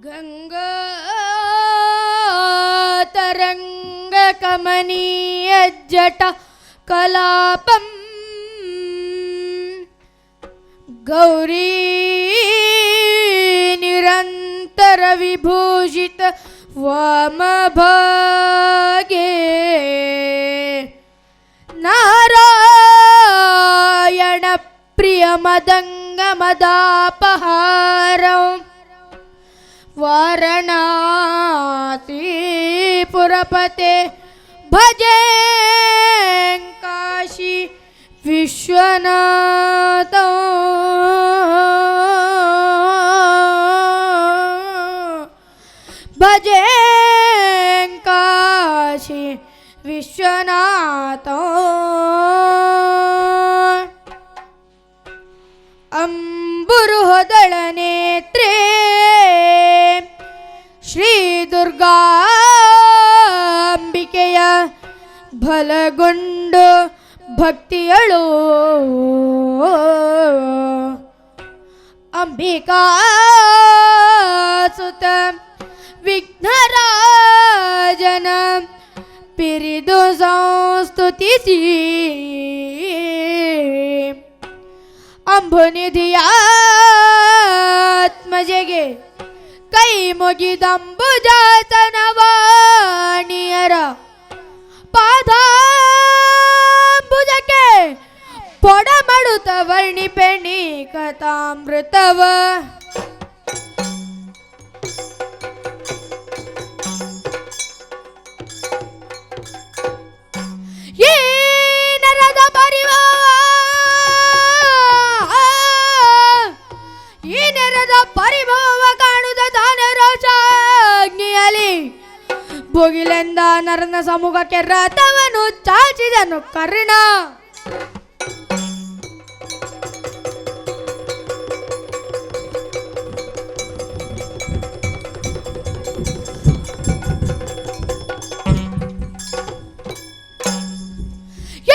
ಗಂಗಾ ತರಂಗ ಕಮನೀಯ ಜಟ ಕಲಾಪಂ ಗೌರಿ ನಿರಂತರ ವಿಭೂಷಿತ ವಾಮಭಾಗೆ ನಾರಾಯಣ ಪ್ರಿಯ ಮದಂಗ ಮದಾಪಹಾರಂ ವಾರಣಾಸಿಪುರಪತೆ ಭಜೆ ಕಾಶಿ ವಿಶ್ವನಾಥ ಭಜೆ ಕಾಶಿ ವಿಶ್ವನಾಥ ಅಂಬುರುಹದಳ ನೇತ್ರೇ ಶ್ರೀ ದುರ್ಗಾಂಬಿಕೆಯ ಬಲಗೊಂಡು ಭಕ್ತಿಯಳು ಅಂಬಿಕಾ ಸುತ ವಿಘ್ನರಾಜನ ಪಿರಿದು ಸಂಸ್ತುತಿಸಿ ಅಂಬುನಿಧಿಯಾತ್ಮಜೆಗೆ ಕೈ ಮುಗಿದಂಬುಜಾತನವಾಣಿಯರ ಪಾದಾಂಬುಜಕ್ಕೆ ಪೊಡಮಡುತ್ತ ವರ್ಣಿಪೆಣಿ ಕಥಾಮೃತವ ಈ ನರದ ಪರಿಭವ ಕಾಣುದ ತಾನೆ ರೋಷಾಗ್ನಿಯಲಿ ಭೋಗಿಲೆಂದ ನರನ ಸಮೂಹಕ್ಕೆ ರಥವನ್ನು ಚಾಚಿದನು ಕರ್ಣ.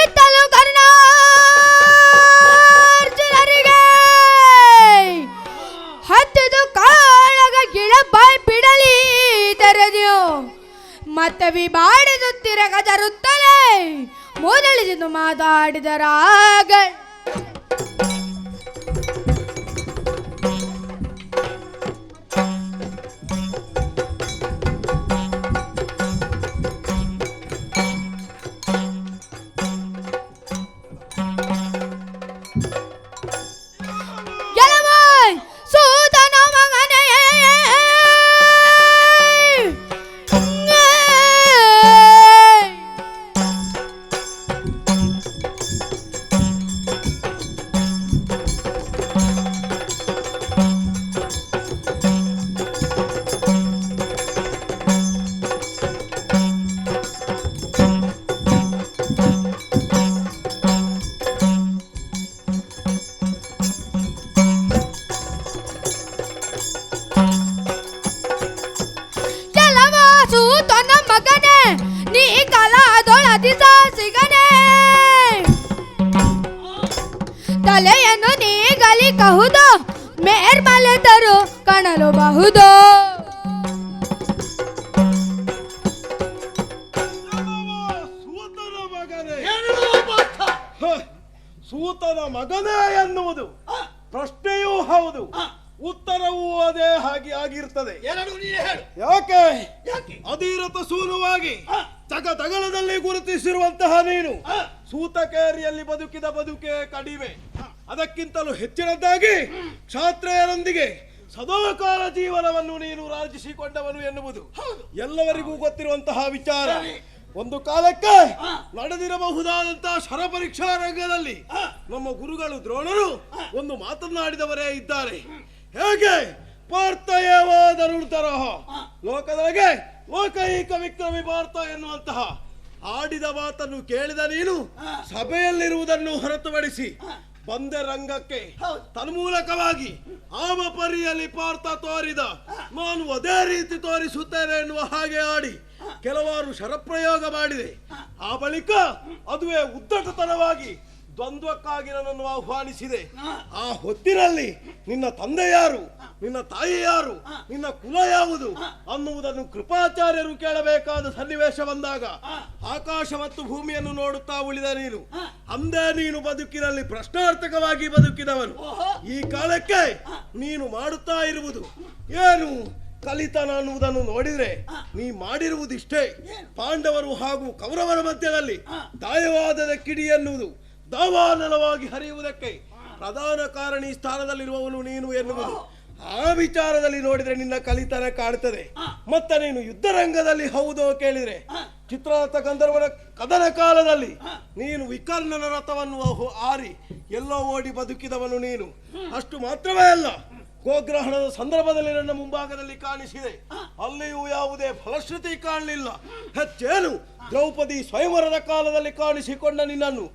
ಎತ್ತಲು ಕರ್ಣಾರ್ಜುನರಿಗೆ ಹತ್ತಿದು ಕಾಳಗ ಗಿಳ ಬಾಯ್ ಬಿಡಲಿ ತೆರೆದಿಯೋ ಮತ್ತೆ ವಿಬಾಡಿದು ತಿರಗ ಜರುತ್ತಲೇ ಮೊದಲಿಸಿದು ಮಾತಾಡಿದರಾಗ ತಲೆಯನ್ನು ನೀಗಲಿ ಕಹುದು ಮೇರ್ಮಲೆದರು ಕಾಣಲು ಬಹುದು. ಸೂತನ ಮಗನೇ ಎನ್ನುವುದು ಪ್ರಶ್ನೆಯೂ ಹೌದು, ಉತ್ತರವೂ ಅದೇ ಹಾಗೆ ಆಗಿರ್ತದೆ. ಯಾಕೆ ಅಧೀರತ ಸೂನುವಾಗಿ ಜಗದಗಲದಲ್ಲಿ ಗುರುತಿಸಿರುವಂತಹ ನೀನು ಸೂತಕೇರಿಯಲ್ಲಿ ಬದುಕಿದ ಬದುಕೆ ಕಡಿಮೆ, ಅದಕ್ಕಿಂತಲೂ ಹೆಚ್ಚಿನದ್ದಾಗಿ ಕ್ಷಾತ್ರಿಯರೊಂದಿಗೆ ಸದಾಕಾಲ ಜೀವನವನ್ನು ನೀನು ರಾಜಿಸಿಕೊಂಡವನು ಎನ್ನುವುದು ಎಲ್ಲವರಿಗೂ ಗೊತ್ತಿರುವಂತಹ ವಿಚಾರ. ಒಂದು ಕಾಲಕ್ಕೆ ನಡೆದಿರಬಹುದಾದಂತಹ ಶರಪರೀಕ್ಷಾ ರಂಗದಲ್ಲಿ ನಮ್ಮ ಗುರುಗಳು ದ್ರೋಣರು ಒಂದು ಮಾತನಾಡಿದವರೇ ಇದ್ದಾರೆ. ಹೇಗೆ ಪಾರ್ಥಯವಾದರುತರಹ ಲೋಕದೊಳಗೆ ಲೋಕೈಕ ವಿಕ್ರಮಿ ಪಾರ್ಥ ಎನ್ನುವಂತಹ ಆಡಿದ ಮಾತನ್ನು ಕೇಳಿದ ನೀನು ಸಭೆಯಲ್ಲಿರುವುದನ್ನು ಹೊರತುಪಡಿಸಿ ಬಂದೆ ರಂಗಕ್ಕೆ ತನ್ಮೂಲಕವಾಗಿ ಆಮ ಪರಿಯಲ್ಲಿ ಪಾರ್ಥ ತೋರಿದ ನಾನು ಅದೇ ರೀತಿ ತೋರಿಸುತ್ತೇನೆ ಎನ್ನುವ ಹಾಗೆ ಆಡಿ ಕೆಲವಾರು ಶರಪ್ರಯೋಗ ಮಾಡಿದೆ. ಆ ಬಳಿಕ ಅದುವೇ ಉದ್ದಟತನವಾಗಿ ದ್ವಂದ್ವಕ್ಕಾಗಿ ನನ್ನನ್ನು ಆಹ್ವಾನಿಸಿದೆ. ಆ ಹೊತ್ತಿನಲ್ಲಿ ನಿನ್ನ ತಂದೆ ಯಾರು, ನಿನ್ನ ತಾಯಿ ಯಾರು, ನಿನ್ನ ಕುಲ ಯಾವುದು ಅನ್ನುವುದನ್ನು ಕೃಪಾಚಾರ್ಯರು ಕೇಳಬೇಕಾದ ಸನ್ನಿವೇಶ ಬಂದಾಗ ಆಕಾಶ ಮತ್ತು ಭೂಮಿಯನ್ನು ನೋಡುತ್ತಾ ಉಳಿದ ನೀನು ಅಂದೇ ನೀನು ಬದುಕಿನಲ್ಲಿ ಪ್ರಶ್ನಾರ್ಥಕವಾಗಿ ಬದುಕಿದವನು. ಈ ಕಾಲಕ್ಕೆ ನೀನು ಮಾಡುತ್ತಾ ಇರುವುದು ಏನು ಕಲಿತನ ಅನ್ನುವುದನ್ನು ನೋಡಿದ್ರೆ ನೀ ಮಾಡಿರುವುದಿಷ್ಟೇ. ಪಾಂಡವರು ಹಾಗೂ ಕೌರವರ ಮಧ್ಯದಲ್ಲಿ ದಾಯವಾದದ ಕಿಡಿ ಎನ್ನುವುದು ದಾವಾನಲವಾಗಿ ಹರಿಯುವುದಕ್ಕೆ ಪ್ರಧಾನ ಕಾರಣಿ ಸ್ಥಾನದಲ್ಲಿರುವವನು ನೀನು ಎನ್ನುವುದು ಆ ವಿಚಾರದಲ್ಲಿ ನೋಡಿದ್ರೆ ನಿನ್ನ ಕಲಿತನ ಕಾಡ್ತದೆ. ಮತ್ತೆ ನೀನು ಯುದ್ಧರಂಗದಲ್ಲಿ ಹೌದೋ ಕೇಳಿದ್ರೆ ಚಿತ್ರರಥ ಗಂಧರ್ವನ ಕದನ ಕಾಲದಲ್ಲಿ ನೀನು ವಿಕರ್ಣನ ರಥವನ್ನು ಆರಿ ಎಲ್ಲೋ ಓಡಿ ಬದುಕಿದವನು ನೀನು. ಅಷ್ಟು ಮಾತ್ರವೇ ಅಲ್ಲ, ಗೋಗ್ರಹಣದ ಸಂದರ್ಭದಲ್ಲಿ ನನ್ನ ಮುಂಭಾಗದಲ್ಲಿ ಕಾಣಿಸಿದೆ, ಅಲ್ಲಿಯೂ ಯಾವುದೇ ಫಲಶ್ರುತಿ ಕಾಣಲಿಲ್ಲ. ಹೆಚ್ಚೇನು ದ್ರೌಪದಿ ಸ್ವಯಂವರದ ಕಾಲದಲ್ಲಿ ಕಾಣಿಸಿಕೊಂಡ ನಿನ್ನನ್ನು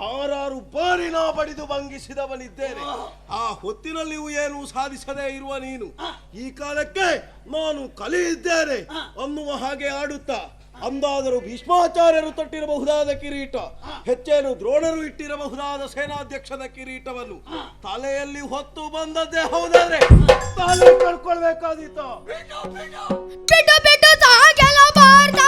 6 ಬಾರಿ ನಾ ಬಡಿದು ಭಂಗಿಸಿದವನಿದ್ದೇನೆ. ಆ ಹೊತ್ತಿನಲ್ಲಿಯೂ ಏನು ಸಾಧಿಸದೇ ಇರುವ ನೀನು ಈ ಕಾಲಕ್ಕೆ ನಾನು ಕಲಿಯಿದ್ದೇನೆ ಅನ್ನುವ ಹಾಗೆ ಆಡುತ್ತಾ ಅಂದಾದರೂ ಭೀಷ್ಮಾಚಾರ್ಯರು ತೊಟ್ಟಿರಬಹುದಾದ ಕಿರೀಟ, ಹೆಚ್ಚೇನು ದ್ರೋಣರು ಇಟ್ಟಿರಬಹುದಾದ ಸೇನಾಧ್ಯಕ್ಷದ ಕಿರೀಟವನ್ನು ತಲೆಯಲ್ಲಿ ಹೊತ್ತು ಬಂದದ್ದೇ ಹೌದಾದ್ರೆ ತಲೆ ಕಳ್ಕೊಳ್ಬೇಕಾದೀತು. ಬಿಟ್ಟು ಬಿಟ್ಟು ಸಾಗೆಲ್ಲ ಬಾರ್ದ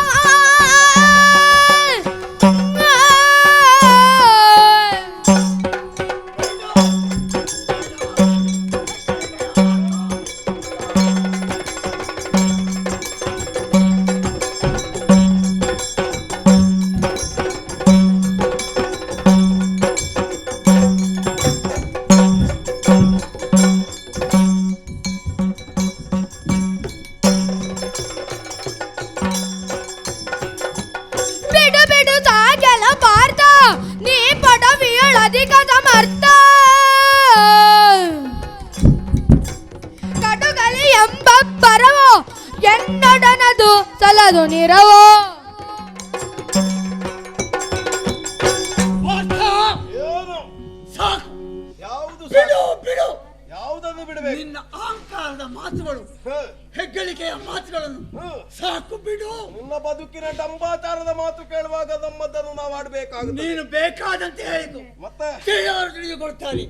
ಸಲದು ನೀರವೋ ಯಾವುದನ್ನು ಬಿಡಬೇಕು? ನಿನ್ನ ಅಹಂಕಾರದ ಮಾತುಗಳು, ಹೆಗ್ಗಳಿಕೆಯ ಮಾತುಗಳನ್ನು ಸಾಕು ಬಿಡು. ನಿನ್ನ ಬದುಕಿನ ಡಂಬಾಚಾರದ ಮಾತು ಕೇಳುವಾಗ ನಮ್ಮದನ್ನು ನಾವು ಆಡಬೇಕಾಗುತ್ತೆ. ನೀನು ಬೇಕಾದಂತೆ ಹೇಳಿತು, ಮತ್ತೆ ತಿಳಿದವರು ತಿಳಿದುಕೊಳ್ತಾರೆ,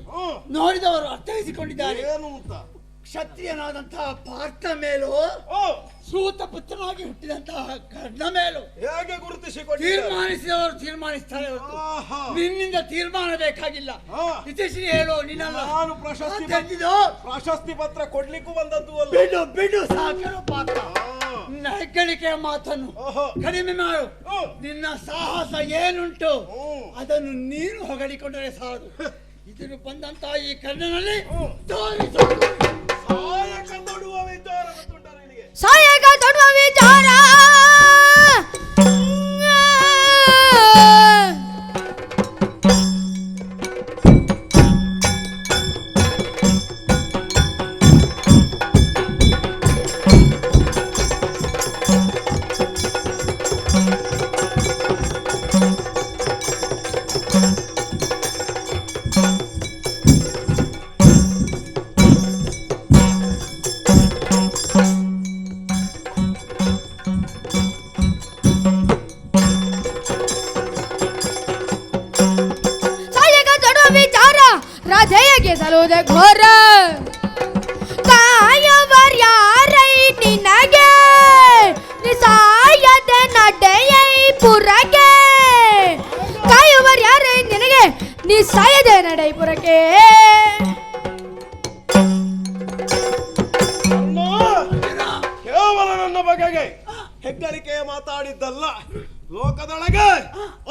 ನೋಡಿದವರು ಅರ್ಥೈಸಿಕೊಂಡಿದ್ದಾರೆ. ಏನು ಅಂತ ಕ್ಷತ್ರಿಯನಾದಂತಹ ಪಾರ್ಥ ಮೇಲೂ ಸೂತ ಪುತ್ರನಾಗಿ ಹುಟ್ಟಿದಂತಹ ಕರ್ಣ ಮೇಲೂ ಹೇಗೆ ಗುರುತಿಸಿಕೊಂಡು ತೀರ್ಮಾನಿಸಿದವರು ತೀರ್ಮಾನಿಸ್ತಾರೆ. ನಿನ್ನಿಂದ ತೀರ್ಮಾನ ಬೇಕಾಗಿಲ್ಲ. ಇತಿಶ್ರೀ ಹೇಳು, ನಿನ್ನಲ್ಲ. ನಾನು ಪ್ರಶಸ್ತಿ ಪತ್ರ ಕೊಡ್ಲಿಕ್ಕೂ ಬಂದದ್ದು ಅಲ್ಲ. ಬಿಡು ಬಿಡು ಸಾಕರು ಪಾತ್ರ. ನಿನ್ನ ಹೆಗ್ಗಳಿಕೆಯ ಮಾತನ್ನು ಕಡಿಮೆ ಮಾಡು. ನಿನ್ನ ಸಾಹಸ ಏನುಂಟು ಅದನ್ನು ನೀನು ಹೊಗಳಿಕೊಂಡರೆ ಸಾಲದು. ಇದನ್ನು ಬಂದಂತಹ ಈ ಕರ್ಣನಲ್ಲಿ ಸಾಯಕ ತೊಡುವ ವಿಚಾರ ರಾಧೆಯಗೆ ಸಲುವುದೇ ಘೋರ. ಕಾಯವರ್ಯಾರೈ ನಿನಗೆ ನಿಸಾಯದೆ ನಡೆಯೈ ಪುರಗೆ. ಕಾಯುವರ್ಯಾರೈ ನಿನಗೆ ನಿಸಾಯದೆ ನಡೆಯೈ ಪುರಕ್ಕೆ. ಕೇವಲ ನನ್ನ ಬಗೆಗೆ ಹೆಗ್ಗಳಿಕೆ ಮಾತಾಡಿದ್ದಲ್ಲ, ಲೋಕದೊಳಗೆ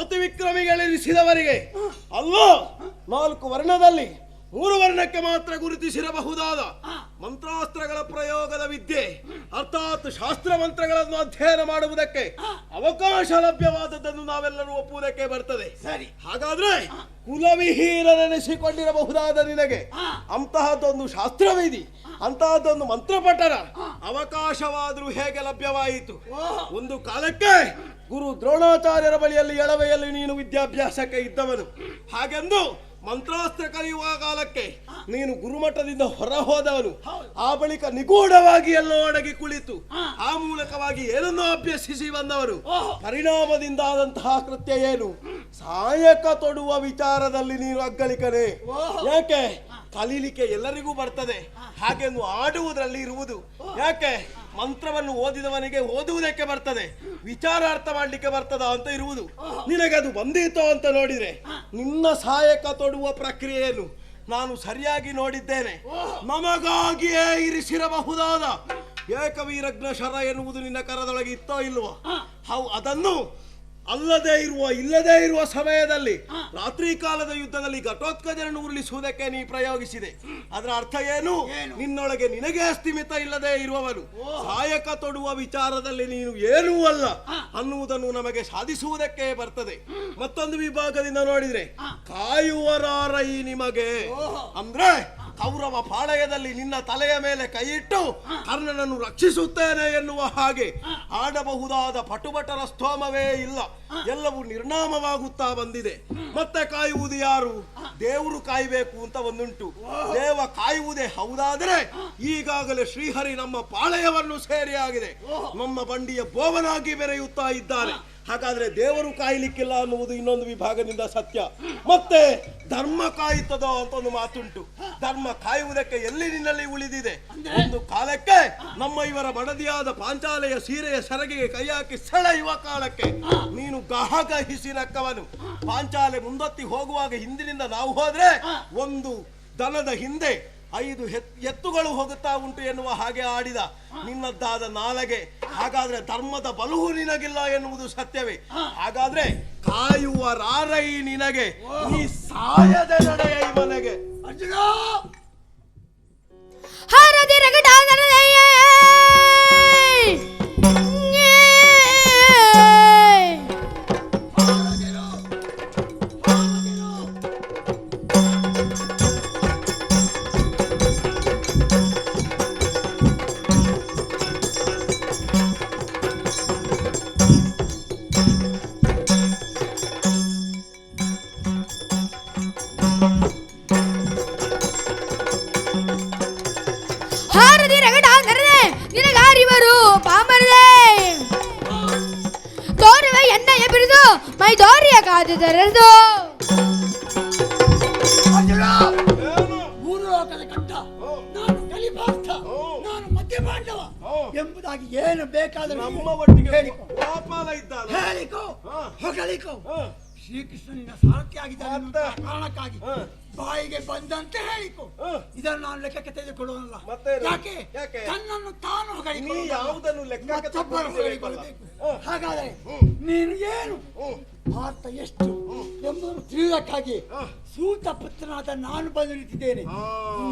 ಅತಿ ವಿಕ್ರಮಿಗಳೆನಿಸಿದವರಿಗೆ ಅಲ್ಲೋ 4 ವರ್ಣದಲ್ಲಿ 3 ವರ್ಣಕ್ಕೆ ಮಾತ್ರ ಗುರುತಿಸಿರಬಹುದಾದ ಮಂತ್ರಾಸ್ತ್ರಗಳ ಪ್ರಯೋಗದ ವಿದ್ಯೆ ಅರ್ಥಾತ್ ಶಾಸ್ತ್ರ ಮಂತ್ರಗಳನ್ನು ಅಧ್ಯಯನ ಮಾಡುವುದಕ್ಕೆ ಅವಕಾಶ ಲಭ್ಯವಾದದ್ದನ್ನು ನಾವೆಲ್ಲರೂ ಒಪ್ಪುವುದಕ್ಕೆ ಬರ್ತದೆ. ಸರಿ, ಹಾಗಾದ್ರೆ ಕುಲವಿಹೀನನೆನಿಸಿಕೊಂಡಿರಬಹುದಾದ ನಿನಗೆ ಅಂತಹದ್ದೊಂದು ಶಾಸ್ತ್ರವಿಧಿ, ಅಂತಹದ್ದೊಂದು ಮಂತ್ರಪಠನ ಅವಕಾಶವಾದರೂ ಹೇಗೆ ಲಭ್ಯವಾಯಿತು? ಒಂದು ಕಾಲಕ್ಕೆ ಗುರು ದ್ರೋಣಾಚಾರ್ಯರ ಬಳಿಯಲ್ಲಿ ಎಳವೆಯಲ್ಲಿ ನೀನು ವಿದ್ಯಾಭ್ಯಾಸಕ್ಕೆ ಇದ್ದವನು. ಹಾಗೆಂದು ಮಂತ್ರಾಸ್ತ್ರ ಕಲಿಯುವ ಕಾಲಕ್ಕೆ ನೀನು ಗುರುಮಠದಿಂದ ಹೊರ ಹೋದವನು. ಆ ಬಳಿಕ ನಿಗೂಢವಾಗಿ ಎಲ್ಲೋ ಅಡಗಿ ಕುಳಿತು ಆ ಮೂಲಕವಾಗಿ ಏನನ್ನೋ ಅಭ್ಯಸಿಸಿ ಬಂದವರು. ಪರಿಣಾಮದಿಂದ ಆದಂತಹ ಕೃತ್ಯ ಏನು? ಸಾಯಕ ತೊಡುವ ವಿಚಾರದಲ್ಲಿ ನೀನು ಅಗ್ಗಳಿಕನೇ. ಯಾಕೆ? ಕಲೀಲಿಕ್ಕೆ ಎಲ್ಲರಿಗೂ ಬರ್ತದೆ, ಹಾಗೆಂದು ಆಡುವುದರಲ್ಲಿ ಇರುವುದು ಯಾಕೆ? ಮಂತ್ರವನ್ನು ಓದಿದವನಿಗೆ ಓದುವುದಕ್ಕೆ ಬರ್ತದೆ, ವಿಚಾರ ಅರ್ಥ ಮಾಡ್ಲಿಕ್ಕೆ ಬರ್ತದ ಅಂತ ಇರುವುದು. ನಿನಗೆ ಅದು ಬಂದೀತೋ ಅಂತ ನೋಡಿದ್ರೆ ನಿನ್ನ ಸಹಾಯಕ ತೊಡುವ ಪ್ರಕ್ರಿಯೆಯನ್ನು ನಾನು ಸರಿಯಾಗಿ ನೋಡಿದ್ದೇನೆ. ನಮಗಾಗಿಯೇ ಇರಿಸಿರಬಹುದಾದ ಏಕವೀರಜ್ಞ ಶರ ಎನ್ನುವುದು ನಿನ್ನ ಕರದೊಳಗೆ ಇತ್ತೋ ಇಲ್ವೋ? ಅದನ್ನು ಇಲ್ಲದೇ ಇರುವ ಸಮಯದಲ್ಲಿ ರಾತ್ರಿ ಕಾಲದ ಯುದ್ಧದಲ್ಲಿ ಘಟೋತ್ಕಜರನ್ನು ಉರುಳಿಸುವುದಕ್ಕೆ ನೀ ಪ್ರಯೋಗಿಸಿದೆ. ಅದರ ಅರ್ಥ ಏನು? ನಿನ್ನೊಳಗೆ ನಿನಗೆ ಅಸ್ತಿಮಿತ ಇಲ್ಲದೆ ಇರುವವನು ಸಹಾಯಕ ತೊಡುವ ವಿಚಾರದಲ್ಲಿ ನೀನು ಏನೂ ಅಲ್ಲ ಅನ್ನುವುದನ್ನು ನಮಗೆ ಸಾಧಿಸುವುದಕ್ಕೆ ಬರ್ತದೆ. ಮತ್ತೊಂದು ವಿಭಾಗದಿಂದ ನೋಡಿದ್ರೆ ಕಾಯುವರಾರೈ ನಿಮಗೆ ಅಂದ್ರೆ ಕೌರವ ಪಾಳಯದಲ್ಲಿ ನಿನ್ನ ತಲೆಯ ಮೇಲೆ ಕೈಯಿಟ್ಟು ಕರ್ಣನನ್ನು ರಕ್ಷಿಸುತ್ತೇನೆ ಎನ್ನುವ ಹಾಗೆ ಆಡಬಹುದಾದ ಪಟುಭಟರ ಸ್ತೋಮವೇ ಇಲ್ಲ, ಎಲ್ಲವೂ ನಿರ್ನಾಮವಾಗುತ್ತಾ ಬಂದಿದೆ. ಮತ್ತೆ ಕಾಯುವುದು ಯಾರು? ದೇವರು ಕಾಯಬೇಕು ಅಂತ ಒಂದುಂಟು. ದೇವ ಕಾಯುವುದೇ ಹೌದಾದರೆ ಈಗಾಗಲೇ ಶ್ರೀಹರಿ ನಮ್ಮ ಪಾಳಯವನ್ನು ಸೇರಿ ಆಗಿದೆ, ನಮ್ಮ ಬಂಡಿಯ ಬೋವನಾಗಿ ಬೆರೆಯುತ್ತಾ ಇದ್ದಾನೆ. ಹಾಗಾದ್ರೆ ದೇವರು ಕಾಯಲಿಕ್ಕಿಲ್ಲ ಅನ್ನುವುದು ಇನ್ನೊಂದು ವಿಭಾಗದಿಂದ ಸತ್ಯ. ಮತ್ತೆ ಧರ್ಮ ಕಾಯುತ್ತದೋ ಅಂತ ಒಂದು ಮಾತುಂಟು. ಧರ್ಮ ಕಾಯುವುದಕ್ಕೆ ಎಲ್ಲಿ ನಿನ್ನಲ್ಲಿ ಉಳಿದಿದೆ? ಒಂದು ಕಾಲಕ್ಕೆ ನಮ್ಮ ಇವರ ಮಡದಿಯಾದ ಪಾಂಚಾಲೆಯ ಸೀರೆಯ ಸೆರಗಿಗೆ ಕೈ ಹಾಕಿ ಸೆಳೆಯುವ ಕಾಲಕ್ಕೆ ನೀನು ಗಹಗಹಿಸಿ ನಕ್ಕವನು. ಪಾಂಚಾಲೆ ಮುಂದೊತ್ತಿ ಹೋಗುವಾಗ ಹಿಂದಿನಿಂದ ನಾವು ಹೋದ್ರೆ ಒಂದು ದನದ ಹಿಂದೆ 5 ಎತ್ತುಗಳು ಹೋಗುತ್ತಾ ಉಂಟು ಎನ್ನುವ ಹಾಗೆ ಆಡಿದ ನಿನ್ನದ್ದಾದ ನಾಲಗೆ. ಹಾಗಾದ್ರೆ ಧರ್ಮದ ಬಲವು ನಿನಗಿಲ್ಲ ಎನ್ನುವುದು ಸತ್ಯವೇ? ಹಾಗಾದ್ರೆ ಕಾಯುವರಾರೈ ನಿನಗೆ, ನೀ ಸಾಯದೆ ನಡೆಯ ಮನೆಗೆ. ಅರ್ಜುನ ಹರದಿ ರಗಡಾಗರದಯ್ಯ ಮೈದೋರಿಯ ಕಾದಿದರೆದು ಮೂರು ಲೋಕದ ಕಂಠ, ನಾನು ಕಲಿಪಾರ್ಥ, ನಾನು ಮಧ್ಯಪಾಂಡವ ಎಂಬುದಾಗಿ ಏನು ಬೇಕಾದರೂ ನಮ್ಮ ಒಟ್ಟಿಗೆ ಹೇಳಿಕೋ, ಹೇಳಿಕೋ, ಹೊಗಳಿಕೋ. ಶ್ರೀಕೃಷ್ಣನಿನ ಸಾರಥಿ ಆಗಿದ್ದ ಕಾರಣಕ್ಕಾಗಿ ಬಾಯಿಗೆ ಬಂದಂತೆ ಹೇಳಿಕೊ. ಇದನ್ನು ನಾನು ಲೆಕ್ಕಕ್ಕೆ ತೆಗೆದುಕೊಳ್ಳುವುದಿಲ್ಲ. ಯಾಕೆ? ತನ್ನನ್ನು ತಾನು ಹೊಗಳಿಕೊಳ್ಳಬೇಕು. ಹಾಗಾದರೆ ನೀನು ಏನು ಭಾರತ ಎಷ್ಟು ಎಂಬುದನ್ನು ತಿಳಿಯುವುದಕ್ಕಾಗಿ ಸೂತ ಪುತ್ರನಾದ ನಾನು ಬಂದು ನಿಂತಿದ್ದೇನೆ.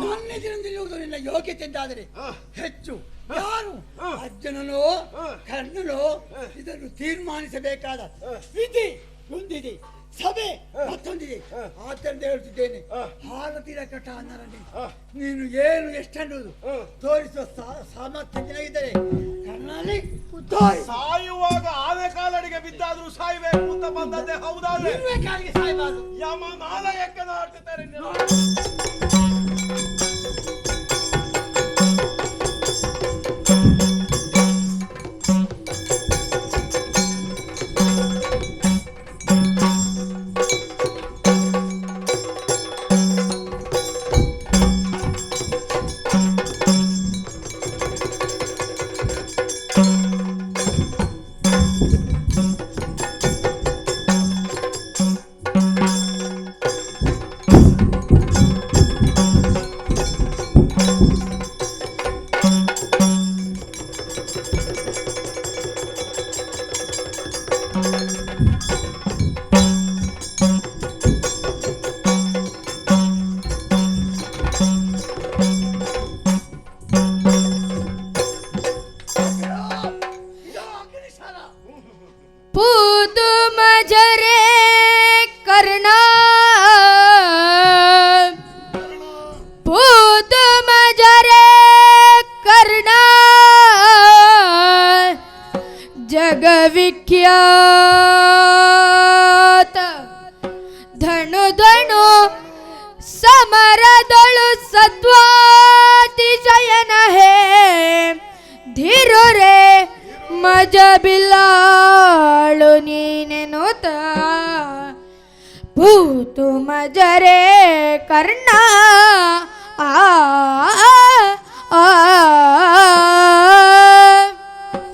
ನನ್ನೆದುರಿಂದ ನಿಲ್ಲುವುದು ನಿನ್ನ ಯೋಗ್ಯತೆ ಎಂದಾದರೆ ಹೆಚ್ಚು ಯಾರು ಅರ್ಜುನನೋ ಕರ್ಣನೋ ಇದನ್ನು ತೀರ್ಮಾನಿಸಬೇಕಾದ ವಿಧಿ ಒಂದಿದೆ, ಸಭೆ ಮತ್ತೊಂದಿದೆ. ಆದ್ದರಿಂದ ಹೇಳುತ್ತಿದ್ದೇನೆ, ಭಾರತೀಯ ಕಟ ಅನ್ನರಲ್ಲಿ ನೀನು ಏನು ಎಷ್ಟನ್ನುವುದು ತೋರಿಸುವ ಸಾಮರ್ಥ್ಯ ನಿನಗಿದ್ದರೆ ಕರ್ಣಲ್ಲಿ ಸಾಯುವಾಗ ಆನೆ ಕಾಲಡಿಗೆ ಬಿದ್ದಾದ್ರೂ ಸಾಯಬೇಕು ಅಂತ ಬಂದದ್ದೇ ಹೌದಾದ್ರೆ ಕಾಲಿಗೆ ಸಾಯಬಾರದು. ಯಮ ನಾಲಯಕ್ಕೆ ನಾಡ್ತಿದ್ದಾರೆ. ಧೀರರೇ ಮಜ ಬಿಲ್ಲಾಳು ನೀನೆನುತ ಭೂತು ಮಜರೇ ಕರ್ಣ ಆ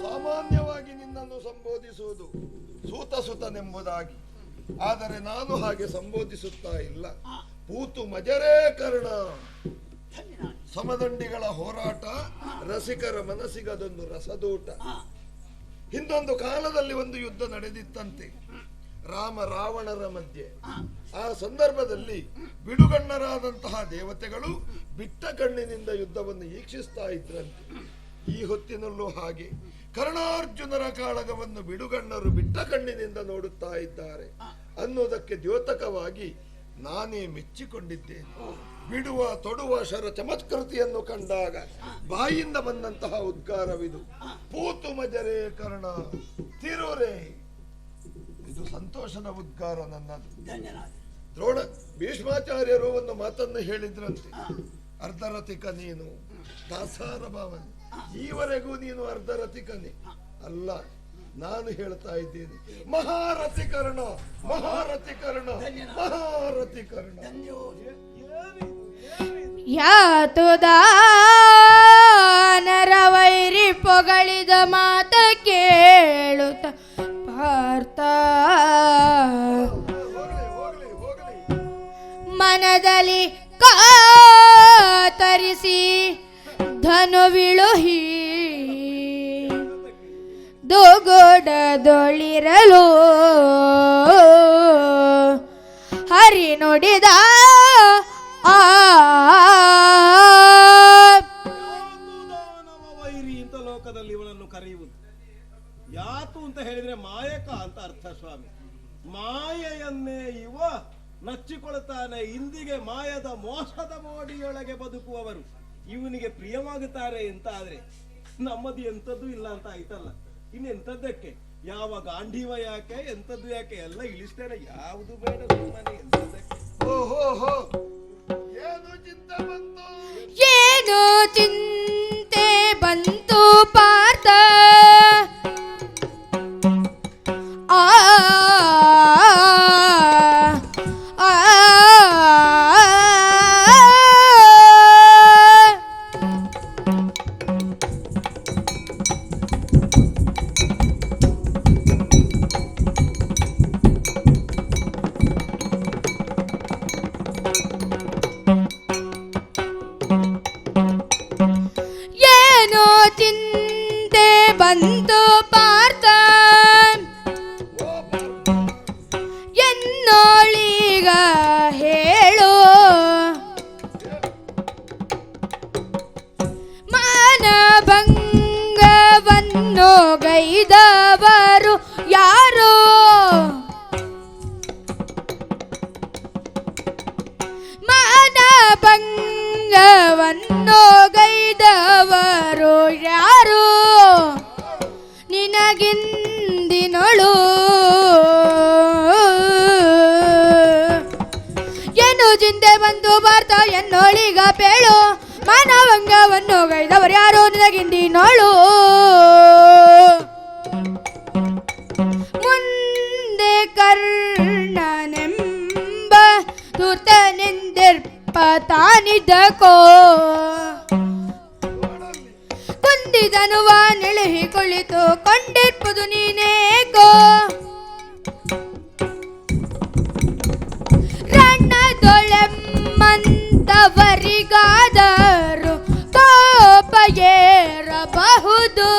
ಸಾಮಾನ್ಯವಾಗಿ ನಿನ್ನನ್ನು ಸಂಬೋಧಿಸುವುದು ಸೂತಸುತನೆಂಬುದಾಗಿ, ಆದರೆ ನಾನು ಹಾಗೆ ಸಂಬೋಧಿಸುತ್ತಾ ಇಲ್ಲ. ಪೂತು ಮಜರೇ ಕರ್ಣ. ಸಮದಂಡಿಗಳ ಹೋರಾಟ ರಸಿಕರ ಮನಸ್ಸಿಗದೊಂದು ರಸದೂಟ. ಹಿಂದೊಂದು ಕಾಲದಲ್ಲಿ ಒಂದು ಯುದ್ಧ ನಡೆದಿತ್ತಂತೆ ರಾಮ ರಾವಣರ ಮಧ್ಯೆ. ಆ ಸಂದರ್ಭದಲ್ಲಿ ಬಿಡುಗಣ್ಣರಾದಂತಹ ದೇವತೆಗಳು ಬಿಟ್ಟ ಕಣ್ಣಿನಿಂದ ಯುದ್ಧವನ್ನು ವೀಕ್ಷಿಸ್ತಾ ಇದ್ರಂತೆ. ಈ ಹೊತ್ತಿನಲ್ಲೂ ಹಾಗೆ ಕರ್ಣಾರ್ಜುನರ ಕಾಳಗವನ್ನು ಬಿಡುಗಣ್ಣರು ಬಿಟ್ಟ ಕಣ್ಣಿನಿಂದ ನೋಡುತ್ತಾ ಇದ್ದಾರೆ ಅನ್ನೋದಕ್ಕೆ ದ್ಯೋತಕವಾಗಿ ನಾನೇ ಮೆಚ್ಚಿಕೊಂಡಿದ್ದೇನೆ. ಬಿಡುವ ತೊಡುವ ಶರ ಚಮತ್ಕೃತಿಯನ್ನು ಕಂಡಾಗ ಬಾಯಿಂದ ಬಂದಂತಹ ಉದ್ಗಾರವಿದು. ಪೂತು ಮಜರೇ ಕರ್ಣ ತಿರುರೇ. ಇದು ಸಂತೋಷದ ಉದ್ಗಾರ ನನ್ನದು. ದ್ರೋಣ ಭೀಷ್ಮಾಚಾರ್ಯರು ಒಂದು ಮಾತನ್ನು ಹೇಳಿದ್ರಂತೆ, ಅರ್ಧರಥಿಕ ನೀನು ದಾಸಾರ ಭಾವನೆ, ಈವರೆಗೂ ನೀನು ಅರ್ಧರಥಿಕನೇ ಅಲ್ಲ. ನಾನು ಹೇಳ್ತಾ ಇದ್ದೇನೆ ಮಹಾರಥಿಕರಣ ಮಹಾರಥಿಕರಣ ಮಹಾರಥಿಕರಣ. ಯಾತುದಾನರ ವೈರಿ ಪೊಗಳಿದ ಮಾತ ಕೇಳುತ್ತ ಪಾರ್ಥ ಮನದಲ್ಲಿ ಕಾತರಿಸಿ ಧನುವಿಳುಹಿ ದುಗುಡದೊಳಿರಲು ಹರಿ ನುಡಿದ ವೈರಿ ಅಂತ ಲೋಕದಲ್ಲಿ ಇವನನ್ನು ಕರೆಯುವುದು. ಯಾತು ಅಂತ ಹೇಳಿದ್ರೆ ಮಾಯಕ ಅಂತ ಅರ್ಥ ಸ್ವಾಮಿ. ಮಾಯೆಯನ್ನೇ ಇವ ನಚ್ಚಿಕೊಳ್ತಾನೆ. ಇಂದಿಗೆ ಮಾಯದ ಮೋಸದ ಮೋಡಿಯೊಳಗೆ ಬದುಕುವವರು ಇವನಿಗೆ ಪ್ರಿಯವಾಗುತ್ತಾರೆ ಅಂತ ಆದ್ರೆ ನಮ್ಮದು ಎಂಥದ್ದು ಇಲ್ಲ ಅಂತ ಆಯ್ತಲ್ಲ. ಇನ್ನೆಂಥದ್ದಕ್ಕೆ ಯಾವ ಗಾಂಧೀವ ಯಾಕೆ ಎಂಥದ್ದು ಯಾಕೆ ಎಲ್ಲ ಇಳಿಸ್ತೇನೆ. ಯಾವುದು ಬೇಡ ಸುಮ್ಮನೆ ಎಂಥದ್ದಕ್ಕೆ. ಓಹೋ ಏನು ಚಿಂತೆ ಬಂತು, ಏನು ಚಿಂತೆ ಬಂತು ಪಾರ್ಥ. ಆ ಬಂತು ಪಾರ್ಥ ಎನ್ನೋಳಿಗ ಹೇಳು ಮಾನಭಂಗವನ್ನು ಗೈದವರು ಯಾರು. ಮಾನಭಂಗವನ್ನು ಗೈದವರು ಯಾರು. ನಿನಗಿಂದಿನೊಳು ಏನು ಚಿಂತೆ ಬಂದು ಪಾರ್ಥ ಎನ್ನೋಳಿಗ ಪೇಳು. ಮಾನಭಂಗವನ್ನು ಗೈದವರು ಯಾರು. ನಿನಗಿಂದಿನೊಳು ಮುಂದೆ ಕರ್ಣನೆಂಬ ಧೂರ್ತನೆಂದಿರ್ಪ ತಾನಿದ್ದಕೋ ಕುಂದಿದನುವ ನಿಳುಹಿ ಕುಳಿತು ಕೊಂಡಿರ್ಪುದು ನೀನೇಕೋ. ರಣ್ಣದೊಳೆಮ್ಮಂತವರಿಗಾದರೂ ಕೋಪ ಏರಬಹುದು.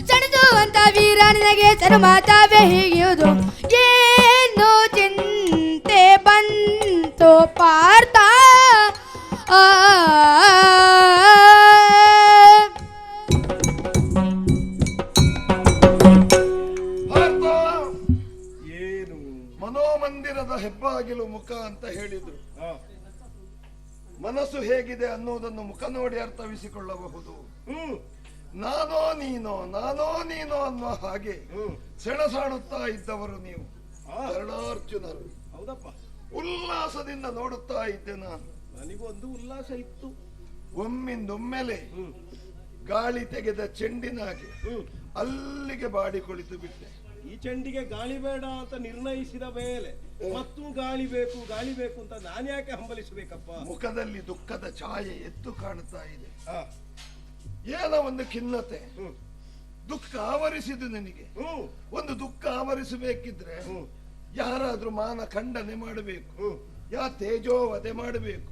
ಸಣದುವಂತ ವೀರ ನಿನಗೆ ಸರುಮಾತವೇ ಹೀಗಿಯುವುದು. ಏನು ಚಿಂತೆ ಬಂತು ಪಾರ್ಥ. ಏನು ಮನೋಮಂದಿರದ ಹೆಬ್ಬಾಗಿಲು ಮುಖ ಅಂತ ಹೇಳಿದ್ರು. ಮನಸ್ಸು ಹೇಗಿದೆ ಅನ್ನುವುದನ್ನು ಮುಖ ನೋಡಿ ಅರ್ಥವಿಸಿಕೊಳ್ಳಬಹುದು. ನಾನೋ ನೀನೋ ಅನ್ನುವ ಹಾಗೆ ಸೆಣಸಾಡುತ್ತಾ ಇದ್ದವರು ನೀವು ಕರ್ಣಾರ್ಜುನರು. ಹೌದಪ್ಪ, ಉಲ್ಲಾಸದಿಂದ ನೋಡುತ್ತಾ ಇದ್ದೆ ನಾನು. ನನಗೊಂದು ಉಲ್ಲಾಸ ಇತ್ತು. ಒಮ್ಮಿಂದೊಮ್ಮೆಲೆ ಗಾಳಿ ತೆಗೆದ ಚೆಂಡಿನ ಹಾಗೆ ಅಲ್ಲಿಗೆ ಬಾಡಿ ಕುಳಿತು ಬಿಟ್ಟೆ. ಈ ಚೆಂಡಿಗೆ ಗಾಳಿ ಬೇಡ ಅಂತ ನಿರ್ಣಯಿಸಿದ ಮೇಲೆ ಮತ್ತು ಗಾಳಿ ಬೇಕು ಅಂತ ನಾನು ಯಾಕೆ ಹಂಬಲಿಸಬೇಕಪ್ಪ? ಮುಖದಲ್ಲಿ ದುಃಖದ ಛಾಯೆ ಎದ್ದು ಕಾಣ್ತಾ ಇದೆ. ಏನೋ ಒಂದು ಖಿನ್ನತೆ, ದುಃಖ ಆವರಿಸಿದು ನನಗೆ. ಒಂದು ದುಃಖ ಆವರಿಸಬೇಕಿದ್ರೆ ಯಾರಾದ್ರೂ ಮಾನ ಖಂಡನೆ ಮಾಡಬೇಕು, ತೇಜೋವಧೆ ಮಾಡಬೇಕು.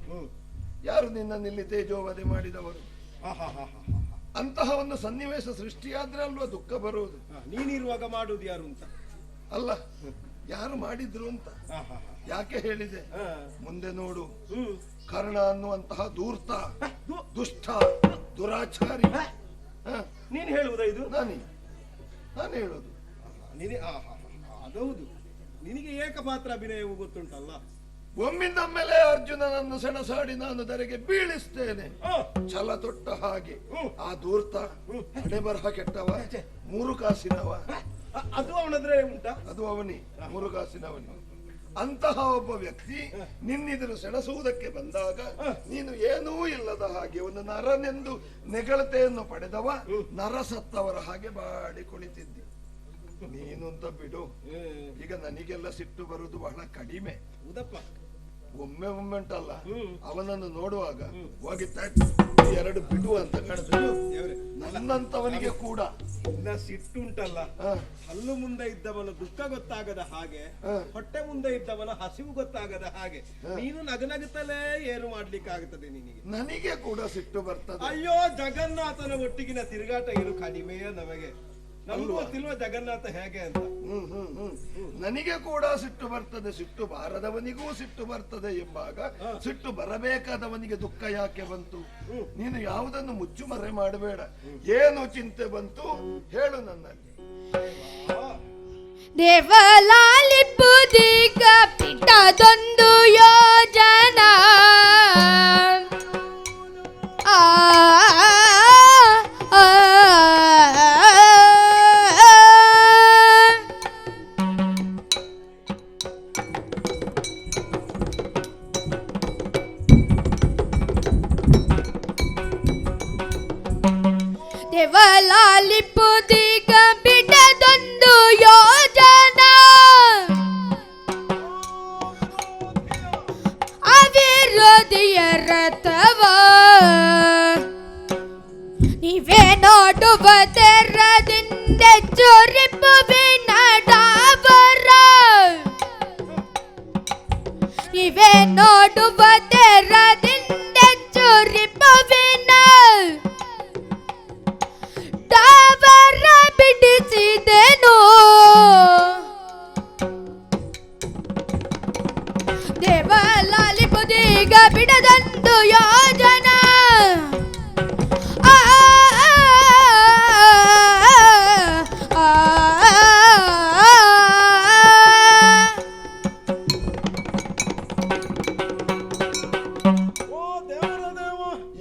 ಯಾರು ನಿನ್ನಲ್ಲಿ ತೇಜೋವಧೆ ಮಾಡಿದವರು? ಅಂತಹ ಒಂದು ಸನ್ನಿವೇಶ ಸೃಷ್ಟಿಯಾದ್ರೆ ಅಲ್ವಾ ದುಃಖ ಬರುವುದು. ನೀನಿರುವಾಗ ಮಾಡುವುದು ಯಾರು ಅಂತ ಅಲ್ಲ, ಯಾರು ಮಾಡಿದ್ರು ಅಂತ. ಯಾಕೆ ಹೇಳಿದೆ? ಮುಂದೆ ನೋಡು, ಕರ್ಣ ಅನ್ನುವಂತಹ ಧೂರ್ತ, ದುಷ್ಟ, ದುರಾಚಾರಿ. ನೀನು ಹೇಳುವುದಾ ಇದು? ನಾನು ಹೇಳೋದು. ಅದೌದು, ನಿನಗೆ ಏಕಪಾತ್ರ ಅಭಿನಯವು ಗೊತ್ತುಂಟಲ್ಲ. ಒಮ್ಮಿಂದೊಮ್ಮೆಲೆ ಅರ್ಜುನನನ್ನು ಸೆಣಸಾಡಿ ನಾನು ಧರೆಗೆ ಬೀಳಿಸ್ತೇನೆ. ಛಲ ತೊಟ್ಟ ಹಾಗೆ ಆ ಧೂರ್ತ, ಹಣೆ ಬರಹ ಕೆಟ್ಟವ, 3 ಕಾಸಿನವ. ಅದು ಅವನದ್ರೆ ಉಂಟ, ಅದು ಅವನಿ 3 ಕಾಸಿನವನಿ. ಅಂತಹ ಒಬ್ಬ ವ್ಯಕ್ತಿ ನಿನ್ನೆದುರು ಸೆಣಸುವುದಕ್ಕೆ ಬಂದಾಗ ನೀನು ಏನೂ ಇಲ್ಲದ ಹಾಗೆ ಒಂದು ನರನೆಂದು ನೆಗಳತೆಯನ್ನು ಪಡೆದವ ನರಸತ್ತವರ ಹಾಗೆ ಬಾಡಿ ಕುಳಿತಿದ್ದಿ. ನೀನು ಅಂತ ಬಿಡು. ಈಗ ನನಗೆಲ್ಲ ಸಿಟ್ಟು ಬರುವುದು ಬಹಳ ಕಡಿಮೆ. ಒಮ್ಮೆ ಉಂಟಲ್ಲ, ಅವನನ್ನು ನೋಡುವಾಗ ಹೋಗಿ 2 ಬಿಡು ಅಂತ ಕಾಣಿಸ್ತು. ನನ್ನಂತವನಿಗೆ ಕೂಡ ಸಿಟ್ಟುಂಟಲ್ಲ. ಹಲ್ಲು ಮುಂದೆ ಇದ್ದವನ ದುಃಖ ಗೊತ್ತಾಗದ ಹಾಗೆ, ಹೊಟ್ಟೆ ಮುಂದೆ ಇದ್ದವನ ಹಸಿವು ಗೊತ್ತಾಗದ ಹಾಗೆ ನೀನು ನಗನಗುತ್ತಲೇ ಏನು ಮಾಡ್ಲಿಕ್ಕಾಗುತ್ತದೆ ನಿನಗೆ? ನನಗೆ ಕೂಡ ಸಿಟ್ಟು ಬರ್ತದೆ. ಅಯ್ಯೋ, ಜಗನ್ನಾಥನ ಒಟ್ಟಿಗಿನ ತಿರುಗಾಟ ಏನು ಕಡಿಮೆಯ ನಮಗೆ? ನಮ್ಗೂ ಗೊತ್ತಿಲ್ವ ಜಗನ್ನಾಥ ಹೇಗೆ ಅಂತ. ನನಗೆ ಕೂಡ ಸಿಟ್ಟು ಬರ್ತದೆ. ಸಿಟ್ಟು ಬಾರದವನಿಗೂ ಸಿಟ್ಟು ಬರ್ತದೆ ಎಂಬಾಗ ಸಿಟ್ಟು ಬರಬೇಕಾದವನಿಗೆ ದುಃಖ ಯಾಕೆ ಬಂತು? ನೀನು ಯಾವುದನ್ನು ಮುಚ್ಚುಮರೆ ಮಾಡಬೇಡ. ಏನು ಚಿಂತೆ ಬಂತು ಹೇಳು ನನ್ನಲ್ಲಿ. ದೇವಲಾಲಿಪುದೀಗ ಪಿಟ್ಟದೊಂದು ಯೋಜನ ದೇವಲಾಲಿಪುದೀಗ ಬಿಟ್ಟದೊಂದು ಯೋಜನ ಅವಿರೋಧಿಯ ರಥವ ನೀವೇ ನೋಡುವ ತೆರದಿಂದ ಚೋರಿಪುವಿನ ಡಾಬರ. ನೀವೇ ನೋಡುವ ತೆರದಿಂದ ಚೋರಿಪುವಿನ ಡಾಬರ ಬಿಡಿಸಿದೆನು. ದೇವಲಾಲಿಪುದೀಗ ಬಿಡದಂದು ಯೋಜನ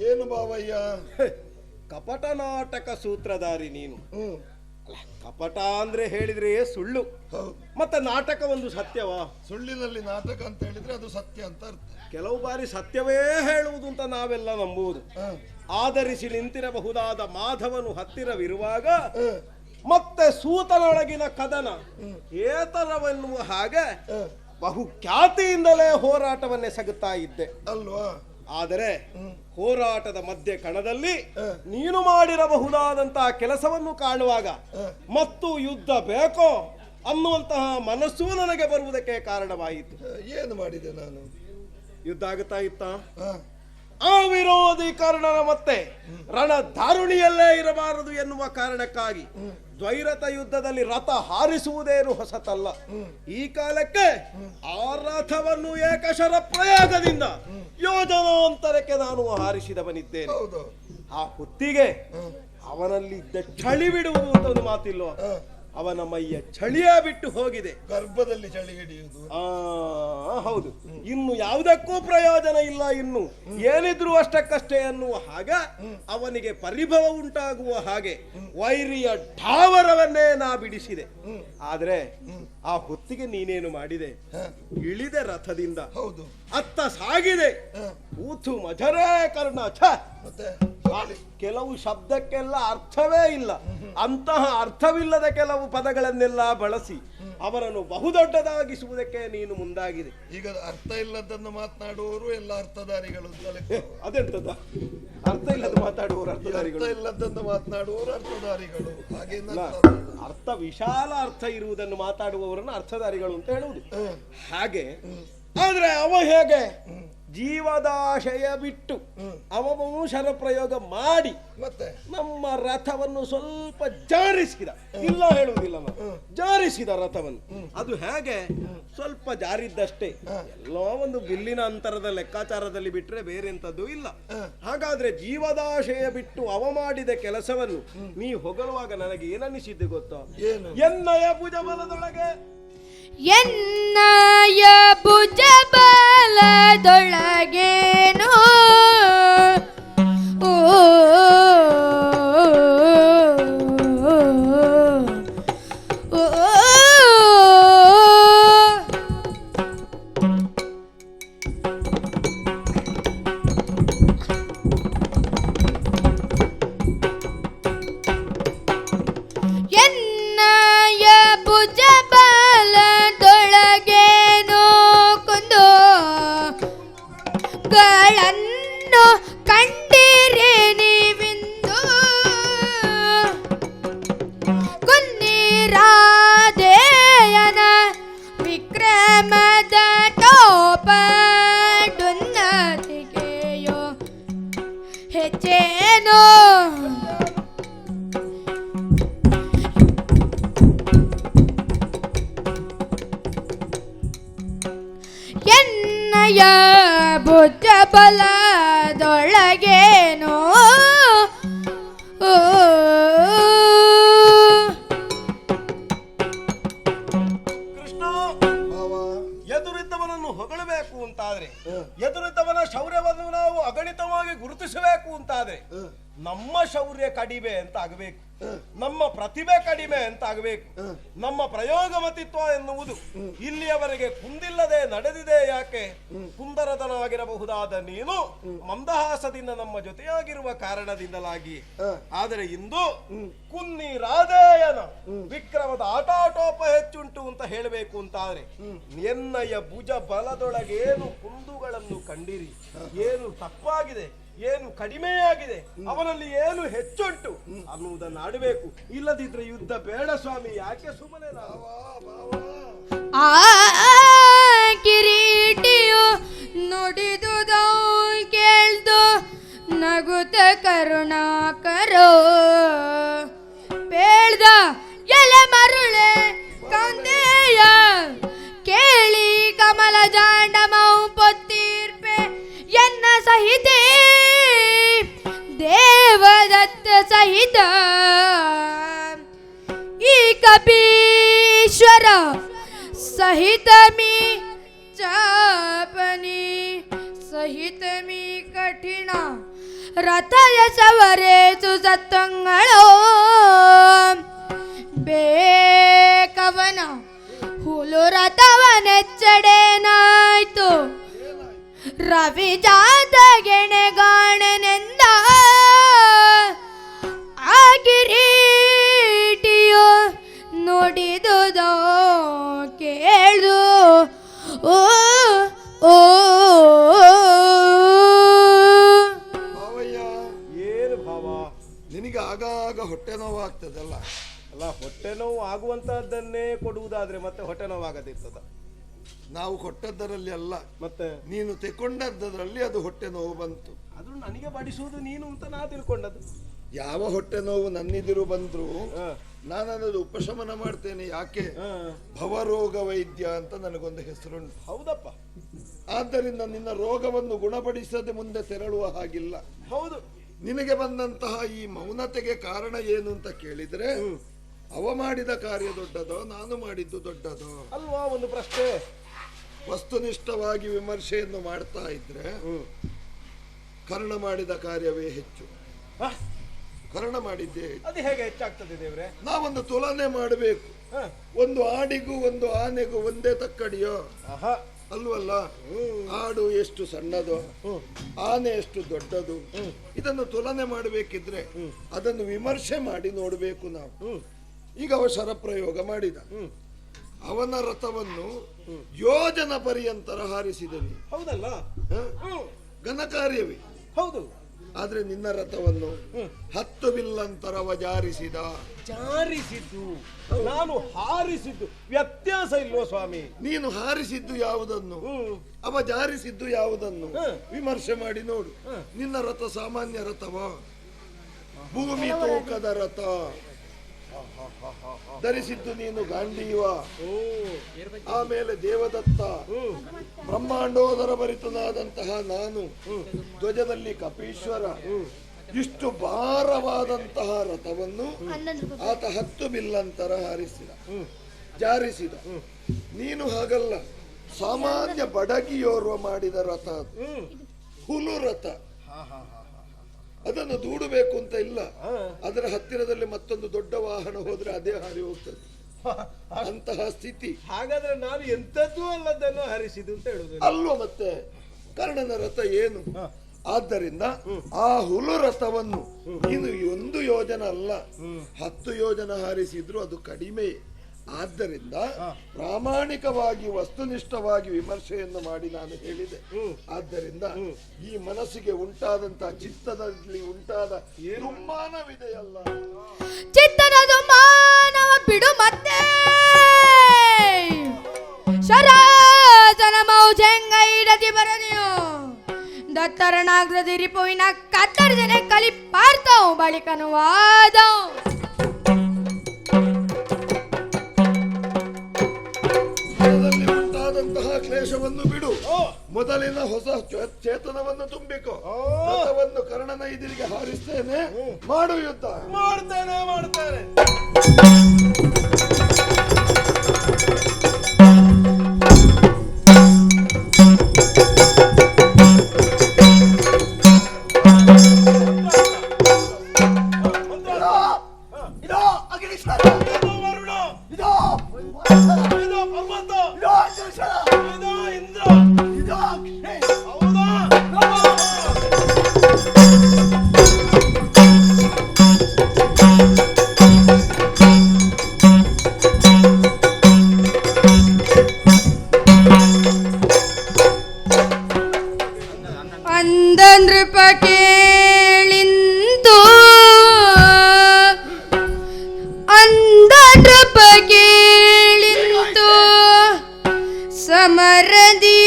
ಏನು ಬಾವಯ್ಯ? ಕಪಟ ನಾಟಕ ಸೂತ್ರಧಾರಿ ನೀನು. ಕಪಟ ಅಂದ್ರೆ ಹೇಳಿದ್ರೆ ಸುಳ್ಳು, ಮತ್ತೆ ನಾಟಕ ಒಂದು ಸತ್ಯವಾ? ಸುಳ್ಳಿನಲ್ಲಿ ನಾಟಕ ಅಂತ ಹೇಳಿದ್ರೆ ಅದು ಸತ್ಯ ಅಂತ ಅರ್ಥ. ಕೆಲವು ಬಾರಿ ಸತ್ಯವೇ ಹೇಳುವುದು ಅಂತ ನಾವೆಲ್ಲ ನಂಬುವುದು. ಆಧರಿಸಿ ನಿಂತಿರಬಹುದಾದ ಮಾಧವನು ಹತ್ತಿರವಿರುವಾಗ ಮತ್ತೆ ಸೂತನೊಳಗಿನ ಕದನ ಏತರವೆನ್ನುವ ಹಾಗೆ ಬಹುಖ್ಯಾತಿಯಿಂದಲೇ ಹೋರಾಟವನ್ನೆಸಗುತ್ತಾ ಇದ್ದೆ ಅಲ್ವಾ? ಆದರೆ ಹೋರಾಟದ ಮಧ್ಯೆ ಕಣದಲ್ಲಿ ನೀನು ಮಾಡಿರಬಹುದಾದಂತಹ ಕೆಲಸವನ್ನು ಕಾಣುವಾಗ ಮತ್ತು ಯುದ್ಧ ಬೇಕೋ ಅನ್ನುವಂತಹ ಮನಸ್ಸು ನನಗೆ ಬರುವುದಕ್ಕೆ ಕಾರಣವಾಯಿತು. ಏನು ಮಾಡಿದೆ ನಾನು? ಯುದ್ಧ ಆಗುತ್ತಾ ಇತ್ತ? ಆ ವಿರೋಧಿ ಕರ್ಣನ ಮತ್ತೆ ರಣ ದಾರುಣಿಯಲ್ಲೇ ಇರಬಾರದು ಎನ್ನುವ ಕಾರಣಕ್ಕಾಗಿ ದ್ವೈರಥ ಯುದ್ಧದಲ್ಲಿ ರಥ ಹಾರಿಸುವುದೇನು ಹೊಸತಲ್ಲ. ಈ ಕಾಲಕ್ಕೆ ಆ ರಥವನ್ನು ಏಕಶರ ಪ್ರಯೋಗದಿಂದ ಯೋಜನಾಂತರಕ್ಕೆ ನಾನು ಹಾರಿಸಿದವನಿದ್ದೇನೆ. ಆ ಹೊತ್ತಿಗೆ ಅವನಲ್ಲಿದ್ದ ಚಳಿ ಬಿಡುವುದು ಅಂತ ಒಂದು ಮಾತಿಲ್ವ? ಅವನ ಮೈಯ ಚಳಿಯೇ ಬಿಟ್ಟು ಹೋಗಿದೆ. ಗರ್ಭದಲ್ಲಿ ಚಳಿ ಹಿಡಿಯುವುದು. ಹೌದು, ಇನ್ನು ಯಾವುದಕ್ಕೂ ಪ್ರಯೋಜನ ಇಲ್ಲ, ಇನ್ನು ಏನಿದ್ರು ಅಷ್ಟಕ್ಕಷ್ಟೇ ಅನ್ನುವ ಹಾಗೆ ಅವನಿಗೆ ಪರಿಭವ ಉಂಟಾಗುವ ಹಾಗೆ ವೈರಿಯ ಢಾವರವನ್ನೇ ನಾ ಬಿಡಿಸಿದೆ. ಆದ್ರೆ ಆ ಹೊತ್ತಿಗೆ ನೀನೇನು ಮಾಡಿದೆ? ಇಳಿದೆ ರಥದಿಂದ, ಹೌದು, ಅತ್ತ ಸಾಗಿದೆ. ಊತು ಮಜರೇ ಕರ್ಣ. ಛ, ಮತ್ತೆ ಕೆಲವು ಶಬ್ದಕ್ಕೆಲ್ಲ ಅರ್ಥವೇ ಇಲ್ಲ. ಅಂತಹ ಅರ್ಥವಿಲ್ಲದ ಕೆಲವು ಪದಗಳನ್ನೆಲ್ಲ ಬಳಸಿ ಅವರನ್ನು ಬಹುದೊಡ್ಡದಾಗಿಸುವುದಕ್ಕೆ ನೀನು ಮುಂದಾಗಿದೆ. ಈಗ ಅರ್ಥ ಇಲ್ಲದನ್ನು ಮಾತನಾಡುವವರು ಎಲ್ಲ ಅರ್ಥಧಾರಿಗಳು ಅದೆಂತದ? ಅರ್ಥ ಇಲ್ಲದ ಮಾತಾಡುವವರು ಅರ್ಥಧಾರಿಗಳು, ಅರ್ಥ ಇಲ್ಲದನ್ನು ಮಾತನಾಡುವವರು ಅರ್ಥಧಾರಿಗಳು. ಹಾಗೆ ಅರ್ಥ ವಿಶಾಲ ಅರ್ಥ ಇರುವುದನ್ನು ಮಾತಾಡುವವರನ್ನು ಅರ್ಥಧಾರಿಗಳು ಅಂತ ಹೇಳುವುದು. ಹಾಗೆ ಆದ್ರೆ ಅವ ಹೇಗೆ ಜೀವದಾಶಯ ಬಿಟ್ಟು ಅವನು ಶರಪ್ರಯೋಗ ಮಾಡಿ ಮತ್ತೆ ನಮ್ಮ ರಥವನ್ನು ಸ್ವಲ್ಪ ಜಾರಿಸಿದ, ಇಲ್ಲ ಹೇಳುವುದಿಲ್ಲ, ಜಾರಿಸಿದ ರಥವನ್ನು. ಅದು ಹೇಗೆ? ಸ್ವಲ್ಪ ಜಾರಿದ್ದಷ್ಟೇ, ಎಲ್ಲೋ ಒಂದು ಬಿಲ್ಲಿನ ಅಂತರದ ಲೆಕ್ಕಾಚಾರದಲ್ಲಿ ಬಿಟ್ರೆ ಬೇರೆ ಎಂತದ್ದು ಇಲ್ಲ. ಹಾಗಾದ್ರೆ ಜೀವದಾಶಯ ಬಿಟ್ಟು ಅವ ಮಾಡಿದ ಕೆಲಸವನ್ನು ನೀ ಹೊಗಳುವಾಗ ನನಗೆ ಏನನ್ನಿಸಿದ್ದು ಗೊತ್ತೋ? ಎನ್ನಯ ಭುಜಬಲದೊಳಗೆ, ಎನ್ನಯ ಭುಜಬಲದೊಳಗೇನೋ ಎನ್ನಯ ಭುಜಬಲದೊಳಗೇನೋ ಕುಂದು ಗಳನ್ನು ಕಂಡಿರೆ ನೀವಿಂದು ಕುನ್ನಿರಾದೇಯನ ವಿಕ್ರಮದ ಟೋಪಡುನ್ನತಿಗೆಯೋ ಹೆಚ್ಚೇನೋ ಎನ್ನಯ ಭುಜಬಲದೊಳಗೇನೋ ಕೃಷ್ಣ, ಎದುರಿದ್ದವನನ್ನು ಹೊಗಳಬೇಕು ಅಂತಾದ್ರೆ, ಎದುರಿದ್ದವನ ಶೌರ್ಯವನ್ನು ನಾವು ಅಗಣಿತವಾಗಿ ಗುರುತಿಸಬೇಕು ಅಂತಾದ್ರೆ ನಮ್ಮ ಶೌರ್ಯ ಕಡಿಮೆ ಅಂತ ಆಗಬೇಕು, ನಮ್ಮ ಪ್ರತಿಭೆ ಕಡಿಮೆ ಅಂತ ಆಗಬೇಕು. ನಮ್ಮ ಪ್ರಯೋಗಮತಿತ್ವ ಎನ್ನುವುದು ಇಲ್ಲಿಯವರೆಗೆ ಕುಂದಿಲ್ಲದೆ ನಡೆದಿದೆ. ಯಾಕೆ? ಕುಂದರದನಾಗಿರಬಹುದಾದ ನೀನು ಮಂದಹಾಸದಿಂದ ನಮ್ಮ ಜೊತೆಯಾಗಿರುವ ಕಾರಣದಿಂದಲಾಗಿ. ಆದರೆ ಇಂದು ಕುನ್ನಿರಾದೇಯನ ವಿಕ್ರಮದ ಆಟಾಟೋಪ ಹೆಚ್ಚುಂಟು ಅಂತ ಹೇಳಬೇಕು ಅಂತಾದ್ರೆ, ಎನ್ನಯ ಭುಜ ಬಲದೊಳಗೇನು ಕುಂದುಗಳನ್ನು ಕಂಡಿರಿ, ಏನು ತಪ್ಪಾಗಿದೆ, ಏನು ಕಡಿಮೆಯಾಗಿದೆ, ಅವನಲ್ಲಿ ಏನು ಹೆಚ್ಚುಂಟು ಅನ್ನುವುದನ್ನು ಆಡಬೇಕು. ಇಲ್ಲದಿದ್ರೆ ಯುದ್ಧ ಬೇಡ ಸ್ವಾಮಿ. ಯಾಕೆ ಸುಮ್ಮನೆ ಆ ಕಿರೀಟಿಯು ನುಡಿದುದು ಕೇಳ್ದು ನಗುತ್ತ ಕರುಣಾಕರೋ ಬೇಳ್ದ ಎಲೆ ಮರುಳೆ ಕಂದೇಯ ಕೇಳಿ ಕಮಲ ಜಾಂಡಮೌ ಪೊತ್ತೀರ್ಪೆ ಎನ್ನ ಸಹಿತೆ ದೇವದತ್ತ ಸಹಿತ ಈ ಕಪೀಶ್ವರ ಸಹಿತ ಮೀ ಚಾಪನಿ ಸಹಿತ ಮೀ ಕಠಿಣ ರಥಯ ಸವರೇಸು ಸತ್ತಂಗಳೋ ಬೇಕವನ ಹುಲು ರಥವನೆಚ್ಚಡೇನಾಯ್ತು ರವಿ ಜಾತ ಗೆಣೆಗಾಣನೆಂದ ಆ ಕಿರೀಟಿಯು ನುಡಿದುದೋ ಕೇಳು ಓ ಓ ಭಾವಯ್ಯ, ಏನು ಭಾವ? ನಿನಗೆ ಆಗಾಗ ಹೊಟ್ಟೆ ನೋವಾಗ್ತದಲ್ಲ? ಅಲ್ಲ, ಹೊಟ್ಟೆ ನೋವು ಆಗುವಂತಹದ್ದನ್ನೇ ಕೊಡುವುದಾದ್ರೆ ಮತ್ತೆ ಹೊಟ್ಟೆ ನೋವಾಗದಿರ್ತದ? ನಾವು ಕೊಟ್ಟದ್ದರಲ್ಲಿ ಅಲ್ಲ, ಮತ್ತೆ ನೀನು ತೆಕೊಂಡದ್ರಲ್ಲಿ ಅದು ಹೊಟ್ಟೆ ನೋವು ಬಂತು. ಅದು ನನಗೆ ಬಡಿಸುವುದು ನೀನು ಅಂತ ನಾ ತಿಳ್ಕೊಂಡದ್ದು. ಯಾವ ಹೊಟ್ಟೆ ನೋವು ನನ್ನಿದಿರು ಬಂದ್ರು ನಾನು ಅದನ್ನು ಉಪಶಮನ ಮಾಡ್ತೇನೆ. ಯಾಕೆ? ಭವರೋಗ ವೈದ್ಯ ಅಂತ ನನಗೊಂದು ಹೆಸರುಂಟು. ಹೌದಪ್ಪ. ಆದ್ದರಿಂದ ನಿನ್ನ ರೋಗವನ್ನು ಗುಣಪಡಿಸದೆ ಮುಂದೆ ತೆರಳುವ ಹಾಗಿಲ್ಲ. ಹೌದು. ನಿನಗೆ ಬಂದಂತಹ ಈ ಮೌನತೆಗೆ ಕಾರಣ ಏನು ಅಂತ ಕೇಳಿದ್ರೆ, ಅವ ಮಾಡಿದ ಕಾರ್ಯ ದೊಡ್ಡದೋ ನಾನು ಮಾಡಿದ್ದು ದೊಡ್ಡದೋ ಅಲ್ವಾ? ಒಂದು ಪ್ರಶ್ನೆ. ವಸ್ತುನಿಷ್ಠವಾಗಿ ವಿಮರ್ಶೆಯನ್ನು ಮಾಡ್ತಾ ಇದ್ರೆ ಕರ್ಣ ಮಾಡಿದ ಕಾರ್ಯವೇ ಹೆಚ್ಚು. ಕರ್ಣ ಮಾಡಿದ್ದೇ ಅದು ಹೇಗೆ ಹೆಚ್ಚಾಗ್ತದೆ ದೇವ್ರೆ? ನಾವೊಂದು ತುಲನೆ ಮಾಡಬೇಕು. ಒಂದು ಆಡಿಗೂ ಒಂದು ಆನೆಗೂ ಒಂದೇ ತಕ್ಕಡಿಯೋ? ಅಲ್ವಲ್ಲ? ಆಡು ಎಷ್ಟು ಸಣ್ಣದು, ಆನೆ ಎಷ್ಟು ದೊಡ್ಡದು, ಇದನ್ನು ತುಲನೆ ಮಾಡಬೇಕಿದ್ರೆ ಅದನ್ನು ವಿಮರ್ಶೆ ಮಾಡಿ ನೋಡಬೇಕು ನಾವು. ಈಗ ಅವ ಶರಪ್ರಯೋಗ ಮಾಡಿದ, ಅವನ ರಥವನ್ನು ಯೋಜನ ಪರ್ಯಂತರ ಹಾರಿಸಿದನು. ಹೌದಲ್ಲ? ಘನಕಾರ್ಯವೇ ಹೌದು. ಆದ್ರೆ ನಿನ್ನ ರಥವನ್ನು 10 ಬಿಲ್ಲಂತರವ ಜಾರಿಸಿದ್ದು ನಾನು ಹಾರಿಸಿದ್ದು ವ್ಯತ್ಯಾಸ ಇಲ್ವೋ ಸ್ವಾಮಿ? ನೀನು ಹಾರಿಸಿದ್ದು ಯಾವುದನ್ನು, ಅವ ಜಾರಿಸಿದ್ದು ಯಾವುದನ್ನು ವಿಮರ್ಶೆ ಮಾಡಿ ನೋಡು. ನಿನ್ನ ರಥ ಸಾಮಾನ್ಯ ರಥವ, ಭೂಮಿ ತೂಕದ ರಥ. ಧರಿಸಿದ್ದು ನೀನು ಗಾಂಡೀವ, ಆಮೇಲೆ ದೇವದತ್ತ, ಬ್ರಹ್ಮಾಂಡೋದರ ಭರಿತನಾದಂತಹ ನಾನು, ಧ್ವಜದಲ್ಲಿ ಕಪೀಶ್ವರ. ಇಷ್ಟು ಭಾರವಾದಂತಹ ರಥವನ್ನು ಆತ 10 ಬಿಲ್ಲಂತರ ಜಾರಿಸಿದ. ನೀನು ಹಾಗಲ್ಲ, ಸಾಮಾನ್ಯ ಬಡಗಿಯೋರ್ವ ಮಾಡಿದ ರಥ, ಹುಲು ರಥ. ಅದನ್ನು ದೂಡಬೇಕು ಅಂತ ಇಲ್ಲ, ಅದರ ಹತ್ತಿರದಲ್ಲಿ ಮತ್ತೊಂದು ದೊಡ್ಡ ವಾಹನ ಹೋದ್ರೆ ಅದೇ ಹಾರಿ ಹೋಗ್ತದೆ, ಅಂತಹ ಸ್ಥಿತಿ. ಹಾಗಾದ್ರೆ ನಾನು ಎಂತದ್ದೂ ಅಲ್ಲದನ್ನು ಹರಿಸಿದ್ದು ಅಂತ ಹೇಳುದು ಅಲ್ವ? ಮತ್ತೆ ಕರ್ಣನ ರಥ ಏನು? ಆದ್ದರಿಂದ ಆ ಹುಲು ರಥವನ್ನು ನೀನು 1 ಯೋಜನ ಅಲ್ಲ 10 ಯೋಜನ ಹಾರಿಸಿದ್ರು ಅದು ಕಡಿಮೆ. ಆದ್ದರಿಂದ ಪ್ರಾಮಾಣಿಕವಾಗಿ ವಸ್ತುನಿಷ್ಠವಾಗಿ ವಿಮರ್ಶೆಯನ್ನು ಮಾಡಿ ನಾನು ಹೇಳಿದೆ. ಆದ್ದರಿಂದ ಈ ಮನಸ್ಸಿಗೆ ಉಂಟಾದಂತಹ ಚಿತ್ತದಲ್ಲಿ ಉಂಟಾದ ದುಮ್ಮಾನವಿದೆಯಲ್ಲ, ಚಿತ್ತದ ದುಮ್ಮಾನವ ಬಿಡು ಮತ್ತೆ ಶರಾಜನ ಮೌಜೆಂಗೈಡದಿ ಬರದಿಯೋ ದತ್ತರನಾಗ್ರದಿ ರಿಪುವಿನ ಕತ್ತರಿಸನೆ ಕಲಿ ಪಾರ್ತಾವ್ ಬಳಿಕನು ವಾದವ್. ಉಂಟಾದಂತಹ ಕ್ಲೇಶವನ್ನು ಬಿಡು, ಮೊದಲಿನ ಹೊಸ ಚೇತನವನ್ನು ತುಂಬಿಕೋ. ರಥವನ್ನು ಕರ್ಣನ ಎದುರಿಗೆ ಹಾರಿಸ್ತೇನೆ, ಮಾಡು ಯುದ್ಧ. ಮಾಡ್ತೇನೆ. ನೃಪ ಕೇಳಿಂತು ಅಂದ ನೃಪ ಕೇಳಿಂತು ಸಮರದಿ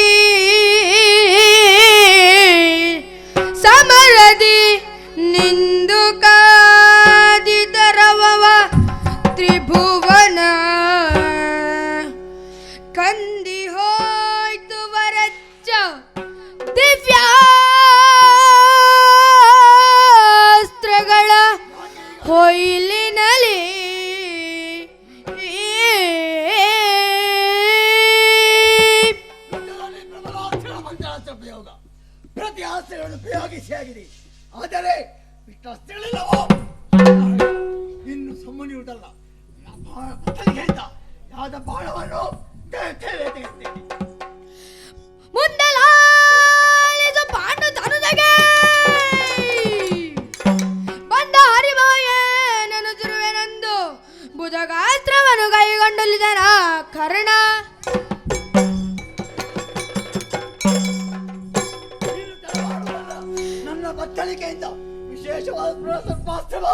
ನಿಂದು ಕಾದಿದರವವ ತ್ರಿಭುವನ ಕಂದಿ ಹೋಯ್ತು ವರಚ್ಚ ದಿವ್ಯಾಸ್ತ್ರಗಳ ಹೊಯ್ಲಿನಲಿ ಪ್ರತಿ ಆಸ್ತ್ರಗಳನ್ನು ಪ್ರಯೋಗಿಸಿಯಾಗಿದೆ. ಆದರೆ ಇಷ್ಟಷ್ಟೆಲ್ಲವೋ ಇನ್ನು ಸುಮ್ಮನಿಯುವುದಲ್ಲ. ಹೇಳಿದ ಯಾದ ಬಾಣವನ್ನು ಮುಂದಲಾಲಿದ ಪಾಂಡು ತನುದಗೆ ಬಂದ ಹರಿಭಾಯನನು ತಿರುವೆನೆಂದು ಭುಜಗಾಸ್ತ್ರವನ್ನು ಕೈಗೊಂಡಲಿದನ ಕರ್ಣ. ನನ್ನ ಬತ್ತಳಿಕೆಯಿಂದ ವಿಶೇಷವಾದ ಸರ್ಪಾಸ್ತ್ರ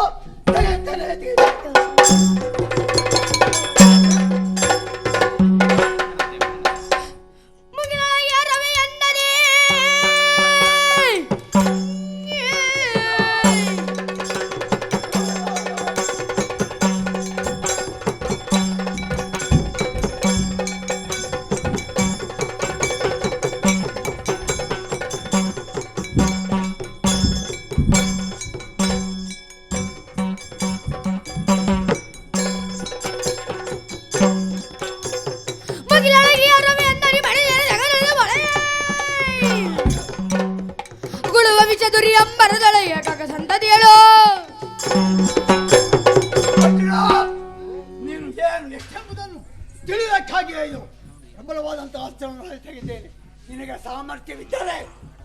ಸಾಮರ್ಥ್ಯವಿದ್ದರೆ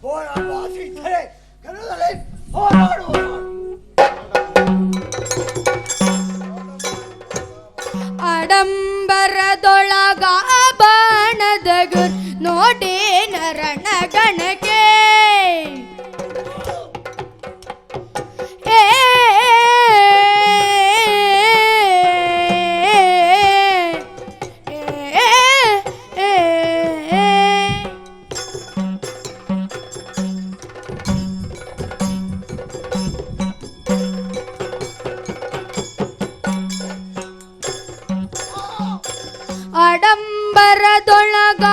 ಹೋರಾಡುವ ಆಸೆ ಇದ್ದರೆ ಕನ್ನಡದಲ್ಲಿ ಹೋರಾಡುವ. ಆಡಂಬರದೊಳಗ ಬಾಣದ ಗುರ್ ನೋಡಿ ನರಣ ಗಣಕೆ ಆಡಂಬರದೊಳಗ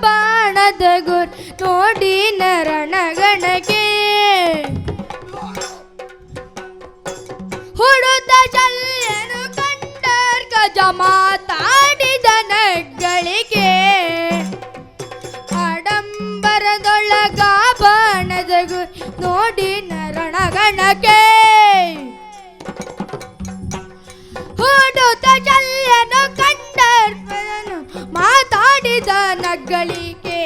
ಬಾಣದ ಗುರ್ ನೋಡಿ ನರಣಗಣಗೆ ಹುಡುತ ಶಲ್ಯನು ಕಂಡರ್ ಗಜ ಮಾತಾಡಿದ ನಗ್ಗಳಿಗೆ ಆಡಂಬರದೊಳಗ ಬಾಣದ ಗುರ್ ನೋಡಿ ನರಣಗಣಗೆ ಹುಡುತ ಶಲ್ಯನು ಮಾತಾಡಿದ ನಗ್ಗಳಿಗೆ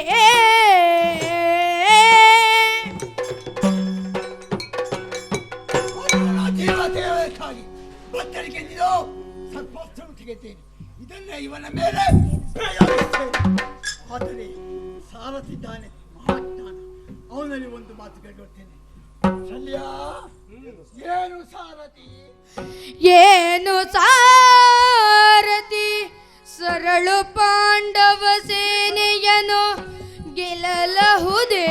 ಬತ್ತಳಿಕೆ ಸರ್ಪಾಸ್ತ್ರ ತೆಗೆತೇನೆ. ಇದನ್ನೇ ಇವನ ಮೇಲೆ ಪ್ರಯೋಗಿಸ್ತೇನೆ. ಆದರೆ ಸಾರಥಿದ್ದಾನೆ ಮಹಾಜ್ಞಾನ, ಅವನಲ್ಲಿ ಒಂದು ಮಾತು ಕೇಳುತ್ತೇನೆ. ಶಲ್ಯ, ಏನು ಸಾರಥಿ? ಏನು ಸಾರಥಿ? ಸರಳು ಪಾಂಡವ ಸೇನೆಯನು ಗೆಲ್ಲಲಹುದೇ?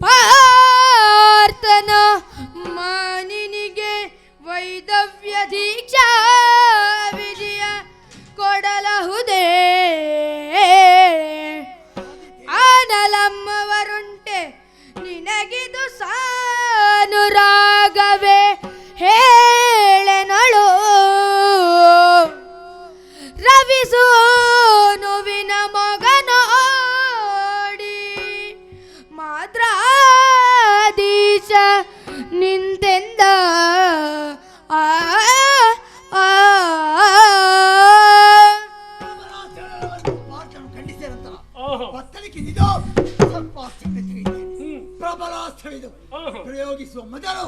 ಪಾರ್ಥನ ಮಾನಿನಿಗೆ ವೈದವ್ಯ ದೀಕ್ಷಾ ವಿಜಯ ಕೊಡಲಹುದೇ? ಆನಲಮ್ಮವರುಂಟೆ ನಿನಗಿದು ಸಾನುರಾಗವೇ ಹೇಳೆನಳು. ರವಿಸೋನುವಿನ ಮಗನೋಡಿ ಮಾದ್ರಾದೀಶ ನಿಂತೆಂದ ಖಂಡಿಸಿರಂತ ಬತ್ತಳಿಕೆ ಪ್ರಬಲಾಸ್ತ್ರವಿದು. ಪ್ರಯೋಗಿಸುವ ಮೊದಲು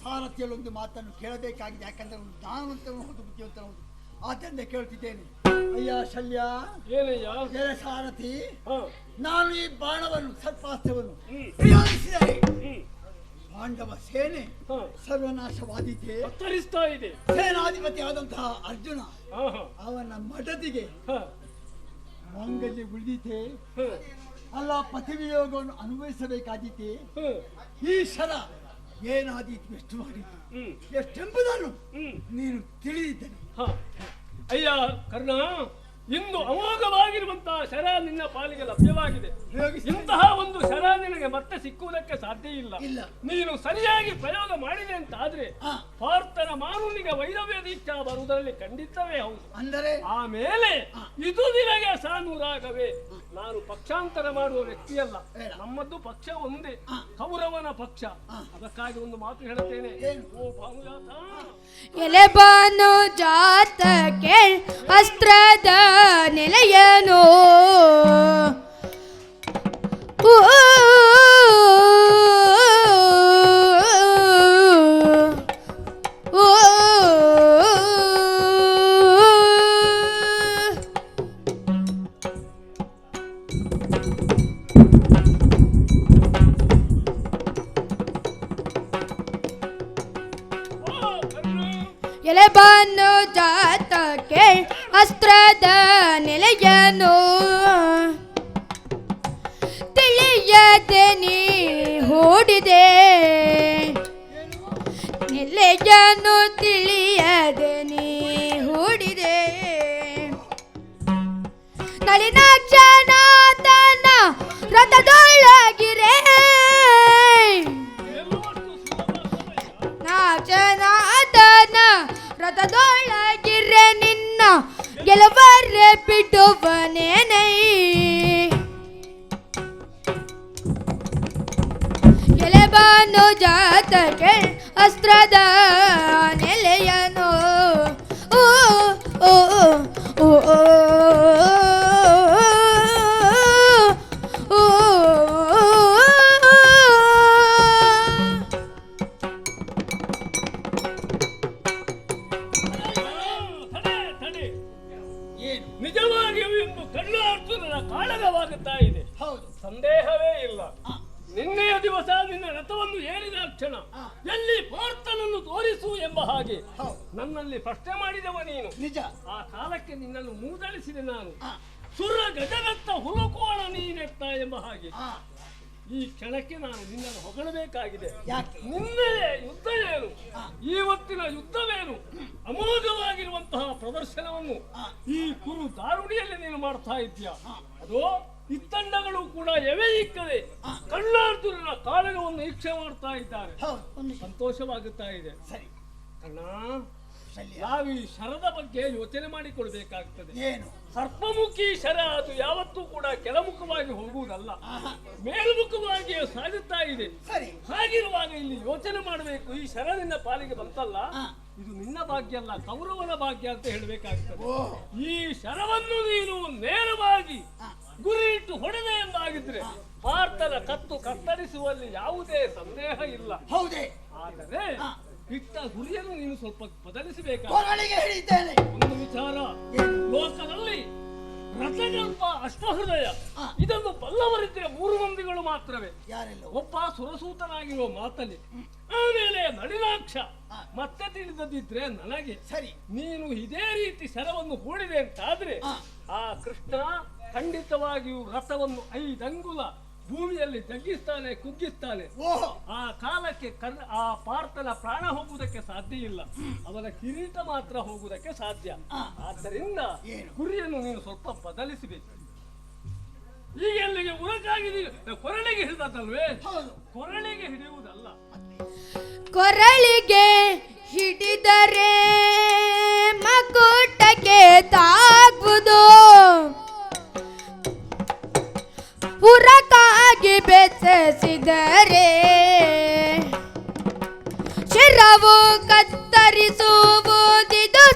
ಸಾರಥಿಯಲ್ಲೊಂದು ಮಾತನ್ನು ಕೇಳಬೇಕಾಗಿದೆ. ಯಾಕಂದ್ರೆ ಜ್ಞಾನವಂತನು ಹೌದು, ಬುದ್ಧಿವಂತನು ಹೌದು. ಆದ್ದರಿಂದ ಕೇಳುತ್ತಿದ್ದೇನೆ. ಅಯ್ಯ ಶಲ್ಯ, ಏನ ಸಾರಥಿ, ನಾನು ಈ ಬಾಣವನ್ನು ಸರ್ಪಾಸ್ತ್ರವನ್ನು ಪ್ರಯೋಗಿಸಿದರೆ ಪಾಂಡವ ಸೇನೆ ಸರ್ವನಾಶವಾದೀತೆ. ಸೇನಾಧಿಪತಿ ಆದಂತಹ ಅರ್ಜುನ ಅವನ ಮಡದಿಗೆ ಮಾಂಗಲ್ಯ ಉಳಿದೀತೆ. ಅಲ್ಲ, ಪತಿವಿಯೋಗವನ್ನು ಅನುಭವಿಸಬೇಕಾದೀತೆ. ಈ ಶರ ಏನಾದೀತು, ಎಷ್ಟು ಮಾಡಿತು, ಎಷ್ಟೆಂಬುದನ್ನು ನೀನು ತಿಳಿದಿದ್ದೇನೆ. ಅಯ್ಯ ಕರ್ಣ, ಇಂದು ಅಮೋಘವಾಗಿರುವಂತಹ ಶರ ನಿನ್ನ ಪಾಲಿಗೆ ಲಭ್ಯವಾಗಿದೆ. ಇಂತಹ ಒಂದು ಶರ ನಿನಗೆ ಮತ್ತೆ ಸಿಕ್ಕುವುದಕ್ಕೆ ಸಾಧ್ಯ ಇಲ್ಲ. ನೀನು ಸರಿಯಾಗಿ ಪ್ರಯೋಗ ಮಾಡಿದೆ ಅಂತ ಆದ್ರೆ ಪಾರ್ಥನ ಮಾನುನಿಗೆ ವೈರವ್ಯ ದೀಕ್ಷಾ ಬರುವುದರಲ್ಲಿ ಖಂಡಿತವೇ ಹೌದು. ಅಂದರೆ ಆಮೇಲೆ ಇದು ನಿನಗೆ ಸಾನೂರಾಗವೇ? ನಾನು ಪಕ್ಷಾಂತರ ಮಾಡುವ ವ್ಯಕ್ತಿಯಲ್ಲ, ನಮ್ಮದ್ದು ಪಕ್ಷ ಒಂದೇ, ಕೌರವನ ಪಕ್ಷ. ಅದಕ್ಕಾಗಿ ಒಂದು ಮಾತು ಹೇಳುತ್ತೇನೆ. ಓ ಭಾನುಜಾತ, ಎಲೆ ಬಾನು ಜಾತ ಕೇಳ್ ಅಸ್ತ್ರದ ನೆಲೆಯನು ಎಲೆಬಾನು ಜಾತ ಕೇಳ್ ಅಸ್ತ್ರದ ನೆಲೆಯನು ತಿಳಿಯದೆ ನೀ ಹೂಡಿದೆ. ನೆಲೆಯನು ತಿಳಿಯದೆ ನೀ ಹೂಡಿದೆ. ನಳಿನಾಕ್ಷನಾಥನ ರಥದೊಳಗಿರೆ ನಾಕ್ಷನಾಥನ ರಥದೊಳಗಿರೆ ನಿನ್ನ ಗೆಲುವರೆ ಬಿಡುವನೇನೈ. ಎಲೆಬಾನು ಜಾತಕ್ಕೆ ಅಸ್ತ್ರದ ನೆಲೆಯನು ಓ ಓ ಓ ಓ ಹಾಗೆ ನನ್ನಲ್ಲಿ ಪ್ರಶ್ನೆ ಮಾಡಿದವ ನೀನು. ನಿಜ. ಆ ಕಾಲಕ್ಕೆ ನಿನ್ನನ್ನು ಮೂದಲಿಸಿದೆ ನಾನು. ಆ, ಸುರ ಗಜವೆತ್ತ ಹುಲಕೋಣ ನೀನೆತ್ತ ಎಂಬ ಹಾಗೆ ಆ, ಈ ಕ್ಷಣಕ್ಕೆ ನಾನು ನಿನ್ನನ್ನು ಹೊಗಳಬೇಕಾಗಿದೆ. ಯಾಕೆ? ನಿನ್ನೆಯೇ ಯುದ್ಧ ಏನು, ಇವತ್ತಿನ ಯುದ್ಧವೇನು, ಅಮೋಘವಾಗಿರುವಂತಹ ಪ್ರದರ್ಶನವನ್ನು ಈ ಕುರು ದಾರುಣಿಯಲ್ಲಿ ನೀನು ಮಾಡ್ತಾ ಇದ್ದೀಯ. ಅದು ಇತ್ತಂಡಗಳು ಕೂಡ ಎವೆ ಇಕ್ಕದೆ ಕಳ್ಳಾರ್ಜುನನ ಕಾಳಗವನ್ನು ಈಕ್ಷೆ ಮಾಡ್ತಾ ಇದ್ದಾರೆ. ಹೌದು, ಒಂದು ಸಂತೋಷವಾಗುತ್ತಾ ಇದೆ. ಸರಿ ಕಣ್ಣ, ಶಲ್ಯ. ನಾವು ಈ ಶರದ ಬಗ್ಗೆ ಯೋಚನೆ ಮಾಡಿಕೊಳ್ಬೇಕಾಗ್ತದೆ. ಏನು? ಸರ್ಪಮುಖಿ ಶರ ಅದು ಯಾವತ್ತೂ ಕೂಡ ಕೆಳಮುಖವಾಗಿ ಹೋಗುವುದಲ್ಲ, ಮೇಲ್ಮುಖವಾಗಿಯೇ ಸಾಗುತ್ತಾ ಇದೆ. ಸರಿ. ಹಾಗಿರುವಾಗ ಇಲ್ಲಿ ಯೋಚನೆ ಮಾಡಬೇಕು. ಈ ಶರ ನಿನ್ನ ಪಾಲಿಗೆ ಬಂತಲ್ಲ, ಆ. ಇದು ನಿನ್ನ ಭಾಗ್ಯ ಅಲ್ಲ, ಕೌರವನ ಭಾಗ್ಯ ಅಂತ ಹೇಳಬೇಕಾಗ್ತದೆ. ಓ. ಈ ಶರವನ್ನು ನೀನು ನೇರವಾಗಿ ಗುರಿ ಇಟ್ಟು ಹೊಡೆದೆ ಎಂದಾಗಿದ್ರೆ ಪಾರ್ಥನ ಕತ್ತು ಕತ್ತರಿಸುವಲ್ಲಿ ಯಾವುದೇ ಸಂದೇಹ ಇಲ್ಲ. ಹೌದೇ? ಆದರೆ ಇಟ್ಟ ಗುರಿಯನ್ನು ನೀನು ಸ್ವಲ್ಪ ಬದಲಿಸಬೇಕಾದ ಹೊರಳಿಗೆ ಹಿಡಿದ್ದೇನೆ. ಒಂದು ವಿಚಾರ, ಲೋಕದಲ್ಲಿ ರಥಗಲ್ಪ ಅಷ್ಟಹೃದಯ ಇದನ್ನು ಬಲ್ಲವರಿದ್ದರೆ 3 ಮಂದಿಗಳು ಮಾತ್ರವೇ. ಯಾರೆಲ್ಲ? ಒಬ್ಬ ಸುರಸೂತನಾಗಿರುವ ಮಾತಲ್ಲಿ, ಆಮೇಲೆ ನಳಿನಾಕ್ಷ, ಮತ್ತೆ ತಿಳಿದದಿದ್ರೆ ನನಗೆ. ಸರಿ. ನೀನು ಇದೇ ರೀತಿ ಶರವನ್ನು ಹೂಡಿದೆ ಅಂತಾದ್ರೆ ಆ ಕೃಷ್ಣ ಖಂಡಿತವಾಗಿಯೂ ರಥವನ್ನು 5 ಅಂಗುಲ ಭೂಮಿಯಲ್ಲಿ ಜಗ್ಗಿಸ್ತಾನೆ, ಕುಗ್ಗಿಸ್ತಾನೆ. ಓಹೋ. ಆ ಕಾಲಕ್ಕೆ ಆ ಪಾರ್ಥನ ಪ್ರಾಣ ಹೋಗುವುದಕ್ಕೆ ಸಾಧ್ಯ ಇಲ್ಲ, ಅವನ ಕಿರೀಟ ಮಾತ್ರ ಹೋಗುವುದಕ್ಕೆ ಸಾಧ್ಯ. ಆದ್ದರಿಂದ ಗುರಿಯನ್ನು ನೀನು ಸ್ವಲ್ಪ ಬದಲಿಸಬೇಕು. ಈಗ ಎಲ್ಲಿಗೆ ಉರಕಾಗಿದೀಯ? ಕೊರಳಿಗೆ ಹಿಡಿದಲ್ವೇ? ಕೊರಳಿಗೆ ಹಿಡಿಯುವುದಲ್ಲ, ಕೊರಳಿಗೆ ಹಿಡಿದರೆ ಮಕುಟಕ್ಕೆ ತಾಗುವುದು, ಪುರಕ್ಕಾಗಿ ಬೆಚ್ಚಸಿದರೆ ಶಿರವು ಕತ್ತರಿಸುವುದಿದು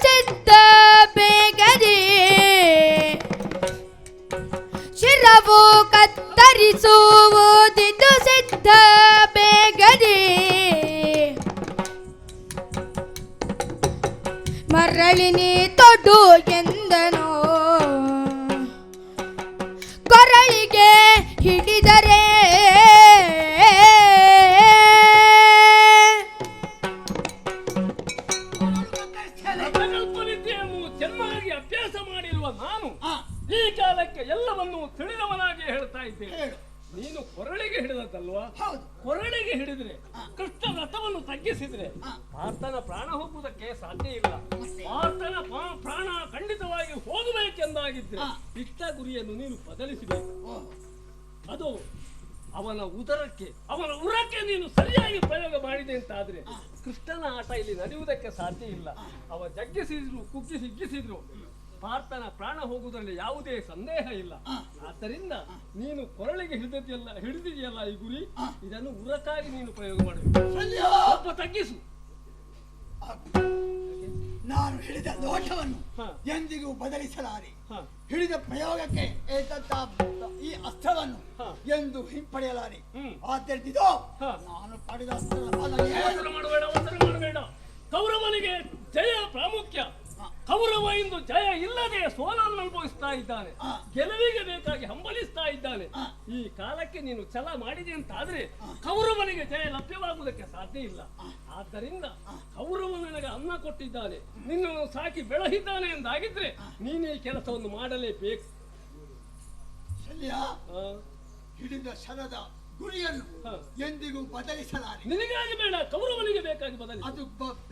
ಸಿದ್ಧ ಬೇಗದೆ, ಶಿರವು ಕತ್ತರಿಸುವುದಿದು ಸಿದ್ಧ ಬೇಗದೆ, ಮರಳಿನಿ ತೊಡು ಎಂದನು, ಕೊರಳಿಗೆ ಹಿಡಿದರೆ ರಥಕಲ್ಪ ವಿದ್ಯೆಯನ್ನು ಚೆನ್ನಾಗಿ ಅಭ್ಯಾಸ ಮಾಡಿರುವ ನಾನು ಈ ಕಾಲಕ್ಕೆ ಎಲ್ಲವನ್ನೂ ತಿಳಿದವನಾಗಿ ಹೇಳ್ತಾ ಇದ್ದೇನೆ. ನೀನು ಕೊರಳಿಗೆ ಹಿಡಿದದ್ದಲ್ವಾ? ಕೊರಳಿಗೆ ಹಿಡಿದ್ರೆ ಕೃಷ್ಣ ರಥವನ್ನು ತಗ್ಗಿಸಿದ್ರೆ ಪಾರ್ಥನ ಪ್ರಾಣ ಹೋಗುವುದಕ್ಕೆ ಸಾಧ್ಯ ಇಲ್ಲ. ಪಾರ್ಥನ ಪ್ರಾಣ ಖಂಡಿತವಾಗಿ ಹೋಗಬೇಕೆಂದಾಗಿದ್ರೆ ಇಷ್ಟ ಗುರಿಯನ್ನು ನೀನು ಬದಲಿಸಬೇಕು. ಅದು ಅವನ ಉದರಕ್ಕೆ, ಅವನ ಉರಕ್ಕೆ ನೀನು ಸರಿಯಾಗಿ ಪ್ರಯೋಗ ಮಾಡಿದೆ ಅಂತಾದ್ರೆ ಕೃಷ್ಣನ ಆಟ ಇಲ್ಲಿ ನಡೆಯುವುದಕ್ಕೆ ಸಾಧ್ಯ ಇಲ್ಲ. ಅವ ಜಗ್ಗಿಸಿದ್ರು, ಕುಗ್ಗಿಸಿ ಹಿಗ್ಗಿಸಿದ್ರು ಪಾರ್ಥನ ಪ್ರಾಣ ಹೋಗುವುದರಲ್ಲಿ ಯಾವುದೇ ಸಂದೇಹ ಇಲ್ಲ. ಆದ್ದರಿಂದ ನೀನು ಕೊರಳಿಗೆ ಹಿಡಿದಿದೆಯಲ್ಲ ಈ ಗುರಿ, ಇದನ್ನು ಉರಕ್ಕಾಗಿ ನೀನು ಪ್ರಯೋಗ ಮಾಡಬೇಕು. ಸ್ವಲ್ಪ ತಗ್ಗಿಸು. ನಾನು ಹಿಡಿದ ದೋಷವನ್ನು ಎಂದಿಗೂ ಬದಲಿಸಲಾರೆ. ಹಿಡಿದ ಪ್ರಯೋಗಕ್ಕೆ ಈ ಅಸ್ತ್ರವನ್ನು ಎಂದು ಹಿಂಪಡೆಯಲಾರೆ. ಆದ್ದರಿಂದ ನಾನು ಪಡೆದ ಮಾಡಬೇಡ. ಕೌರವನಿಗೆ ಜಯ ಪ್ರಾಮುಖ್ಯ. ಕೌರವ ಇಂದು ಜಯ ಇಲ್ಲದೆ ಸೋಲನ್ನು ಅನುಭವಿಸ್ತಾ ಇದ್ದಾನೆ, ಗೆಲುವಿಗೆ ಬೇಕಾಗಿ ಹಂಬಲಿಸ್ತಾ ಇದ್ದಾನೆ. ಈ ಕಾಲಕ್ಕೆ ನೀನು ಛಲ ಮಾಡಿದೆ ಅಂತಾದ್ರೆ ಕೌರವನಿಗೆ ಜಯ ಲಭ್ಯವಾಗುವುದಕ್ಕೆ ಸಾಧ್ಯ ಇಲ್ಲ. ಆದ್ದರಿಂದ ಕೌರವ ನನಗೆ ಅನ್ನ ಕೊಟ್ಟಿದ್ದಾನೆ, ನಿನ್ನನ್ನು ಸಾಕಿ ಬೆಳೆಸಿದ್ದಾನೆ ಎಂದಾಗಿದ್ರೆ ನೀನೇ ಈ ಕೆಲಸವನ್ನು ಮಾಡಲೇಬೇಕು. ಹಿಡಿದ ಶರದ ಗುರಿಯನ್ನು ಎಂದಿಗೂ ಬದಲಿಸಲಾರೆ. ನಿನಗಾಗಿ ಬೇಡ, ಕೌರವನಿಗೆ ಬೇಕಾಗಿ ಬದಲಿ. ಅದು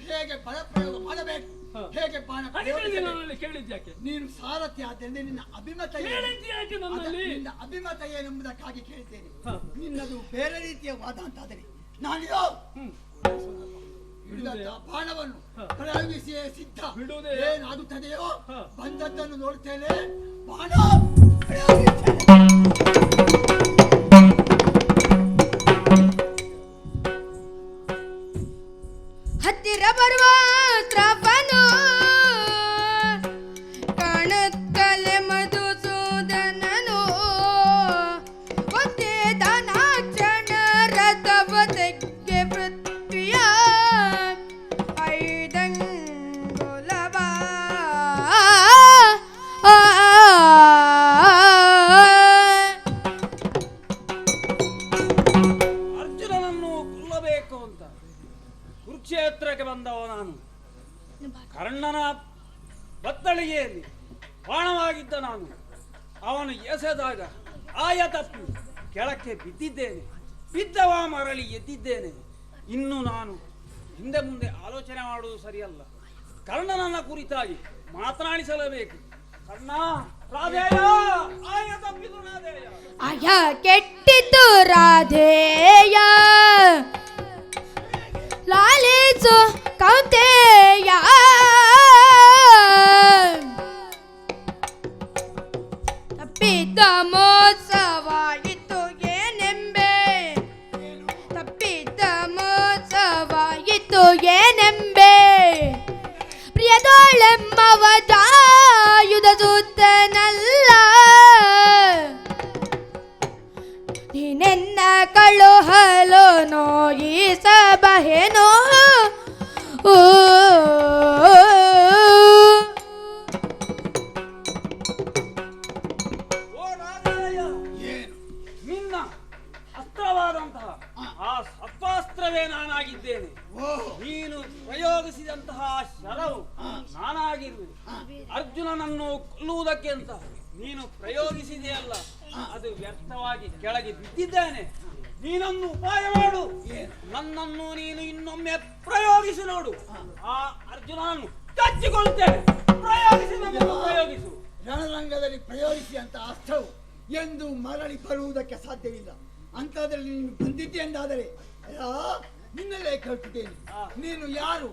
ಹೇಗೆ ಬಲ ಪ್ರಯೋಗ ಮಾಡಬೇಕು, ಹೇಗೆ ಬಾಣ ಕೇಳಿದ್ಯಾಕೆ? ನೀನು ಸಾರಥಿ ಆದ್ದರಿಂದ ನಿನ್ನ ಅಭಿಮತ ನಿನ್ನ ಅಭಿಮತ ಏನೆಂಬುದಕ್ಕಾಗಿ ಕೇಳಿದ್ದೇನೆ. ನಿನ್ನದು ಬೇರೆ ರೀತಿಯ ವಾದ ಅಂತಾದರೆ ನಾನಿರೋ ಬಾಣವನ್ನು ಪ್ರಯೋಗಿಸಿಯೇ ಸಿದ್ಧ. ಏನಾಗುತ್ತದೆಯೋ ಬಂದದ್ದನ್ನು ನೋಡ್ತೇನೆ. ಬಾಣ ಹತ್ತಿರ ಬರುವ ತ್ರಪನು ಕಾಣುತ್ತಲೆ ಮಧುಸೂದನನು, ಒಂದೇ ಧನಾಕ್ಷಣ ರಥವ ತೆಗ್ಗೆ ಪೃಥ್ವಿಯ 5 ಅಂಗುಲವ ಅರ್ಜುನನನ್ನು ಕೊಲ್ಲಬೇಕು ಅಂತ ಕುರುಕ್ಷೇತ್ರಕ್ಕೆ ಬಂದವ ನಾನು. ಕರ್ಣನ ಬತ್ತಳಿಗೆಯಲ್ಲಿ ಬಾಣವಾಗಿದ್ದ ನಾನು ಅವನು ಎಸೆದಾಗ ಆಯ ತಪ್ಪಿ ಕೆಳಕ್ಕೆ ಬಿದ್ದಿದ್ದೇನೆ. ಬಿದ್ದವ ಮರಳಿ ಎದ್ದಿದ್ದೇನೆ. ಇನ್ನು ನಾನು ಹಿಂದೆ ಮುಂದೆ ಆಲೋಚನೆ ಮಾಡುವುದು ಸರಿಯಲ್ಲ. ಕರ್ಣನನ್ನ ಕುರಿತಾಗಿ ಮಾತನಾಡಿಸಲೇಬೇಕು. ಕರ್ಣ, ರಾಧೇಯ, ಆಯ ತಪ್ಪಿತು ರಾಧೇಯ. ಆಯ ಕೆಟ್ಟಿತು ರಾಧೇಯ, ಲಾಲಿಸು ಕೌಂತೆಯ. ತಪ್ಪಿದ್ದ ಮೋಸವಾಯಿತು ಏನೆಂಬೆ, ತಪ್ಪಿದ್ದ ಮೋಸವಾಯಿತು ಏನೆಂಬೆ. ಪ್ರಿಯದೋಳೆಮ್ಮವ ಜಾಯುಧ ಸೂತನಲ್ಲ, ನೀನೆನ್ನ ಕಳುಹಲು ನೋಯಿಸಬಹೇನೋ. ಓ ರಾಧೇಯ, ನಿನ್ನ ಅಸ್ತ್ರವಾದಂತಹ ಆ ಸತ್ವಾಸ್ತ್ರವೇ ನಾನಾಗಿದ್ದೇನೆ. ನೀನು ಪ್ರಯೋಗಿಸಿದಂತಹ ಶರವು ನಾನಾಗಿರುವೆ. ಅರ್ಜುನನನ್ನು ಕೊಲ್ಲುವುದಕ್ಕೆ ಅಂತ ನೀನು ಪ್ರಯೋಗಿಸಿದೆಯಲ್ಲ, ಅದು ವ್ಯರ್ಥವಾಗಿ ಕೆಳಗೆ ಬಿದ್ದಿದ್ದೇನೆ. ನೀನನ್ನು ಉಪಾಯ ಮಾಡು. ನನ್ನನ್ನು ನೀನು ಇನ್ನೊಮ್ಮೆ ಪ್ರಯೋಗಿಸಿ ನೋಡು. ಆ ಅರ್ಜುನನನ್ನು ಕಚ್ಚಿಕೊಳ್ತೇನೆ. ಪ್ರಯೋಗಿಸಿ, ನನ್ನನ್ನು ಪ್ರಯೋಗಿಸು. ರಣರಂಗದಲ್ಲಿ ಪ್ರಯೋಗಿಸಿ ಅಂತ ಅಸ್ತ್ರವು ಎಂದು ಮರಳಿ ಬರುವುದಕ್ಕೆ ಸಾಧ್ಯವಿಲ್ಲ. ಅಂತದ್ರಲ್ಲಿ ನೀನು ಬಂದಿದ್ದೆ ಎಂದಾದರೆ ನಿನ್ನಲ್ಲೇ ಕೇಳ್ತಿದ್ದೇನೆ. ನೀನು ಯಾರು?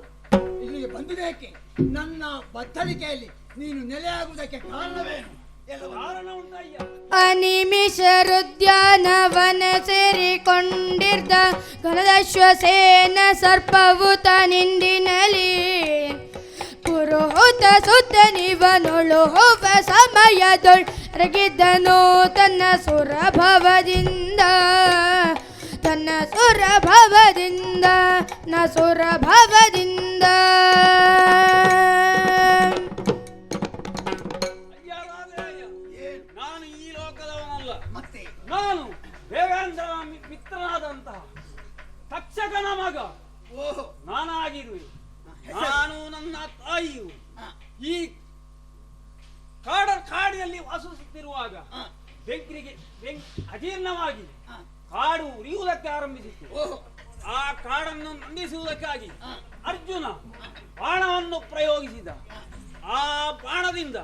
ಇಲ್ಲಿಗೆ ಬಂದುದೇಕೆ? ನನ್ನ ಬತ್ತಳಿಕೆಯಲ್ಲಿ ನೀನು ನೆಲೆಯಾಗುವುದಕ್ಕೆ ಕಾರಣವೇನು? ಕಾರಣ ಉಂಟಯ್ಯ. ಅನಿಮಿಷರುದ್ಯಾನವನ ಸೇರಿಕೊಂಡಿರ್ದ ಗಣದಶ್ವಸೇನ ಸರ್ಪವು ತನಿಂದಿನಲಿ. ಪುರೋಹಿತ ಸುತ್ತನಿವನೊಳು ಹೋವ ಸಮಯದೊಳಗಿದ್ದನು ತನ್ನ ಸುರಭವದಿಂದ, ತನ್ನ ಸುರಭವದಿಂದ, ಸುರಭವದಿಂದ. ನಾನು ಈ ಲೋಕದವನಲ್ಲ. ಮತ್ತೆ ನಾನು ದೇವೇಂದ್ರನ ಮಿತ್ರನಾದಂತಹ ತಕ್ಷಕನ ಮಗ ನಾನಾಗಿರುವೆ. ನಾನು ನನ್ನ ತಾಯಿಯು ಈ ಕಾಡಿನಲ್ಲಿ ವಾಸಿಸುತ್ತಿರುವಾಗ ಬೆಂಕಿಗೆ ಅಜೀರ್ಣವಾಗಿ ಕಾಡು ಉರಿಯುವುದಕ್ಕೆ ಆರಂಭಿಸಿತ್ತು. ಆ ಕಾಡನ್ನು ನಂದಿಸುವುದಕ್ಕಾಗಿ ಅರ್ಜುನ ಬಾಣವನ್ನು ಪ್ರಯೋಗಿಸಿದ. ಆ ಬಾಣದಿಂದ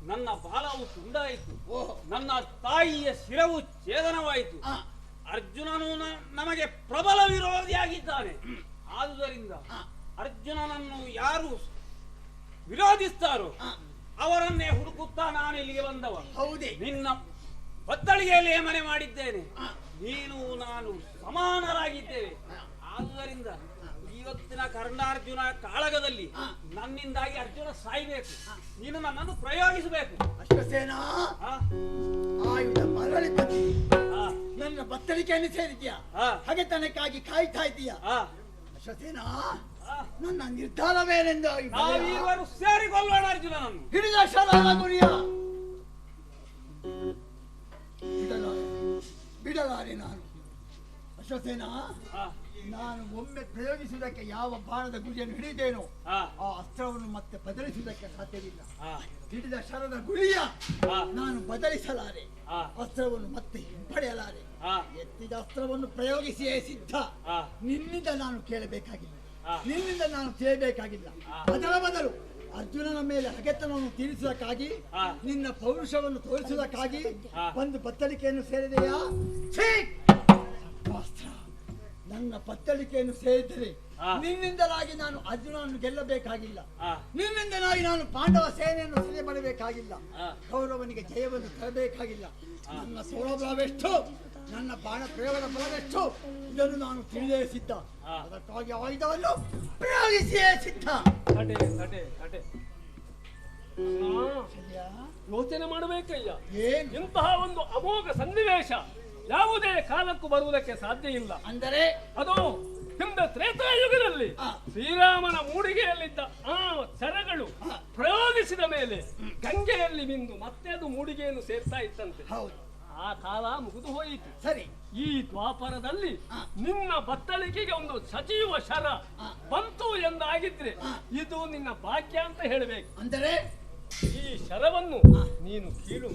ನನ್ನ ಬಾಲವು ತುಂಡಾಯಿತು. ನನ್ನ ತಾಯಿಯ ಶಿರವು ಛೇದನವಾಯಿತು. ಅರ್ಜುನನು ನಮಗೆ ಪ್ರಬಲ ವಿರೋಧಿಯಾಗಿದ್ದಾನೆ. ಆದುದರಿಂದ ಅರ್ಜುನನನ್ನು ಯಾರು ವಿರೋಧಿಸ್ತಾರೋ ಅವರನ್ನೇ ಹುಡುಕುತ್ತಾ ನಾನು ಇಲ್ಲಿಗೆ ಬಂದವ. ಹೌದೇ? ನಿನ್ನ ಬತ್ತಳಿಗೆಯಲ್ಲಿ ಮನೆ ಮಾಡಿದ್ದೇನೆ. ನೀನು ನಾನು ಸಮಾನರಾಗಿದ್ದೇವೆ. ಆದುದರಿಂದ ಇವತ್ತಿನ ಕರ್ಣಾರ್ಜುನ ಕಾಳಗದಲ್ಲಿ ನನ್ನಿಂದಾಗಿ ಅರ್ಜುನ ಸಾಯ್ಬೇಕು. ನೀನು ನನ್ನನ್ನು ಪ್ರಯೋಗಿಸಬೇಕು. ಅಶ್ವಸೇನ, ಆಯುಧ ಮರಳಿ ಬಂದಿ ನನ್ನ ಬತ್ತಳಿಕೆಯನ್ನು ಸೇರಿದ್ಯಾ? ಹಾಗೆ ತನಕ್ಕಾಗಿ ಕಾಯ್ತಾ ಇದ್ದೀಯಾ? ಅಶ್ವಸೇನ, ನನ್ನ ನಿರ್ಧಾರವೇನೆಂದು ನಾವೀವರು ಸೇರಿಕೊಳ್ಳೋಣ ಅರ್ಜುನನನ್ನು. ಹಿಡಿದ ಶರದ ಗುರಿಯ ಬಿಡಲಾರೆ ನಾನು. ಅಶ್ವಸೇನ, ನಾನು ಒಮ್ಮೆ ಪ್ರಯೋಗಿಸುವುದಕ್ಕೆ ಯಾವ ಬಾಣದ ಗುರಿಯನ್ನು ಹಿಡಿದೇನೋ ಆ ಅಸ್ತ್ರವನ್ನು ಮತ್ತೆ ಬದಲಿಸುವುದಕ್ಕೆ ಸಾಧ್ಯವಿಲ್ಲ. ಹಿಡಿದ ಶರದ ಗುರಿಯ ನಾನು ಬದಲಿಸಲಾರೆ. ಅಸ್ತ್ರವನ್ನು ಮತ್ತೆ ಹಿಂಪಡೆಯಲಾರೆ. ಎತ್ತಿದ ಅಸ್ತ್ರವನ್ನು ಪ್ರಯೋಗಿಸಿಯೇ ಸಿದ್ಧ. ನಿನ್ನಿಂದ ನಾನು ಕೇಳಬೇಕಾಗಿಲ್ಲ, ನಿನ್ನಿಂದ ನಾನು ಕೇಳಬೇಕಾಗಿಲ್ಲ. ಅದರ ಬದಲು ಅರ್ಜುನನ ಮೇಲೆ ಹಗೆತನವನ್ನು ತೀರಿಸುವುದಕ್ಕಾಗಿ, ನಿನ್ನ ಪೌರುಷವನ್ನು ತೋರಿಸುವುದಕ್ಕಾಗಿ ಒಂದು ಬತ್ತಳಿಕೆಯನ್ನು ಸೇರಿದೆಯಾ? ನನ್ನ ಬತ್ತಳಿಕೆಯನ್ನು ಸೇರಿದರೆ ನಿನ್ನಿಂದಲಾಗಿ ನಾನು ಅರ್ಜುನನನ್ನು ಗೆಲ್ಲಬೇಕಾಗಿಲ್ಲ. ನಿನ್ನಿಂದಲಾಗಿ ನಾನು ಪಾಂಡವ ಸೇನೆಯನ್ನು ಸೆರೆ ಮಾಡಬೇಕಾಗಿಲ್ಲ. ಕೌರವನಿಗೆ ಜಯವನ್ನು ತರಬೇಕಾಗಿಲ್ಲ. ನನ್ನ ಸೌರಭ್ಯವೆಷ್ಟು, ನನ್ನ ಬಾಣ ಪ್ರಯೋಗದ ಬಲವೆಷ್ಟು ಇದನ್ನು ನಾನು ತಿಳಿದೇ ಸಿದ್ಧ. ಅದಕ್ಕಾಗಿ ಆಯುಧವನ್ನು ಪ್ರಯೋಗಿಸಿಯೇ ಸಿದ್ಧ. ಯೋಚನೆ ಮಾಡಬೇಕಯ್ಯ. ಏನು? ಇಂತಹ ಒಂದು ಅಮೋಘ ಸನ್ನಿವೇಶ ಯಾವುದೇ ಕಾಲಕ್ಕೂ ಬರುವುದಕ್ಕೆ ಸಾಧ್ಯ ಇಲ್ಲ. ಅಂದರೆ ಅದು ಹಿಂದೆ ತ್ರೇತಾಯುಗದಲ್ಲಿ ಶ್ರೀರಾಮನ ಮೂಡಿಗೆಯಲ್ಲಿದ್ದ ಆ ಸರಗಳು ಪ್ರಯೋಗಿಸಿದ ಮೇಲೆ ಗಂಗೆಯಲ್ಲಿ ಬಿಂದು ಮತ್ತೆ ಅದು ಮೂಡಿಗೆಯನ್ನು ಸೇರ್ತಾ ಇತ್ತಂತೆ. ಹೌದು. ಆ ಕಾಲ ಮುಗಿದು ಹೋಯಿತು. ಸರಿ, ಈ ದ್ವಾಪರದಲ್ಲಿ ಆ. ನಿನ್ನ ಬತ್ತಳಿಕೆಗೆ ಒಂದು ಸಜೀವ ಶರ ಆ. ಬಂತು ಎಂದಾಗಿದ್ರೆ ಆ. ಇದು ನಿನ್ನ ಭಾಗ್ಯ ಅಂತ ಹೇಳಬೇಕು. ಅಂದರೆ ಈ ಶರವನ್ನು ನೀನು ಕೀಳು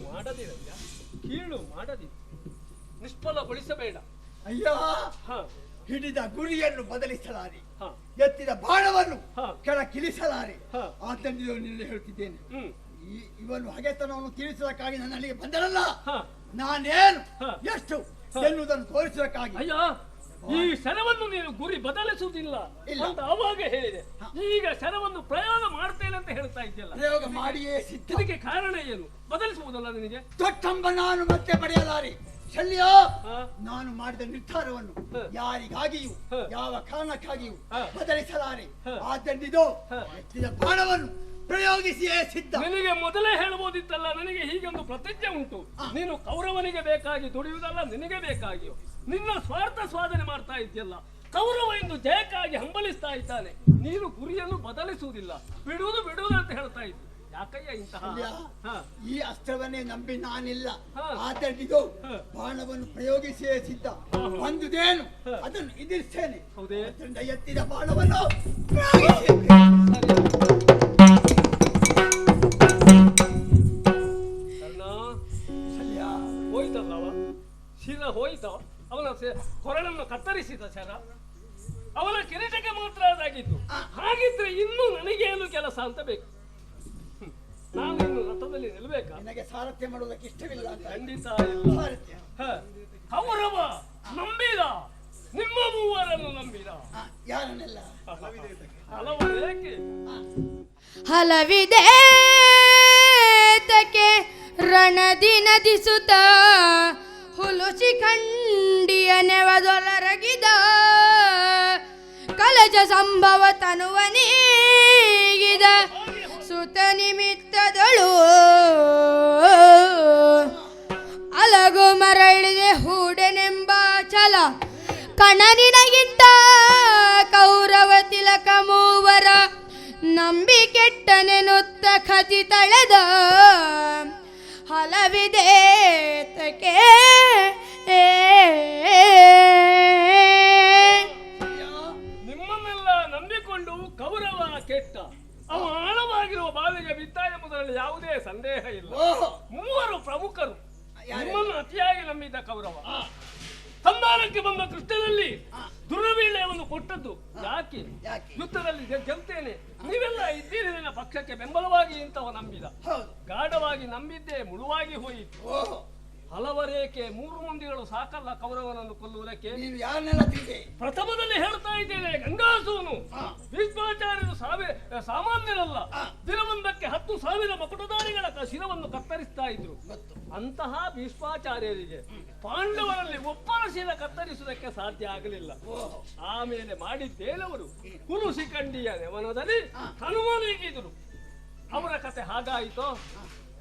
ಮಾಡದಿ ನಿಷ್ಫಲಗೊಳಿಸಬೇಡ. ಅಯ್ಯೋ, ಹ, ಹಿಡಿದ ಗುರಿಯನ್ನು ಬದಲಿಸಲಾರೆ, ಹ, ಎತ್ತಿದ ಬಾಣವನ್ನು ಹ. ಕೆಳಗಿಳಿಸಲಾರೆ. ಹ. ಆದ್ದರಿಂದ ನಿನ್ನೆ ಹೇಳ್ತಿದ್ದೇನೆ, ಹ್ಮ್, ಇವನು ಹಗೆತನವನ್ನು ತೀರಿಸುವುದಕ್ಕಾಗಿ ನನ್ನ ಅಲ್ಲಿಗೆ ಬಂದನಲ್ಲ, ಹ. ನಾನೇನು ಹ. ಎಷ್ಟು ಎನ್ನುವುದನ್ನು ತೋರಿಸುವುದಕ್ಕಾಗಿ. ಅಯ್ಯ, ಈ ಶರವನ್ನು ನೀನು ಗುರಿ ಬದಲಿಸುವುದಿಲ್ಲ ಇಲ್ಲ. ಅಂತ ಅವಾಗ ಹೇಳಿದೆ. ಈಗ ಶರವನ್ನು ಪ್ರಯೋಗ ಮಾಡ್ತೇನೆ ಅಂತ ಹೇಳ್ತಾ ಇದ್ಯಲ್ಲ, ಪ್ರಯೋಗ ಮಾಡಿಯೇ ಸಿದ್ಧ. ಇದಕ್ಕೆ ಕಾರಣ ಏನು? ಬದಲಿಸುವುದಲ್ಲ ನಿನಗೆ? ತೊಟ್ಟಂಬ ನಾನು ಮತ್ತೆ ಪಡೆಯಲಾರೆ. ಶಲ್ಯ, ಹ? ನಾನು ಮಾಡಿದ ನಿರ್ಧಾರವನ್ನು ಹ. ಯಾರಿಗಾಗಿಯೂ ಹ. ಯಾವ ಕಾರಣಕ್ಕಾಗಿಯೂ ಹ. ಬದಲಿಸಲಾರೆ. ಹ. ಆದ್ದರಿಂದ ಹ. ಎತ್ತಿದ ಬಾಣವನ್ನು ಪ್ರಯೋಗಿಸಿಯೇ ಸಿದ್ಧ. ನಿನಗೆ ಮೊದಲೇ ಹೇಳಬಹುದಿತ್ತಲ್ಲ, ನನಗೆ ಹೀಗೊಂದು ಪ್ರತಿಜ್ಞೆ ಉಂಟು. ನೀನು ಕೌರವನಿಗೆ ಬೇಕಾಗಿ ದುಡಿಯುವುದಲ್ಲ, ನಿನಗೆ ಬೇಕಾಗಿಯೋ ನಿನ್ನ ಸ್ವಾರ್ಥ ಸಾಧನೆ ಮಾಡ್ತಾ ಇದ್ಯಲ್ಲ. ಕೌರವ ಎಂದು ಜಯಕ್ಕಾಗಿ ಹಂಬಲಿಸ್ತಾ ಇದ್ದಾನೆ, ನೀನು ಗುರಿಯನ್ನು ಬದಲಿಸುವುದಿಲ್ಲ, ಬಿಡುವುದು ಅಂತ ಹೇಳ್ತಾ ಇದ್ದಿ. ಯಾಕಯ್ಯ ಇಂತಹ? ಶಲ್ಯ, ಹ, ಈ ಅಸ್ತ್ರವನ್ನೇ ನಂಬಿ ನಾನಿಲ್ಲ. ಹ. ಆದ್ದರಿಂದ ಹ. ಬಾಣವನ್ನು ಪ್ರಯೋಗಿಸಿಯೇ ಸಿದ್ಧ. ಬಂದುದೇನು ಅದನ್ನು ಎದುರಿಸ್ತೇನೆ. ಹೌದೇ? ಅದರಿಂದ ಎತ್ತಿದ ಬಾಣವನ್ನು ಪ್ರಯೋಗಿಸಿ. ಕರ್ಣ, ಶಲ್ಯ, ಹೋಯ್ತಲ್ಲ ಅವ ಶಿರ ಹೋಯ್ತ, ಅವನ ಕೊರಳನ್ನು ಕತ್ತರಿಸಿದ ಶರ, ಅವನ ಕಿರೀಟಕ್ಕೆ ಮಾತ್ರ ಅದಾಗಿತ್ತು. ಹಾಗಿದ್ರೆ ಇನ್ನು ನನಗೇನು ಕೆಲಸ ಅಂತ ಬೇಕು? ನಾನು ಇನ್ನು ರಥದಲ್ಲಿ ನಿಲ್ಬೇಕಾ? ನಿನಗೆ ಸಾರಥ್ಯ ಮಾಡುವುದಕ್ಕೆ ಇಷ್ಟವಿಲ್ಲ ಅಂತ. ಖಂಡಿತ ಇಲ್ಲ. ಸಾರಥ್ಯ ಹ, ಕೌರವ ನಂಬಿದ, ನಿಮ್ಮ ಮೂವರನ್ನು ನಂಬಿದ. ಯಾರನ್ನೆಲ್ಲ? ಹಲವರೇಕೆ? ಹಲವಿದೆ ತಕ್ಕೆ ರಣದಿ ನದಿಸುತ್ತ ಹುಲುಸಿ ಖಂಡಿಯ ನೆವದೊಲರಗಿದ ಕಲಜ ಸಂಭವ ತನುವ ನೀಗಿದ ಸುತ ನಿಮಿತ್ತದಳು ಅಲಗು ಮರಳಿದೆ ಹೂಡೆನೆಂಬ ಛಲ ಕಣನಿನಗಿದ್ದ ಕೌರವ ತಿಲಕ ಮೂವರ ನಂಬಿ ಕೆಟ್ಟನೆನುತ್ತ ಖತಿ ತಳೆದ ಹಲವಿದೆ ತಕೆ ನಿಮ್ಮನ್ನೆಲ್ಲ ನಂಬಿಕೊಂಡು ಕೌರವ ಕೆಟ್ಟ, ಅವ ಆಳವಾಗಿರುವ ಬಾವಿಗೆ ಬಿದ್ದ ಎಂಬುದರಲ್ಲಿ ಯಾವುದೇ ಸಂದೇಹ ಇಲ್ಲ. ಓಹೋ, ಮೂವರು ಪ್ರಮುಖರು ಯಾರು? ನಿಮ್ಮನ್ನು ಅತಿಯಾಗಿ ನಂಬಿದ್ದ ಕೌರವ ಸಂಧಾನಕ್ಕೆ ಬಂದ ಕೃಷ್ಣನಲ್ಲಿ ದುರ್ವೀಳ್ಯವನ್ನು ಕೊಟ್ಟದ್ದು ಯಾಕೆ? ಯಾಕೆ? ಯುದ್ಧದಲ್ಲಿ ಗೆಲ್ತೇನೆ, ನೀವೆಲ್ಲ ಇದ್ದೀರಿ ನನ್ನ ಪಕ್ಷಕ್ಕೆ ಬೆಂಬಲವಾಗಿ ಇಂತವ ನಂಬಿದ. ಹೌದು. ಗಾಢವಾಗಿ ನಂಬಿದ್ದೆ ಮುಳುವಾಗಿ ಹೋಯಿತು. ಓಹೋ, ಹಲವರೇಕೆ 3 ಮಂದಿಗಳು ಸಾಕಲ್ಲ ಕೌರವನನ್ನು ಕೊಲ್ಲುವುದಕ್ಕೆ. ನೀನು ಯಾರನ್ನೆಲ್ಲ ತಿಳಿದೆ? ಪ್ರಥಮದಲ್ಲಿ ಹೇಳ್ತಾ ಇದ್ದೇನೆ, ಗಂಗಾಸುವನು ಭೀಷ್ಮಾಚಾರ್ಯರು ಸಾಮಾನ್ಯರಲ್ಲ. ದಿನವೊಂದಕ್ಕೆ 10,000 ಮಕುಟಧಾರಿಗಳ ಶಿರವನ್ನು ಕತ್ತರಿಸ್ತಾ ಇದ್ರು. ಅಂತಹ ಭೀಷ್ಮಾಚಾರ್ಯರಿಗೆ ಪಾಂಡವರಲ್ಲಿ ಒಬ್ಬರ ಶಿರ ಕತ್ತರಿಸುವುದಕ್ಕೆ ಸಾಧ್ಯ ಆಗಲಿಲ್ಲ. ಆಮೇಲೆ ಮಾಡಿದ್ದೇನವರು ಹುಲುಸಿಕಂಡಿಯ ನೆವನದಲ್ಲಿ ಹನುಮನಿಗಿದ್ರು. ಅವರ ಕತೆ ಹಾಗಾಯಿತೋ?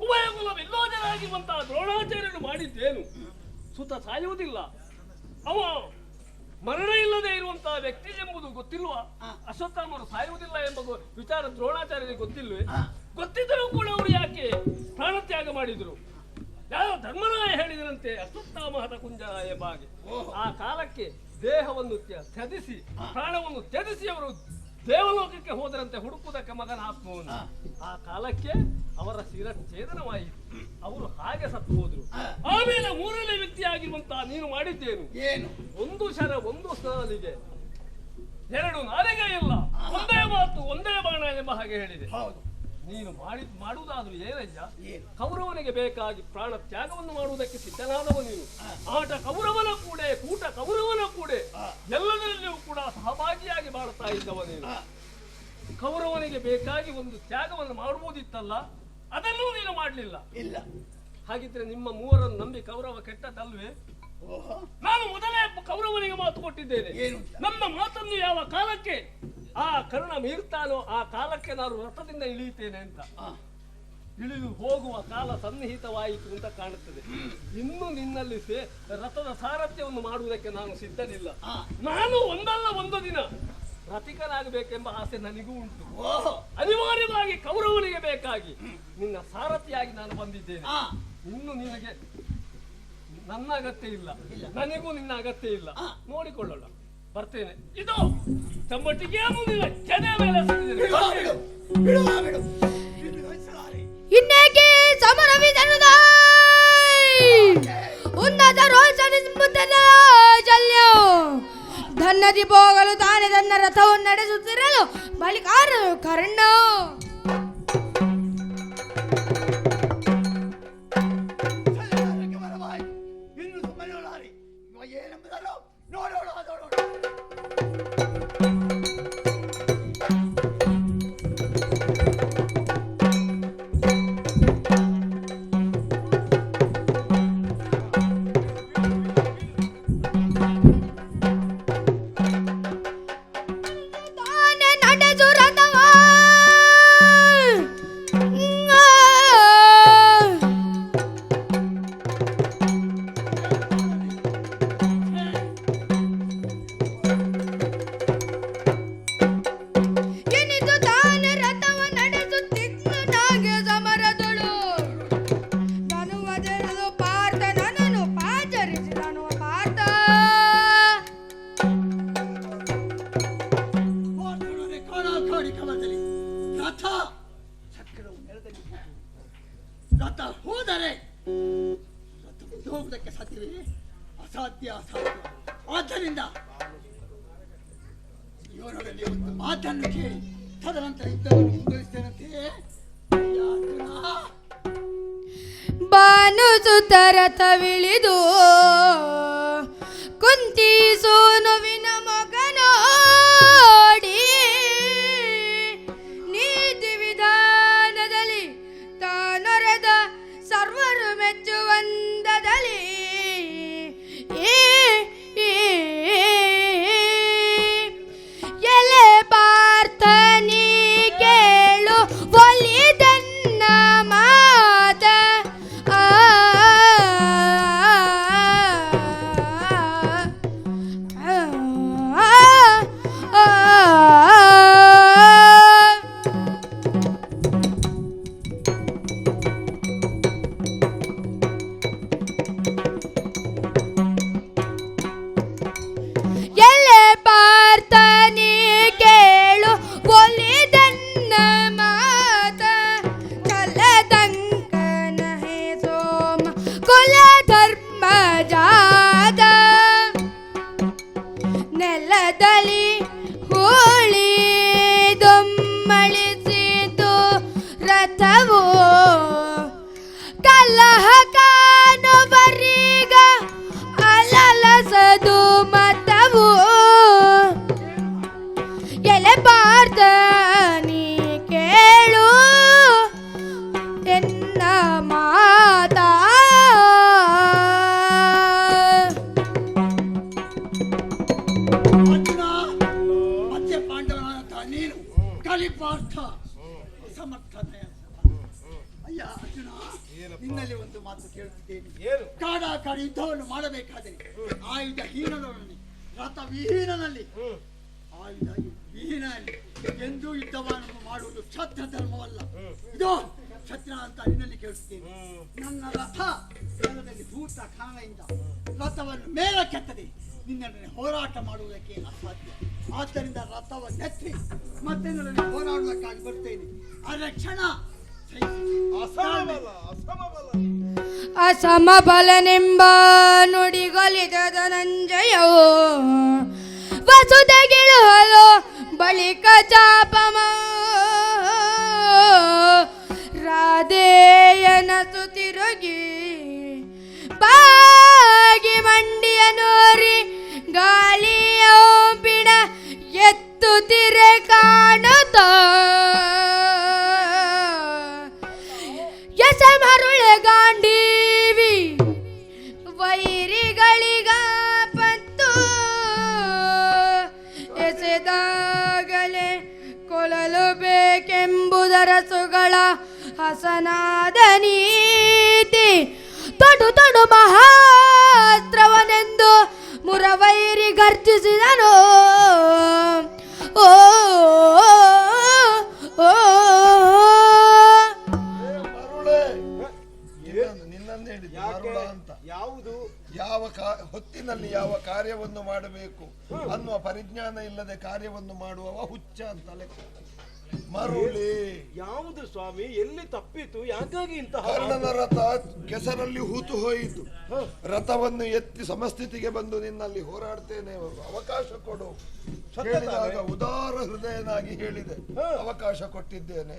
ಉಭಯ ಕುಲ ವಿಲ್ಲೋಜರಾಗಿರುವಂತಹ ದ್ರೋಣಾಚಾರ್ಯರು ಮಾಡಿದ್ದೇನು? ಸುತ ಸಾಯುವುದಿಲ್ಲ, ಅವ ಮರಣ ಇಲ್ಲದೆ ಇರುವಂತಹ ವ್ಯಕ್ತಿ ಎಂಬುದು ಗೊತ್ತಿಲ್ವಾ? ಅಶ್ವತ್ಥಾಮರು ಸಾಯುವುದಿಲ್ಲ ಎಂಬ ವಿಚಾರ ದ್ರೋಣಾಚಾರ್ಯರಿಗೆ ಗೊತ್ತಿಲ್ವೇ? ಗೊತ್ತಿದ್ದರೂ ಕೂಡ ಅವರು ಯಾಕೆ ಪ್ರಾಣತ್ಯಾಗ ಮಾಡಿದ್ರು? ಯಾವ ಧರ್ಮರಾಯ ಹೇಳಿದರಂತೆ ಅಶ್ವತ್ಥಾಮ ಹತ ಕುಂಜ ಎಂಬ ಹಾಗೆ. ಆ ಕಾಲಕ್ಕೆ ದೇಹವನ್ನು ತ್ಯಜಿಸಿ ಪ್ರಾಣವನ್ನು ತ್ಯಜಿಸಿ ಅವರು ದೇವಲೋಕಕ್ಕೆ ಹೋದರಂತೆ ಹುಡುಕುವುದಕ್ಕೆ ಮಗನ ಆತ್ಮವನ್ನು. ಆ ಕಾಲಕ್ಕೆ ಅವರ ಶಿರಚ್ಛೇದನವಾಯಿತು, ಅವರು ಹಾಗೆ ಸತ್ತು ಹೋದ್ರು. ಆಮೇಲೆ 3ನೇ ವ್ಯಕ್ತಿಯಾಗಿರುವಂತಹ ನೀನು ಮಾಡಿದ್ದೇನು? ಏನು? ಒಂದು ಶರ ಒಂದು ಸಾಲಿಗೆ 2 ನಾಲಿಗೆ ಇಲ್ಲ, ಒಂದೇ ಮಾತು ಒಂದೇ ಬಾಣ ಎಂಬ ಹಾಗೆ ಹೇಳಿದೆ. ಹೌದು. ನೀನು ಮಾಡುವುದಾದ್ರೂ ಏನಯ್ಯ? ಏನು? ಕೌರವನಿಗೆ ಬೇಕಾಗಿ ಪ್ರಾಣ ತ್ಯಾಗವನ್ನು ಮಾಡುವುದಕ್ಕೆ ಸಿದ್ಧನಾದವ ನೀನು. ಆಟ ಕೌರವನ ಕೂಡೆ, ಕೂಟ ಕೌರವನ ಕೂಡೆ, ಎಲ್ಲದರಲ್ಲಿಯೂ ಕೂಡ ಸಹಭಾಗಿಯಾಗಿ ಬಾಳ್ತಾ ಇದ್ದವ ನೀನು. ಕೌರವನಿಗೆ ಬೇಕಾಗಿ ಒಂದು ತ್ಯಾಗವನ್ನು ಮಾಡುವುದಿತ್ತಲ್ಲ, ಅದನ್ನೂ ನೀನು ಮಾಡಲಿಲ್ಲ. ಇಲ್ಲ. ಹಾಗಿದ್ರೆ ನಿಮ್ಮ ಮೂವರನ್ನು ನಂಬಿ ಕೌರವ ಕೆಟ್ಟದಲ್ವೇ? ಓಹೋ, ನಾನು ಮೊದಲೇ ಕೌರವನಿಗೆ ಮಾತು ಕೊಟ್ಟಿದ್ದೇನೆ, ಏನು? ನನ್ನ ಮಾತನ್ನು ಯಾವ ಕಾಲಕ್ಕೆ ಆ ಕರ್ಣ ಮೀರ್ತಾನೋ ಆ ಕಾಲಕ್ಕೆ ನಾನು ರಥದಿಂದ ಇಳಿಯುತ್ತೇನೆ ಅಂತ. ಇಳಿದು ಹೋಗುವ ಕಾಲ ಸನ್ನಿಹಿತವಾಯಿತು ಅಂತ ಕಾಣುತ್ತದೆ. ಇನ್ನು ನಿನ್ನಲ್ಲಿ ರಥದ ಸಾರಥ್ಯವನ್ನು ಮಾಡುವುದಕ್ಕೆ ನಾನು ಸಿದ್ಧನಿಲ್ಲ. ನಾನು ಒಂದಲ್ಲ ಒಂದು ದಿನ ರಥಿಕನಾಗಬೇಕೆಂಬ ಆಸೆ ನನಗೂ ಉಂಟು. ಅನಿವಾರ್ಯವಾಗಿ ಕೌರವನಿಗೆ ಬೇಕಾಗಿ ನಿನ್ನ ಸಾರಥಿಯಾಗಿ ನಾನು ಬಂದಿದ್ದೇನೆ. ಇನ್ನು ನನ್ನ ಅಗತ್ಯ ಇಲ್ಲ, ನನಗೂ ನಿನ್ನ ಅಗತ್ಯ ಇಲ್ಲ. ನೋಡಿಕೊಳ್ಳೋಣ, ಬರ್ತೇನೆ. ಇದು ತಮ್ಮೊಟ್ಟಿಗೆ ಮುಂದಿನ ಚೆನ್ನ ಮೇಲೆ ಇನ್ನೇಕೆ ಸಮರವಿದನುದ ಉನ್ನತ ರೋಷನಿಂಬುತ್ತನ ಜಲ್ಯ ಧನ್ನದಿ ಹೋಗಲು ತಾನೇ ತನ್ನ ರಥವನ್ನು ನಡೆಸುತ್ತಿರಲು ಬಳಿಕಾರ ಕರ್ಣ ಇನ್ನು ಸುಮ್ಮನೆ ಏನೆಂಬುದನ್ನು ನೋಡೋಣ. ರಥ ಹೋದರೆ ಹೋಗುವುದಕ್ಕೆ ಸಾಧ್ಯವೇ? ಅಸಾಧ್ಯ. ಆದ್ದರಿಂದ ಇವರಲ್ಲಿ ಒಂದು ಮಾತನ್ನು ಕೇಳಿ ತದನಂತರ ಯುದ್ಧವನ್ನು ಮುಂದುವರಿಸ್ತೇನಂತೆಯೇ. ಬಾನುಸುತ ರಥವಿಳಿದು ಕುಂತಿ ಸೋನುವಿನ ಮಗನೋಡಿ ನೀತಿ ವಿಧಾನದಲ್ಲಿ ತಾನೊರೆದ ಸರ್ವರು ಮೆಚ್ಚುವಂದದಲ್ಲಿ ಎಲೆ ಪಾರ್ಥನಿ ಕೇಳು ಒಲಿದನ್ನ ಮಾತ ನೆಲದಲ್ಲಿ ಹೂಳಿದೊಮ್ಮಳಿಸಿತು ರಥವು ಕಲಹ ಕಾಣುವರೀಗ ಅಲಲಸದು ಮತವು ಎಲೆ ಪಾರ್ಥ ನೀ ಕೇಳು ಎನ್ನ ಮಾತಾ. ಮತ್ತೆ ಪಾಂಡವನಾದಂತಹ ನೀನು ಕಲಿಪಾರ್ಥ ಸಮರ್ಥನೆಯ ಅಯ್ಯ ಅರ್ಜುನ, ನಿನ್ನಲ್ಲಿ ಒಂದು ಮಾತು ಕೇಳುತ್ತಿದ್ದೇನೆ. ಕಾಡಾಕಾಡಿ ಯುದ್ಧವನ್ನು ಮಾಡಬೇಕಾದರೆ ಆಯುಧ ಹೀನದಲ್ಲಿ ರಥ ವಿಹೀನನಲ್ಲಿ ಆಯುಧ ವಿಹೀನಲ್ಲಿ ಎಂದೂ ಯುದ್ಧವನ್ನು ಮಾಡುವುದು ಕ್ಷತ್ರ ಧರ್ಮವಲ್ಲ. ಇದು ಕ್ಷತ್ರ ಅಂತ ನಿನ್ನಲ್ಲಿ ಕೇಳುತ್ತೇನೆ. ನನ್ನ ರಥ ನೆಲದಲ್ಲಿ ಭೂತ ಕಾರಣದಿಂದ ರಥವನ್ನು ಮೇಲಕ್ಕೆತ್ತದೆ ನಿನ್ನಲ್ಲಿ ಹೋರಾಟ ಮಾಡುವುದಕ್ಕೆ ಅಸಾಧ್ಯ. ಆದ್ದರಿಂದ ರಥವನ್ನೆತ್ತಿ ಮತ್ತೆ ನಿನ್ನಲ್ಲಿ ಹೋರಾಡುವುದಕ್ಕಾಗಿ ಬರ್ತೇನೆ. ಆದರೆ ಕ್ಷಣ ಅಸಮಬಲನೆಂಬ ನುಡಿಗೊಲಿದ ಧನಂಜಯವು ವಸುದೆಗಿಳುಹಲು ಬಳಿಕ ಚಾಪಮ ರಾಧೇಯನ ಸುತಿರುಗಿ ಬಾಗಿ ಮಂಡಿಯ ನೋರಿ ಗಾಳಿಯ ಬಿಡ ಎತ್ತುತ್ತಿರೆ ಕಾಣುತ್ತ ಎಸಮರುಳೆ ಗಾಂಡೀವಿ ವೈರಿಗಳಿಗ ಪತ್ತು ಎಸೆದಾಗಲೇ ಕೊಳಲು ಬೇಕೆಂಬುದರ ಸುಗಳ ಹಸನಾದ ನೀತಿ ತೊಡು ತೊಡು ಮಹಾಸ್ತ್ರವನೆಂದು ಮುರವೈರಿ ಗರ್ಜಿಸಿದನು. ಓ ನಿನ್ನಂದು ಹೇಳಿದ್ದು ಅಂತ ಯಾವುದು ಕಾರ್ಯವನ್ನು ಮಾಡಬೇಕು ಅನ್ನುವ ಪರಿಜ್ಞಾನ ಇಲ್ಲದೆ ಕಾರ್ಯವನ್ನು ಮಾಡುವವ ಹುಚ್ಚ ಅಂತ ಲೆಕ್ಕ. ಮರುಳಿ ಯಾವುದು ಸ್ವಾಮಿ, ಎಲ್ಲಿ ತಪ್ಪಿತು, ಯಾಕಾಗಿ ಇಂತಹ ಕರ್ಣನ ರಥ ಕೆಸರಲ್ಲಿ ಹೂತು ಹೋಯಿತು. ರಥವನ್ನು ಎತ್ತಿ ಸಮಸ್ಥಿತಿಗೆ ಬಂದು ನಿನ್ನಲ್ಲಿ ಹೋರಾಡ್ತೇನೆ, ಅವಕಾಶ ಕೊಡು ಹೇಳಿದಾಗ ಉದಾರ ಹೃದಯನಾಗಿ ಹೇಳಿದೆ. ಅವಕಾಶ ಕೊಟ್ಟಿದ್ದೇನೆ,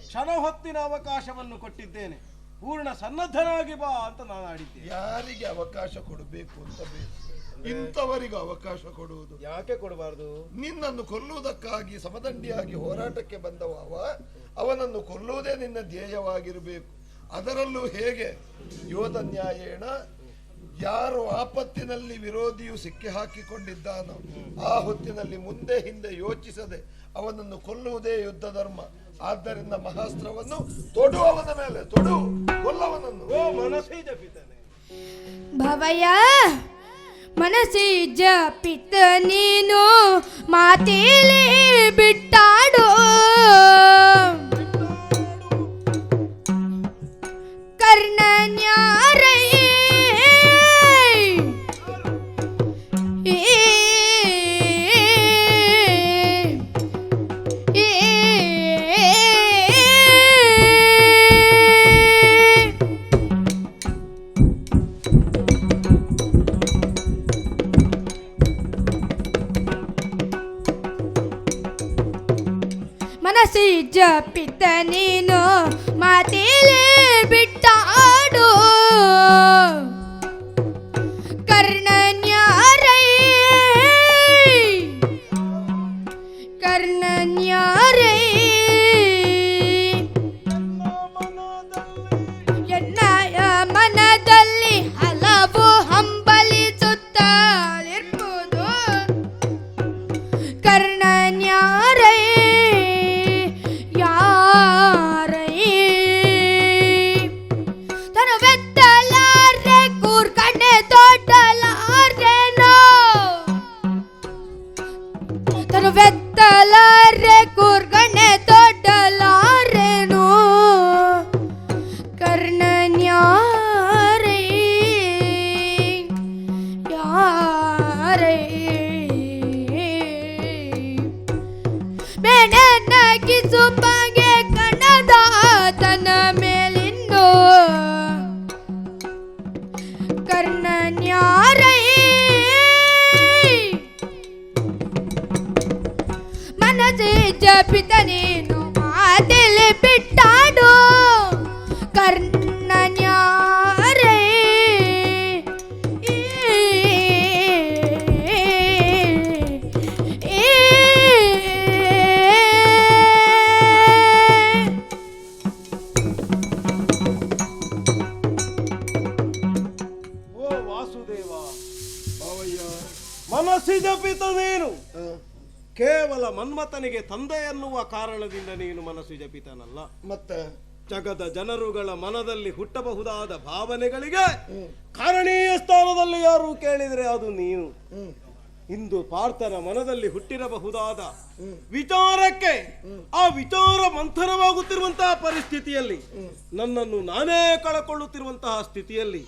ಕ್ಷಣ ಹೊತ್ತಿನ ಅವಕಾಶವನ್ನು ಕೊಟ್ಟಿದ್ದೇನೆ, ಪೂರ್ಣ ಸನ್ನದ್ಧನಾಗಿ ಬಾ ಅಂತ ನಾನು ಆಡಿದ್ದೆ. ಯಾರಿಗೆ ಅವಕಾಶ ಕೊಡಬೇಕು ಅಂತ ಬೇಕು, ಇಂಥವರಿಗೆ ಅವಕಾಶ ಕೊಡುವುದು. ಯಾಕೆ ಕೊಡಬಾರ್ದು? ನಿನ್ನನ್ನು ಕೊಲ್ಲುವುದಕ್ಕಾಗಿ ಸಮದಂಡಿಯಾಗಿ ಹೋರಾಟಕ್ಕೆ ಬಂದವ ಅವನನ್ನು ಕೊಲ್ಲುವುದೇ ನಿನ್ನ ಧ್ಯೇಯವಾಗಿರಬೇಕು. ಅದರಲ್ಲೂ ಹೇಗೆ ಯೋಧ ನ್ಯಾಯೇಣ ಯಾರು ಆಪತ್ತಿನಲ್ಲಿ ವಿರೋಧಿಯು ಸಿಕ್ಕಿ ಹಾಕಿಕೊಂಡಿದ್ದಾನೋ ಆ ಹೊತ್ತಿನಲ್ಲಿ ಮುಂದೆ ಹಿಂದೆ ಯೋಚಿಸದೆ ಅವನನ್ನು ಕೊಲ್ಲುವುದೇ ಯುದ್ಧ ಧರ್ಮ. ಆದ್ದರಿಂದ ಮಹಾಸ್ತ್ರವನ್ನು ತೊಡು, ಅವನ ಮೇಲೆ ತೊಡು, ಕೊಲ್ಲವನನ್ನು. ಮನಸ್ಸೇ ಜಪಿತಾನೆ ಭವಯ ಮನಸ್ಸಿ ಜಪಿತ ನೀನು ಮಾತೇಲಿ ಬಿಟ್ಟಾಡು ಕರ್ಣನ್ಯಾರೇ ಮನಸ್ಸಿ ಜಪಿತ ನೀನು ಮಾತೇಲಿ ಬಿಟ್ಟಾಡು ಕರ್ಣನ್ಯಾರೇ ಕರ್ಣನ್ಯಾರೇ ಎನ್ನಯ ಮನದಲ್ಲಿ ಹಲವು ಹಂಬಲಿಸುತ್ತಲಿರ್ಬೋದು ಕರ್ಣನ್ಯಾರೇ ಬೆತ್ತಲಾರೆ ಕೂರ್ಗಣ್ಣೆ ದೊಡ್ಡಲಾರೇನು ಕರ್ಣನ್ಯಾರೇ ಯಾರೇ ಬೆಣನಗಿಸು ಬಗೆ ಕಣದಾತನ ಮೇಲಿಂದು ಕರ್ಣನ್ಯಾರೇ ಮನಸ್ಸೇ ಜಪಿತ ನೀನು ಮಾತೇಲಿ ಬಿಟ್ಟಾಡು ಕರ್ಣನ್ಯಾರೇ ಓ ವಾಸುದೇವ, ಮನಸ್ಸಿ ಜಪಿತ ನೀನು ಕೇವಲ ಮನ್ಮಥನಿಗೆ ತಂದೆ ಎನ್ನುವ ಕಾರಣದಿಂದ ನೀನು ಮನಸ್ಸು ಜಪಿತನಲ್ಲ. ಮತ್ತೆ ಜಗದ ಜನರುಗಳ ಮನದಲ್ಲಿ ಹುಟ್ಟಬಹುದಾದ ಭಾವನೆಗಳಿಗೆ ಕಾರಣೀಯ ಸ್ಥಾನದಲ್ಲಿ ಯಾರು ಕೇಳಿದರೆ ಅದು ನೀನು. ಇಂದು ಪಾರ್ಥನ ಮನದಲ್ಲಿ ಹುಟ್ಟಿರಬಹುದಾದ ವಿಚಾರಕ್ಕೆ ಆ ವಿಚಾರ ಮಂಥನವಾಗುತ್ತಿರುವಂತಹ ಪರಿಸ್ಥಿತಿಯಲ್ಲಿ, ನನ್ನನ್ನು ನಾನೇ ಕಳಕೊಳ್ಳುತ್ತಿರುವಂತಹ ಸ್ಥಿತಿಯಲ್ಲಿ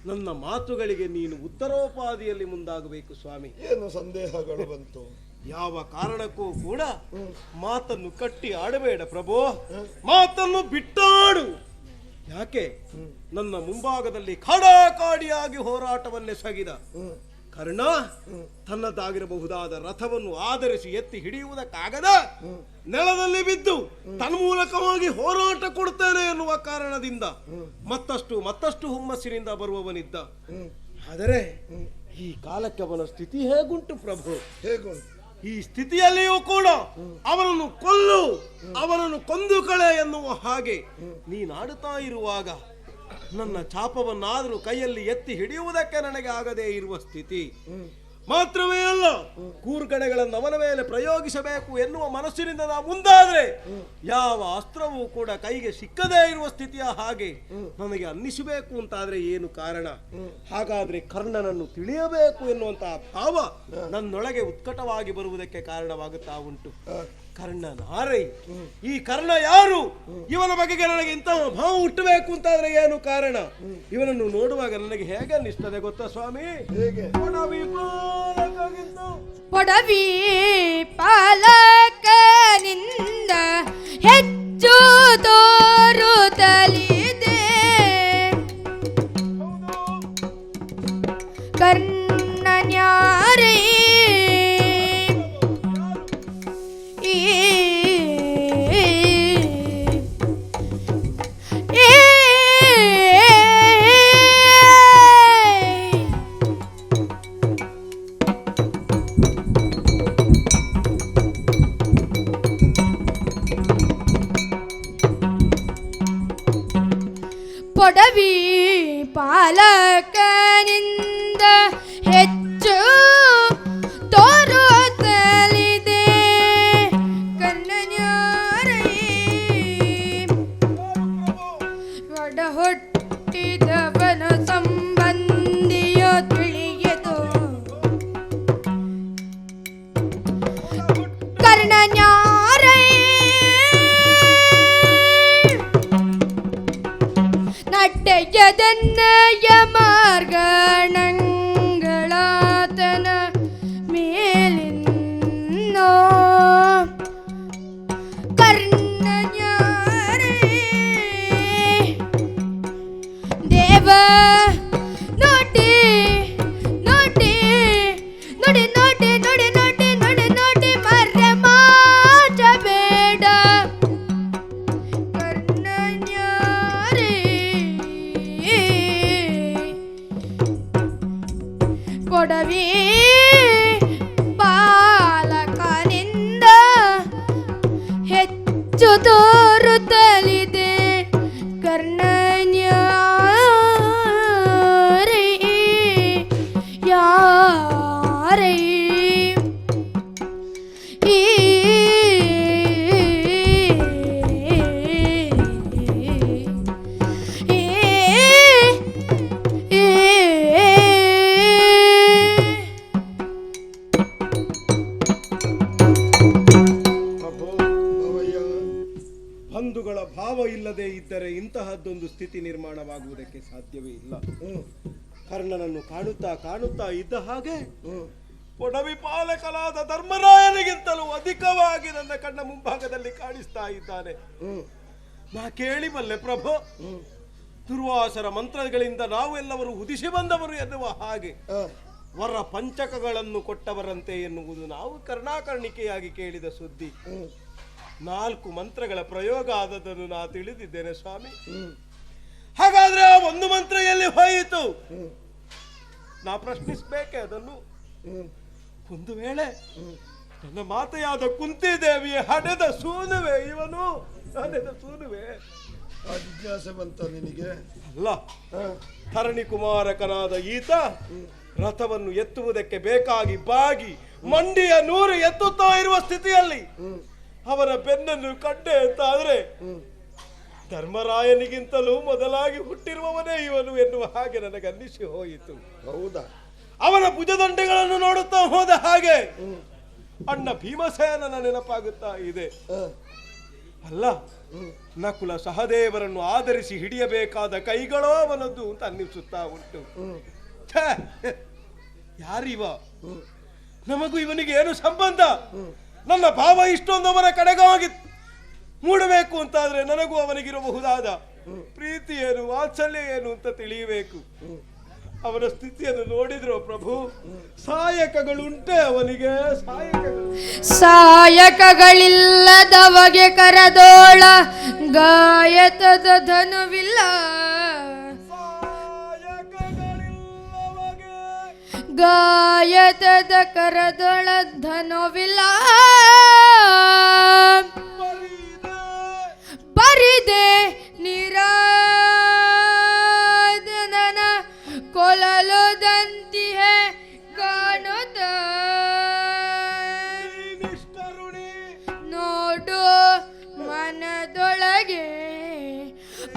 ನನ್ನ ಮಾತುಗಳಿಗೆ ನೀನು ಉತ್ತರೋಪಾದಿಯಲ್ಲಿ ಮುಂದಾಗಬೇಕು ಸ್ವಾಮಿ. ಏನು ಸಂದೇಹಗಳು ಬಂತು? ಯಾವ ಕಾರಣಕ್ಕೂ ಕೂಡ ಮಾತನ್ನು ಕಟ್ಟಿ ಆಡಬೇಡ ಪ್ರಭು, ಮಾತನ್ನು ಬಿಟ್ಟಾಡು. ಯಾಕೆ ನನ್ನ ಮುಂಭಾಗದಲ್ಲಿ ಕಾಡಾಕಾಡಿಯಾಗಿ ಹೋರಾಟವನ್ನೆಸಗಿದ ಕರ್ಣ ತನ್ನದಾಗಿರಬಹುದಾದ ರಥವನ್ನು ಆಧರಿಸಿ ಎತ್ತಿ ಹಿಡಿಯುವುದಕ್ಕಾಗದ ನೆಲದಲ್ಲಿ ಬಿದ್ದು ತನ್ಮೂಲಕವಾಗಿ ಹೋರಾಟ ಕೊಡುತ್ತೇನೆ ಎನ್ನುವ ಕಾರಣದಿಂದ ಮತ್ತಷ್ಟು ಹುಮ್ಮಸ್ಸಿನಿಂದ ಬರುವವನಿದ್ದ. ಆದರೆ ಈ ಕಾಲಕ್ಕೆ ಅವನ ಸ್ಥಿತಿ ಹೇಗುಂಟು ಪ್ರಭು? ಹೇಗುಂಟು? ಈ ಸ್ಥಿತಿಯಲ್ಲಿಯೂ ಕೂಡ ಅವನನ್ನು ಕೊಲ್ಲು, ಅವನನ್ನು ಕೊಂದು ಕಳೆ ಎನ್ನುವ ಹಾಗೆ ನೀನಾಡುತ್ತಾ ಇರುವಾಗ ನನ್ನ ಚಾಪವನ್ನಾದರೂ ಕೈಯಲ್ಲಿ ಎತ್ತಿ ಹಿಡಿಯುವುದಕ್ಕೆ ನನಗೆ ಆಗದೇ ಇರುವ ಸ್ಥಿತಿ. ಮಾತ್ರವೇ ಅಲ್ಲ, ಕೂರ್ಗಣೆಗಳನ್ನು ಅವನ ಮೇಲೆ ಪ್ರಯೋಗಿಸಬೇಕು ಎನ್ನುವ ಮನಸ್ಸಿನಿಂದ ನಾವು ಮುಂದಾದ್ರೆ ಯಾವ ಅಸ್ತ್ರವೂ ಕೂಡ ಕೈಗೆ ಸಿಕ್ಕದೇ ಇರುವ ಸ್ಥಿತಿಯ ಹಾಗೆ ನನಗೆ ಅನ್ನಿಸಬೇಕು ಅಂತಾದ್ರೆ ಏನು ಕಾರಣ? ಹಾಗಾದ್ರೆ ಕರ್ಣನನ್ನು ತಿಳಿಯಬೇಕು ಎನ್ನುವಂತಹ ಭಾವ ನನ್ನೊಳಗೆ ಉತ್ಕಟವಾಗಿ ಬರುವುದಕ್ಕೆ ಕಾರಣವಾಗುತ್ತಾ ಉಂಟು. ಕರ್ಣನಾರೈ. ಈ ಕರ್ಣ ಯಾರು? ಇವನ ಬಗೆಗೆ ನನಗೆ ಇಂತಹ ಭಾವ ಹುಟ್ಟಬೇಕು ಅಂತಾದ್ರೆ ಏನು ಕಾರಣ? ಇವನನ್ನು ನೋಡುವಾಗ ನನಗೆ ಹೇಗೆ ಅನ್ನಿಸ್ತದೆ ಗೊತ್ತಾ ಸ್ವಾಮಿ? ಹೇಗೆ? ಪೊಡವಿ ಪಾಲಕನಿಂದ ಹೆಚ್ಚು ತೋರುತ್ತಲಿದೆ ಕರ್ಣನ್ಯಾರೇ. ಪೊಡವಿ ಪಾಲಕನಿಂದ ಹೆಚ್ಚು ತೋರುತ್ತಲಿದೆ ಕರ್ಣನ್ಯಾರೇ. ಒಡ ಹುಟ್ಟಿದವನ ಸಂಬಂಧಿಯೋ ತಿಳಿಯದು ಕರ್ಣನ್ಯಾರೇ. ನಡ್ಡೆಯದನ್ನಯ ಮಾರ್ಗಣಗಳಾತನ ಮೇಲಿನ್ನೋ ಕರ್ಣನ್ಯಾರೇ. ದೇವ ನೋಡಿ ನೋಡಿ ನೋಡಿ ನೋಡಿ ನೋಡಿ ನೋಡಿ ನೋಡಿ ನೋಡಿ ಮರ್ರ ಮಾಡಬೇಡ ಕರ್ಣನ್ಯಾರೇ. ಕೊಡವಿ ಬಾಲಕನಿಂದ ಹೆಚ್ಚು ತೋರುತ್ತಲಿದೆ ಕರ್ಣನ್ಯಾರೇ. ಯಾರೇ ಈ ಬಂಧುಗಳ ಭಾವ ಇಲ್ಲದೆ ಇದ್ದರೆ ಇಂತಹದ್ದೊಂದು ಸ್ಥಿತಿ ನಿರ್ಮಾಣವಾಗುವುದಕ್ಕೆ ಸಾಧ್ಯವೇ ಇಲ್ಲ. ಕರ್ಣನನ್ನು ಕಾಣುತ್ತಾ ಕಾಣುತ್ತಾ ಇದ್ದ ಹಾಗೆ ಪೊಡವಿ ಪಾಲಕನಾದ ಧರ್ಮರಾಯನಿಗಿಂತಲೂ ಅಧಿಕವಾಗಿ ನನ್ನ ಕಣ್ಣ ಮುಂಭಾಗದಲ್ಲಿ ಕಾಣಿಸ್ತಾ ಇದ್ದಾನೆ. ನಾ ಕೇಳಿಬಲ್ಲೆ ಪ್ರಭು, ದುರ್ವಾಸರ ಮಂತ್ರಗಳಿಂದ ನಾವೆಲ್ಲವರು ಉದಿಸಿ ಬಂದವರು ಎನ್ನುವ ಹಾಗೆ ವರ ಪಂಚಕಗಳನ್ನು ಕೊಟ್ಟವರಂತೆ ಎನ್ನುವುದು ನಾವು ಕರ್ಣಾಕರ್ಣಿಕೆಯಾಗಿ ಕೇಳಿದ ಸುದ್ದಿ. 4 ಮಂತ್ರಗಳ ಪ್ರಯೋಗ ಆದದನ್ನು ನಾ ತಿಳಿದಿದ್ದೇನೆ ಸ್ವಾಮಿ. ಹಾಗಾದ್ರೆ ಆ ಒಂದು ಮಂತ್ರ ಎಲ್ಲಿ ಹೋಯಿತು? ನಾ ಪ್ರಶ್ನಿಸಬೇಕೆ ಅದನ್ನು? ಒಂದು ವೇಳೆ ನನ್ನ ಮಾತೆಯಾದ ಕುಂತಿದೇವಿಯ ಹಡೆದ ಸೂನುವೆ ಇವನು? ಹಡೆದ ಸೂನುವೆ ಜಿಜ್ಞಾಸೆ ಬಂತ ನಿನಗೆ? ಅಲ್ಲ, ಧರಣಿ ಕುಮಾರಕನಾದ ಈತ ರಥವನ್ನು ಎತ್ತುವುದಕ್ಕೆ ಬೇಕಾಗಿ ಬಾಗಿ ಮಂಡಿಯ 100 ಎತ್ತುತ್ತಾ ಇರುವ ಸ್ಥಿತಿಯಲ್ಲಿ ಅವನ ಬೆನ್ನನ್ನು ಕಂಡೆ ಅಂತಾದ್ರೆ ಧರ್ಮರಾಯನಿಗಿಂತಲೂ ಮೊದಲಾಗಿ ಹುಟ್ಟಿರುವವನೇ ಇವನು ಎನ್ನುವ ಹಾಗೆ ನನಗೆ ಅನ್ನಿಸಿ ಹೋಯಿತು. ಹೌದಾ? ಅವನ ಭುಜದಂಡೆಗಳನ್ನು ನೋಡುತ್ತಾ ಹೋದ ಹಾಗೆ ಅಣ್ಣ ಭೀಮಸೇನನ ನೆನಪಾಗುತ್ತಾ ಇದೆ. ಅಲ್ಲ, ನಕುಲ ಸಹದೇವರನ್ನು ಆಧರಿಸಿ ಹಿಡಿಯಬೇಕಾದ ಕೈಗಳೋ ಅವನದ್ದು ಅಂತ ಅನ್ನಿಸುತ್ತಾ ಉಂಟು. ಯಾರಿವ? ನಮಗೂ ಇವನಿಗೆ ಏನು ಸಂಬಂಧ? ನನ್ನ ಭಾವ ಇಷ್ಟೊಂದು ಅವನ ಕಡೆಗಾಗಿ ಮೂಡಬೇಕು ಅಂತಾದ್ರೆ ನನಗೂ ಅವನಿಗಿರಬಹುದಾದ ಪ್ರೀತಿ ಏನು, ವಾತ್ಸಲ್ಯ ಏನು ಅಂತ ತಿಳಿಯಬೇಕು. ಅವನ ಸ್ಥಿತಿಯನ್ನು ನೋಡಿದ್ರು ಪ್ರಭು, ಸಾಯಕಗಳುಂಟೆ ಅವನಿಗೆ? ಸಾಯಕಗಳಿಲ್ಲದವಗೆ ಕರದೋಳ ಗಾಯತದ ಧನುವಿಲ್ಲ, ಗಾಯತದ ಕರದೊಳ ಧನುವಿಲ್ಲ. ಬರಿದೆ ನಿರಾದನನ ಕೊಲಲುದಂತಿಹೆ ಕಾಣುತ್ತ ನೋಡು ಮನದೊಳಗೆ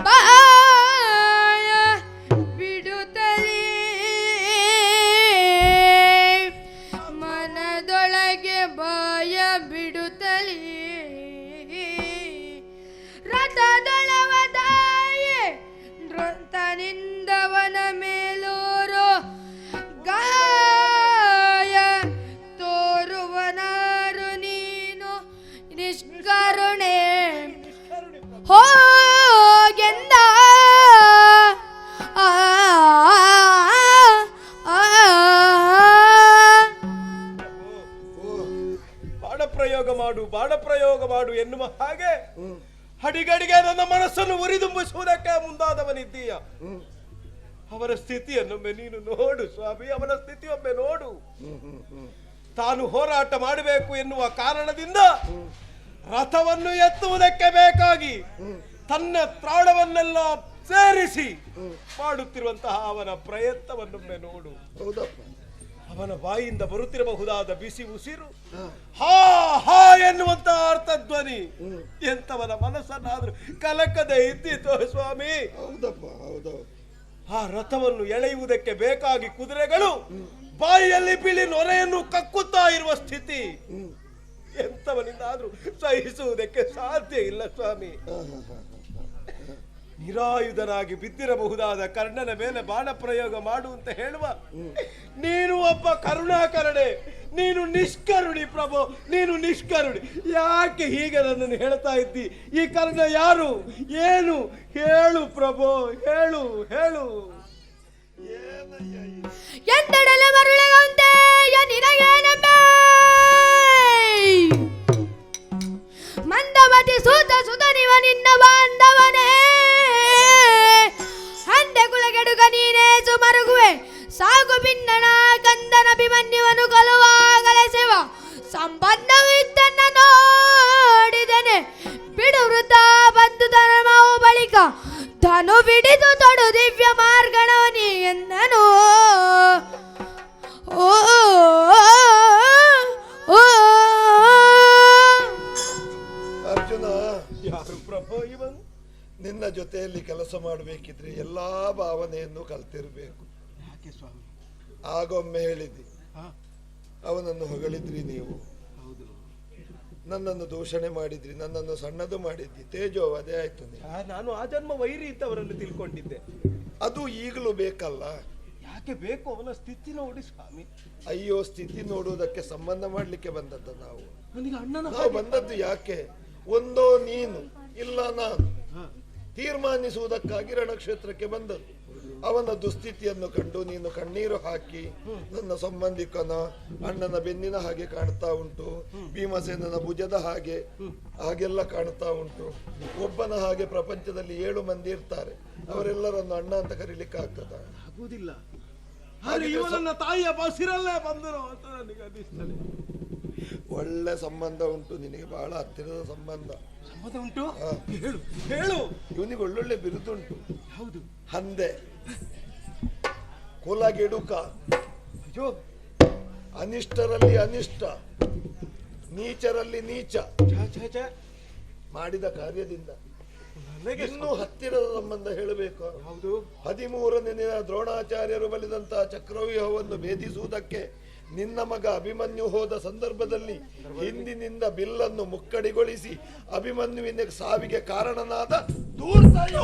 ಬಾಯ ಬಿಡುತ್ತಲೇ, ಮನದೊಳಗೆ ಬಾಯ ಬಿಡುತ್ತಲೇ. ಮಾಡು ಎನ್ನುವ ಹಾಗೆ ಅಡಿಗಡಿಗೆ ನನ್ನ ಮನಸ್ಸನ್ನು ಉರಿದುಂಬಿಸುವುದಕ್ಕೆ ಮುಂದಾದವನಿದ್ದೀಯ. ಅವರ ಸ್ಥಿತಿಯನ್ನೊಮ್ಮೆ ನೀನು ನೋಡು ಸ್ವಾಮಿ, ಅವನ ಸ್ಥಿತಿಯೊಮ್ಮೆ ನೋಡು. ತಾನು ಹೋರಾಟ ಮಾಡಬೇಕು ಎನ್ನುವ ಕಾರಣದಿಂದ ರಥವನ್ನು ಎತ್ತುವುದಕ್ಕೆ ಬೇಕಾಗಿ ತನ್ನ ಪ್ರಾಣವನ್ನೆಲ್ಲ ಸೇರಿಸಿ ಮಾಡುತ್ತಿರುವಂತಹ ಅವನ ಪ್ರಯತ್ನವನ್ನೊಮ್ಮೆ ನೋಡು. ಅವನ ಬಾಯಿಂದ ಬರುತ್ತಿರಬಹುದಾದ ಬಿಸಿ ಉಸಿರು ಹಾ ಹಾ ಎನ್ನುವಂತಹ ಅರ್ಥಧ್ವನಿ ಎಂತವನ ಮನಸ್ಸನ್ನಾದ್ರೂ ಕಲಕದೆ ಇದ್ದಿತೋ ಸ್ವಾಮಿ. ಆ ರಥವನ್ನು ಎಳೆಯುವುದಕ್ಕೆ ಬೇಕಾಗಿ ಕುದುರೆಗಳು ಬಾಯಿಯಲ್ಲಿ ಬಿಳಿ ನೊರೆಯನ್ನು ಕಕ್ಕುತ್ತಾ ಇರುವ ಸ್ಥಿತಿ ಎಂತವನಿಂದಾದ್ರೂ ಸಹಿಸುವುದಕ್ಕೆ ಸಾಧ್ಯ ಇಲ್ಲ ಸ್ವಾಮಿ. ನಿರಾಯುಧನಾಗಿ ಬಿದ್ದಿರಬಹುದಾದ ಕರ್ಣನ ಮೇಲೆ ಬಾಣ ಪ್ರಯೋಗ ಮಾಡು ಅಂತ ಹೇಳುವ ನೀನು ಒಬ್ಬ ಕರುಣಾಕರಣೆ, ನೀನು ನಿಷ್ಕರುಣಿ ಪ್ರಭು, ನೀನು ನಿಷ್ಕರುಣಿ. ಯಾಕೆ ಹೀಗೆ ನನ್ನನ್ನು ಹೇಳ್ತಾ ಇದ್ದಿ? ಈ ಕರ್ಣ ಯಾರು, ಏನು ಹೇಳು ಪ್ರಭು, ಹೇಳು ಹೇಳು. ಎಂದಡಲೆ ಮರುಳಗಂತೆ ನಿನಗೇನೆಂಬೆ ಮಂದಮತಿ ಸೂತ ಸುತನಿವ ನಿನ್ನ ಬಾಂಧವನೇ ಹಂದೆ ಕುಲಗೆಡುಗ ನೀನೇ ಸುಮರುಗುವೆ ಸಾಗು ಭಿನ್ನಣ ಕಂದನ ಅಭಿಮನ್ಯುವನು ಕೊಲುವಾಗಲೇ ಸೇವ ಸಂಬಂಧವಿದ್ದನ್ನ ನೋಡಿದನೆ ಬಿಡು ವೃದ್ಧ ಬಂದು ಧರ್ಮವು ಬಳಿಕ ಧನು ಬಿಡಿದು ತೊಡು ದಿವ್ಯ ಮಾರ್ಗಣವನಿ ಎಂದನು. ಓ ಅರ್ಜುನ, ಯಾರು ಪ್ರಭು ಇವನು? ನಿನ್ನ ಜೊತೆಯಲ್ಲಿ ಕೆಲಸ ಮಾಡಬೇಕಿದ್ರೆ ಎಲ್ಲಾ ಭಾವನೆಯನ್ನು ಕಲ್ತಿರ್ಬೇಕು. ಯಾಕೆ ಸ್ವಾಮಿ? ಆಗೊಮ್ಮೆ ಹೇಳಿದ್ದಿ, ಅವನನ್ನು ಹೊಗಳಿದ್ರಿ ನೀವು, ನನ್ನನ್ನು ದೂಷಣೆ ಮಾಡಿದ್ರಿ, ನನ್ನನ್ನು ಸಣ್ಣದು ಮಾಡಿದ್ರಿ, ತೇಜೋ ಅದೇ ಆಯ್ತು. ನಾನು ಆ ಜನ್ಮ ವೈರಿ ಇದ್ದವರನ್ನು ತಿಳ್ಕೊಂಡಿದ್ದೆ. ಅದು ಈಗಲೂ ಬೇಕಲ್ಲ? ಯಾಕೆ ಬೇಕು? ಅವನ ಸ್ಥಿತಿ ನೋಡಿ ಸ್ವಾಮಿ. ಅಯ್ಯೋ, ಸ್ಥಿತಿ ನೋಡುವುದಕ್ಕೆ ಸಂಬಂಧ ಮಾಡ್ಲಿಕ್ಕೆ ಬಂದದ್ದು ನಾವು. ನನಗೆ ಅಣ್ಣನ ನಾವು ಬಂದದ್ದು ಯಾಕೆ? ಒಂದೋ ನೀನು ಇಲ್ಲ ನಾನು ತೀರ್ಮಾನಿಸುವುದಕ್ಕಾಗಿ ರಣಕ್ಷೇತ್ರಕ್ಕೆ ಬಂದದ್ದು. ಅವನ ದುಸ್ಥಿತಿಯನ್ನು ಕಂಡು ನೀನು ಕಣ್ಣೀರು ಹಾಕಿ ನನ್ನ ಸಂಬಂಧಿಕನ ಅಣ್ಣನ ಬೆನ್ನಿನ ಹಾಗೆ ಕಾಣ್ತಾ ಉಂಟು, ಭೀಮಸೇನನ ಭುಜದ ಹಾಗೆಲ್ಲ ಕಾಣ್ತಾ ಉಂಟು. ಒಬ್ಬನ ಹಾಗೆ ಪ್ರಪಂಚದಲ್ಲಿ 7 ಮಂದಿ ಇರ್ತಾರೆ, ಅವರೆಲ್ಲರನ್ನು ಅಣ್ಣ ಅಂತ ಕರೀಲಿಕ್ಕೆ ಆಗ್ತದ? ಆಗುವುದಿಲ್ಲ. ಇವನನ್ನ ತಾಯಿಯ ಬಸಿರಲ್ಲೇ ಬಂದರು ಅಂತ ನನಗೆ ಅನಿಸ್ತದೆ. ಒಳ್ಳೆ ಸಂಬಂಧ ಉಂಟು ನಿನಗೆ, ಬಹಳ ಹತ್ತಿರದ ಸಂಬಂಧ ಉಂಟು. ಹೇಳು ಹೇಳು. ಇವನಿಗೆ ಒಳ್ಳೊಳ್ಳೆ ಬಿರುದುಂಟು. ಹೌದು. ಹಂದೆ, ಕುಲಗೆಡುಕ, ಅಯ್ಯೋ, ಅನಿಷ್ಟರಲ್ಲಿ ಅನಿಷ್ಟ, ನೀಚರಲ್ಲಿ ನೀಚ. ಮಾಡಿದ ಕಾರ್ಯದಿಂದ ಇನ್ನೂ ಹತ್ತಿರದ ಸಂಬಂಧ ಹೇಳಬೇಕು. ಹೌದು. 13ನೇ ದಿನ ದ್ರೋಣಾಚಾರ್ಯರು ಬಲಿದಂತಹ ಚಕ್ರವ್ಯೂಹವನ್ನು ಭೇದಿಸುವುದಕ್ಕೆ ನಿನ್ನ ಮಗ ಅಭಿಮನ್ಯು ಹೋದ ಸಂದರ್ಭದಲ್ಲಿ ಹಿಂದಿನಿಂದ ಬಿಲ್ಲನ್ನು ಮುಕ್ಕಡಿಗೊಳಿಸಿ ಅಭಿಮನ್ಯುವಿನ ಸಾವಿಗೆ ಕಾರಣನಾದ ದೂರ್ತಾಯ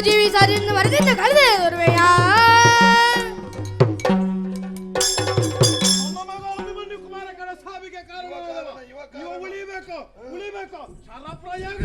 ಜೀವಿ ಸಾರಿಯಿಂದ ಮರದಿಂದ ಕಳೆದೇ ದೊರವೆಯ ಕುಮಾರಕರ ಸಾವಿಗೆ ಕಾರಣ ಉಳಿಬೇಕು ಉಳಿಬೇಕು ಶರಪ್ರಯಾಗ.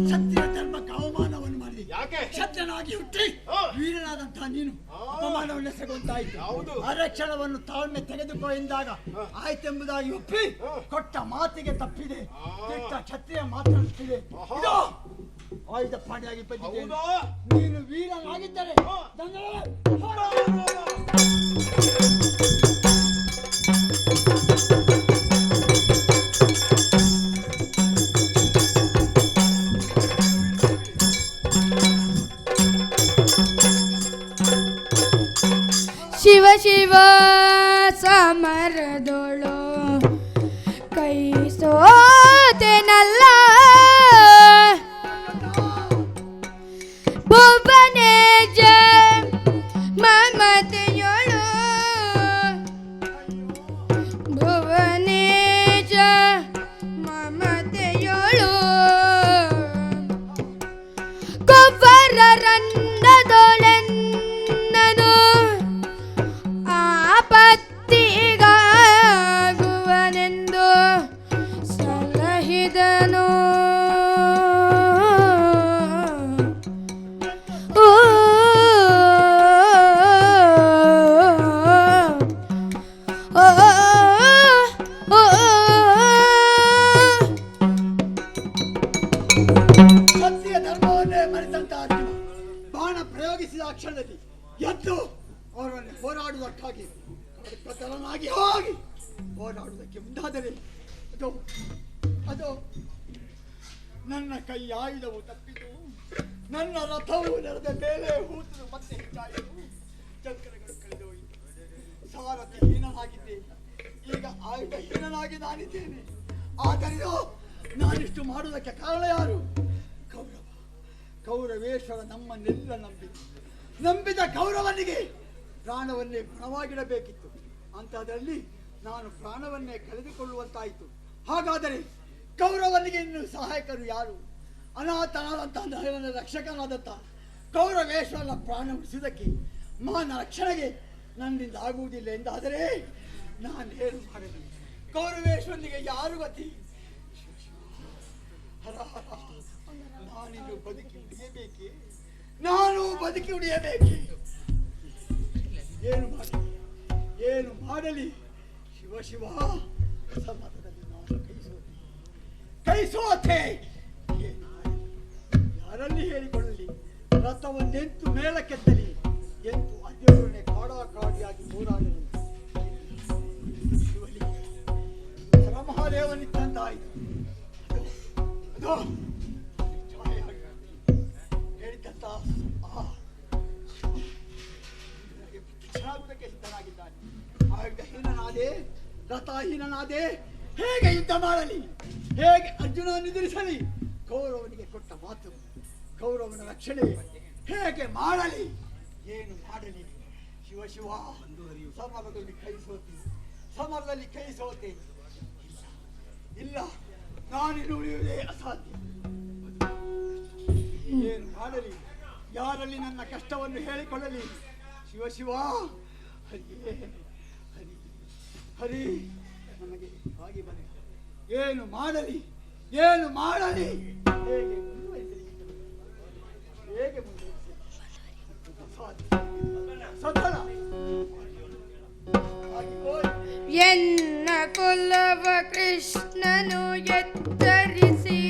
ಕ್ಷತ್ರಿಯ ಧರ್ಮಕ್ಕೆ ಅವಮಾನವನ್ನು ಮಾಡಿದೆ. ಕ್ಷತ್ರನಾಗಿ ಹುಟ್ಟಿ ವೀರನಾದಂತಹ ನೀನು ಅಪಮಾನವನ್ನು ಎಸಗುಂತಾಯಿತು. ಹೌದು. ಅರಕ್ಷಣವನ್ನು ತಾಳ್ಮೆ ತೆಗೆದುಕೋ ಎಂದಾಗ ಆಯ್ತೆಂಬುದಾಗಿ ಒಪ್ಪಿ ಕೊಟ್ಟ ಮಾತಿಗೆ ತಪ್ಪಿದೆ. ಕೆಟ್ಟ ಕ್ಷತ್ರಿಯ ಮಾತನಾಡುತ್ತಿದೆ. ಇದು ಆಯುಧ ಪಾಣಿಯಾಗಿ ಬಂದಿದ್ದೇನೆ. ಹೌದಾ? ನೀನು ವೀರನಾಗಿದ್ದರೆ ಶಿವ ಶಿವ ಸಮರದೊಳು ಕೈ ಸೋತೆನಲ್ಲ ಭುವನೇಜ ಮಮತೆಯೊಳು ಭುವನೇಜ ಮಮತೆಯೊಳು ಕೊಬ್ಬರನ್ನದೊಳೆನ್ನನು ಆಪತ್ತಿಗಾಗುವನೆಂದು ಸಲಹಿದನು. ಓ ಓ ಓ ಸತ್ಯ ಧರ್ಮವನ್ನೇ ಮರೆತಂತ ಅರ್ಜುನ ಬಾಣ ಪ್ರಯೋಗಿಸಿದ ಕ್ಷಣದಲ್ಲಿ ಎದ್ದು ಅವರನ್ನು ಹೋರಾಡುವುದಕ್ಕಾಗಿ ಕರ್ತನಾಗಿ ಹೋಗಿ ಹೋರಾಡುವುದಕ್ಕೆ ಮುಂದಾದರೆ ಅದು ಅದು ನನ್ನ ಕೈ ಆಯುಧವು ತಪ್ಪಿತು. ನನ್ನ ರಥವು ನೆಲದ ಮೇಲೆ ಹೂತು ಮತ್ತೆ ಹೆಚ್ಚಾಯಿತು. ಚಕ್ರಗಳು ಕಳೆದೋಯಿತು. ಸಾರಥಿ ಹೀನನಾಗಿದ್ದೆ. ಈಗ ಆಯುಧ ಹೀನನಾಗಿ ನಾನಿದ್ದೇನೆ. ಆದರೂ ನಾನಿಷ್ಟು ಮಾಡುವುದಕ್ಕೆ ಕಾರಣ ಯಾರು? ಕೌರವ. ಕೌರವೇಶ್ವರ ನಮ್ಮನ್ನೆಲ್ಲ ನಂಬಿದ ಕೌರವನಿಗೆ ಪ್ರಾಣವನ್ನೇ ಗುಣವಾಗಿಡಬೇಕಿತ್ತು. ಅಂತಹದ್ರಲ್ಲಿ ನಾನು ಪ್ರಾಣವನ್ನೇ ಕಳೆದುಕೊಳ್ಳುವಂತಾಯಿತು. ಹಾಗಾದರೆ ಕೌರವನಿಗೆ ಇನ್ನು ಸಹಾಯಕರು ಯಾರು? ಅನಾಥನಾದಂತಹ ನನ್ನ ರಕ್ಷಕನಾದಂತಹ ಕೌರವೇಶ್ವರನ ಪ್ರಾಣ ಉಳಿಸುವುದಕ್ಕೆ ಮಾನ ರಕ್ಷಣೆಗೆ ನನ್ನಿಂದ ಆಗುವುದಿಲ್ಲ ಎಂದಾದರೆ ನಾನು ಏನು ಮಾಡಲಿ? ಕೌರವೇಶ್ವರನಿಗೆ ಯಾರು ಗತಿ? ಹರ ಹರ, ನಾನಿನ್ನು ಬದುಕಿ ಉಳಿಯಬೇಕೆ? ನಾನು ಬದುಕಿ ಉಳಿಯಬೇಕೆ? ಏನು ಮಾಡಲಿ? ಶಿವ ಶಿವ, ಸಮಾಜದಲ್ಲಿ ನಾನು ಕೈ ಸೋತೆ. ಯಾರಲ್ಲಿ ಹೇಳಿಕೊಳ್ಳಲಿ? ರಥವನ್ನೆಂತು ಮೇಲಕ್ಕೆತ್ತಲಿ, ಎಂತು ಅದ್ಯವರನ್ನೇ ಕಾಡಿಯಾಗಿ ಹೋರಾಡಲಿ. ಶಿವಲಿಂಗ ಪರಮಹಾದೇವನಿದ್ದಂತಾಯಿತು. ಅದು ಹೇಳಿದಂತ ಆಗುವುದಕ್ಕೆ ಸಿದ್ಧನಾಗಿದ್ದಾನೆ. ಆಯುಧ ಹೀನನಾದೆ, ರಥಹೀನನಾದೆ. ಹೇಗೆ ಯುದ್ಧ ಮಾಡಲಿ? ಹೇಗೆ ಅರ್ಜುನ ನಿದ್ರಿಸಲಿ? ಕೌರವನಿಗೆ ಕೊಟ್ಟ ಮಾತು, ಕೌರವನ ರಕ್ಷಣೆ ಹೇಗೆ ಮಾಡಲಿ? ಏನು ಮಾಡಲಿ? ಶಿವ ಶಿವ, ಸಮರದಲ್ಲಿ ಕೈ ಸೋತೆ. ಇಲ್ಲ, ನಾನಿನ್ನು ಉಳಿಯುವುದೇ ಅಸಾಧ್ಯ. ಏನು ಮಾಡಲಿ? ಯಾರಲ್ಲಿ ನನ್ನ ಕಷ್ಟವನ್ನು ಹೇಳಿಕೊಳ್ಳಲಿ? ಶಿವ ಶಿವ, ಹರಿಯೇ ಹರಿ ಹರಿ, ನನಗೆ ಹಾಗೆ ಬನ್ನಿ. ಏನು ಮಾಡಲಿ? ಹೇಗೆ ಮುಂದುವರಿಸಲಿ? ಸದನ ಎನ್ನ ಕುಲವ ಕೃಷ್ಣನು ಎತ್ತರಿಸಿ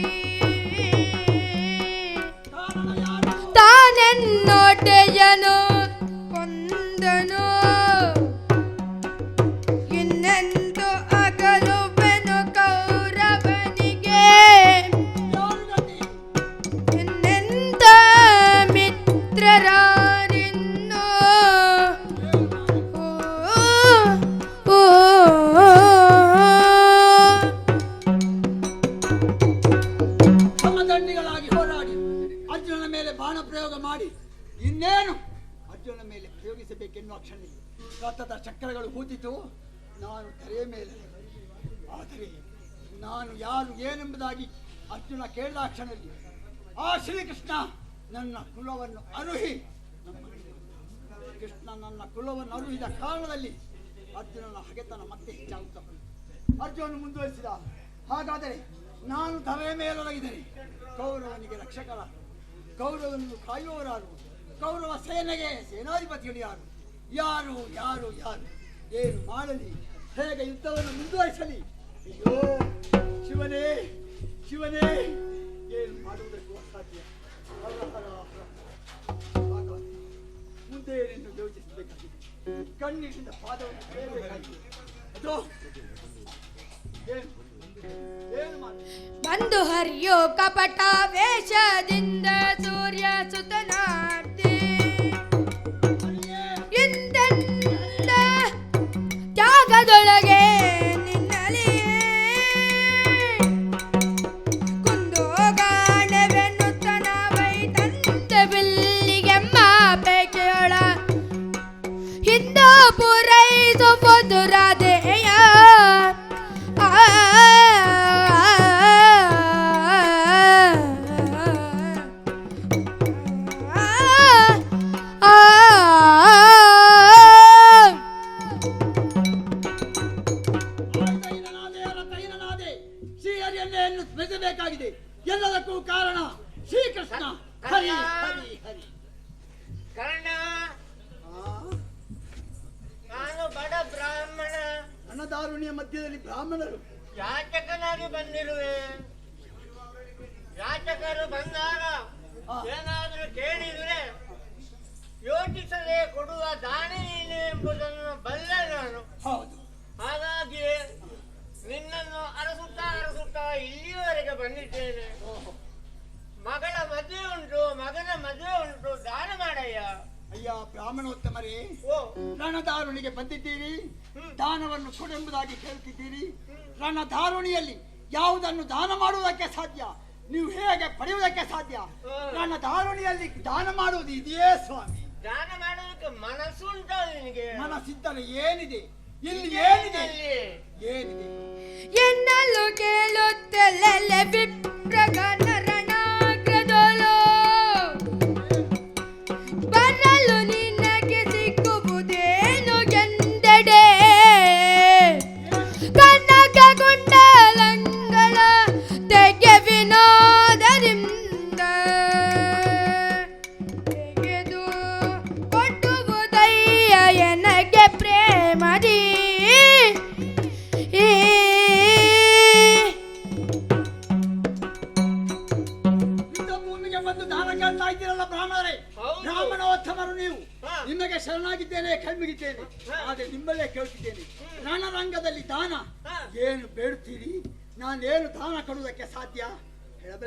ತಾನೆನ್ನೊಡೆಯನು ಕೊಂದನು. ಇನ್ನೆಂದು ಅಗಲುವೆನು ಕೌರವನಿಗೆ, ಇನ್ನೆಂದ ಮಿತ್ರರಾರಿನ್ನು. ಓ ಸಮದಂಡಿಗಳಾಗಿ ಹೋರಾಡಿ ಅರ್ಜುನನ ಮೇಲೆ ಬಾಣ ಪ್ರಯೋಗ ಮಾಡಿ ಇನ್ನೇನು ಅರ್ಜುನನ ಮೇಲೆ ಪ್ರಯೋಗಿಸಬೇಕೆನ್ನುವ ಕ್ಷಣದಲ್ಲಿ ರಥದ ಚಕ್ರಗಳು ಹೂತಿತು. ನಾನು ತಲೆಯ ಮೇಲೆ, ಆದರೆ ನಾನು ಯಾರು ಏನೆಂಬುದಾಗಿ ಅರ್ಜುನ ಕೇಳಿದ ಕ್ಷಣದಲ್ಲಿ ಆ ಶ್ರೀಕೃಷ್ಣ ನನ್ನ ಕುಲವನ್ನು ಅರುಹಿ, ಕೃಷ್ಣ ನನ್ನ ಕುಲವನ್ನು ಅರುಹಿದ ಕಾರಣದಲ್ಲಿ ಅರ್ಜುನನ ಹಗೆತನ ಮತ್ತೆ ಹೆಚ್ಚಾಗುತ್ತಾ ಅರ್ಜುನ ಮುಂದುವರಿಸಿದ. ಹಾಗಾದರೆ ನಾನು ತಲೆಯ ಮೇಲೊಳಗಿದ್ದೇನೆ. ಕೌರವನಿಗೆ ರಕ್ಷಕರ, ಕೌರವನನ್ನು ಕಾಯುವವರಾರು, ಕೌರವ ಸೇನೆಗೆ ಸೇನಾಧಿಪತಿಗಳು ಯಾರು? ಯಾರು ಯಾರು ಯಾರು ಏನು ಮಾಡಲಿ, ಹೇಗೆ ಯುದ್ಧವನ್ನು ಮುಂದುವರಿಸಲಿ? ಅಯ್ಯೋ ಶಿವನೇ ಶಿವನೇ, ಏನು ಮಾಡುವುದಕ್ಕೂ ಅಸಾಧ್ಯ. ಹರ ಹರ ಹರ. ಭಗವಂತ, ಮುಂದೆ ಏನೆಂದು ಯೋಚಿಸಬೇಕಾಗಿದೆ, ಕಣ್ಣೀರಿನಿಂದ ಪಾದವನ್ನು ತೊಳೆಯಬೇಕಾಗಿದೆ. ಅದು ಏನು ಏನು ಮಾಡಿ ಬಂದು ಹರಿಯೋ ಕಪಟ ವೇಷದಿಂದ ಸೂರ್ಯ ಸುತನಾರ್ತಿ ಇಂದೆಂದ ತ್ಯಾಗದೊಳಗೆ ನಿನ್ನಲಿ ಕುಂದೋಗಾಣವೆನ್ನುತ್ತನ ವೈತಂತ ಬಿಲ್ಲಿಗೆಮ್ಮ ಬೇಕೆಯೊಳ ಹಿಂದ ಪೂರೈಸುವುದು ರಾಧೆಯ ಶ್ರೀಹರಿಯನ್ನೇ ಸ್ಮರಿಸಬೇಕಾಗಿದೆ. ಎಲ್ಲದಕ್ಕೂ ಕಾರಣ ಶ್ರೀಕೃಷ್ಣ. ಹರಿ ಹರಿ ಹರಿ. ಕರ್ಣ, ನಾನು ಬಡ ಬ್ರಾಹ್ಮಣ, ಅನ್ನದಾರುಣಿಯ ಮಧ್ಯದಲ್ಲಿ ಬ್ರಾಹ್ಮಣರು ಯಾಚಕನಾಗಿ ಬಂದಿರುವೆ. ಯಾಚಕರು ಬಂದಾಗ ಏನಾದರೂ ಕೇಳಿದರೆ ಯೋಚಿಸದೆ ಕೊಡುವ ದಾನಿ ನೀನು ಎಂಬುದನ್ನು ಬಲ್ಲೆ ನಾನು. ಹೌದು. ಹಾಗಾಗಿ ನಿನ್ನನ್ನು ಅರಸುತ್ತಾ ಇಲ್ಲಿಯವರೆಗೆ ಬಂದಿದ್ದೇನೆ. ಮಗಳ ಮದುವೆ ಉಂಟು, ಮಗನ ಮದುವೆ ಉಂಟು, ದಾನ ಮಾಡಯ್ಯ. ಅಯ್ಯ ಬ್ರಾಹ್ಮಣೋತ್ತಮರೇ, ಓ ರಣಧಾರುಣಿಗೆ ಬಂದಿದ್ದೀರಿ, ದಾನವನ್ನು ಕೊಡೆಂಬುದಾಗಿ ಕೇಳುತ್ತಿದ್ದೀರಿ. ರಣಧಾರುಣಿಯಲ್ಲಿ ಯಾವುದನ್ನು ದಾನ ಮಾಡುವುದಕ್ಕೆ ಸಾಧ್ಯ, ನೀವು ಹೇಗೆ ಪಡೆಯುವುದಕ್ಕೆ ಸಾಧ್ಯ? ರಣಧಾರುಣಿಯಲ್ಲಿ ದಾನ ಮಾಡುವುದು ಇದೆಯೇ ಸ್ವಾಮಿ? ದಾನ ಮಾಡೋದಕ್ಕೆ ಮನಸ್ಸುಂಟ ನಿನಗೆ? ಮನಸ್ಸಿದ್ದರೆ ಏನಿದೆ ಇಲ್ಲಿ? ಏನಿದೆ ಏನಿದೆ ಎನ್ನಲು ಕೇಳುತ್ತಲ್ಲ ವಿಪ್ರಗಣ ರಣಾಗ್ರದೊಳು ಬರಲು ನಿನಗೆ ಸಿಕ್ಕುವುದೇನು ಎಂದೆಡೆ ಕನಕ ಕುಂಡಲಂಗಳ ತೆಗೆ ವಿನೋದರಿಂದ ತೆಗೆದು ಕೊಟ್ಟುವುದಯ್ಯ ಎನಗೆ ಪ್ರೇಮದಿ. ಯುದ್ಧ ಭೂಮಿಗೆ ಬಂದು ದಾನ ಕೇಳ್ತಾ ಇದ್ದೀರಲ್ಲ ಬ್ರಾಹ್ಮಣರೇ, ಬ್ರಾಹ್ಮಣೋತ್ತಮರು ನೀವು. ನಿಮಗೆ ಶರಣಾಗಿದ್ದೇನೆ, ಕಣ್ಮಿಗಿದ್ದೇನೆ. ಆದರೆ ನಿಮ್ಮಲ್ಲೇ ಕೇಳ್ತಿದ್ದೇನೆ, ರಣರಂಗದಲ್ಲಿ ದಾನ ಏನು ಬೇಡುತ್ತೀರಿ? ನಾನೇನು ದಾನ ಕೊಡುವುದಕ್ಕೆ ಸಾಧ್ಯ?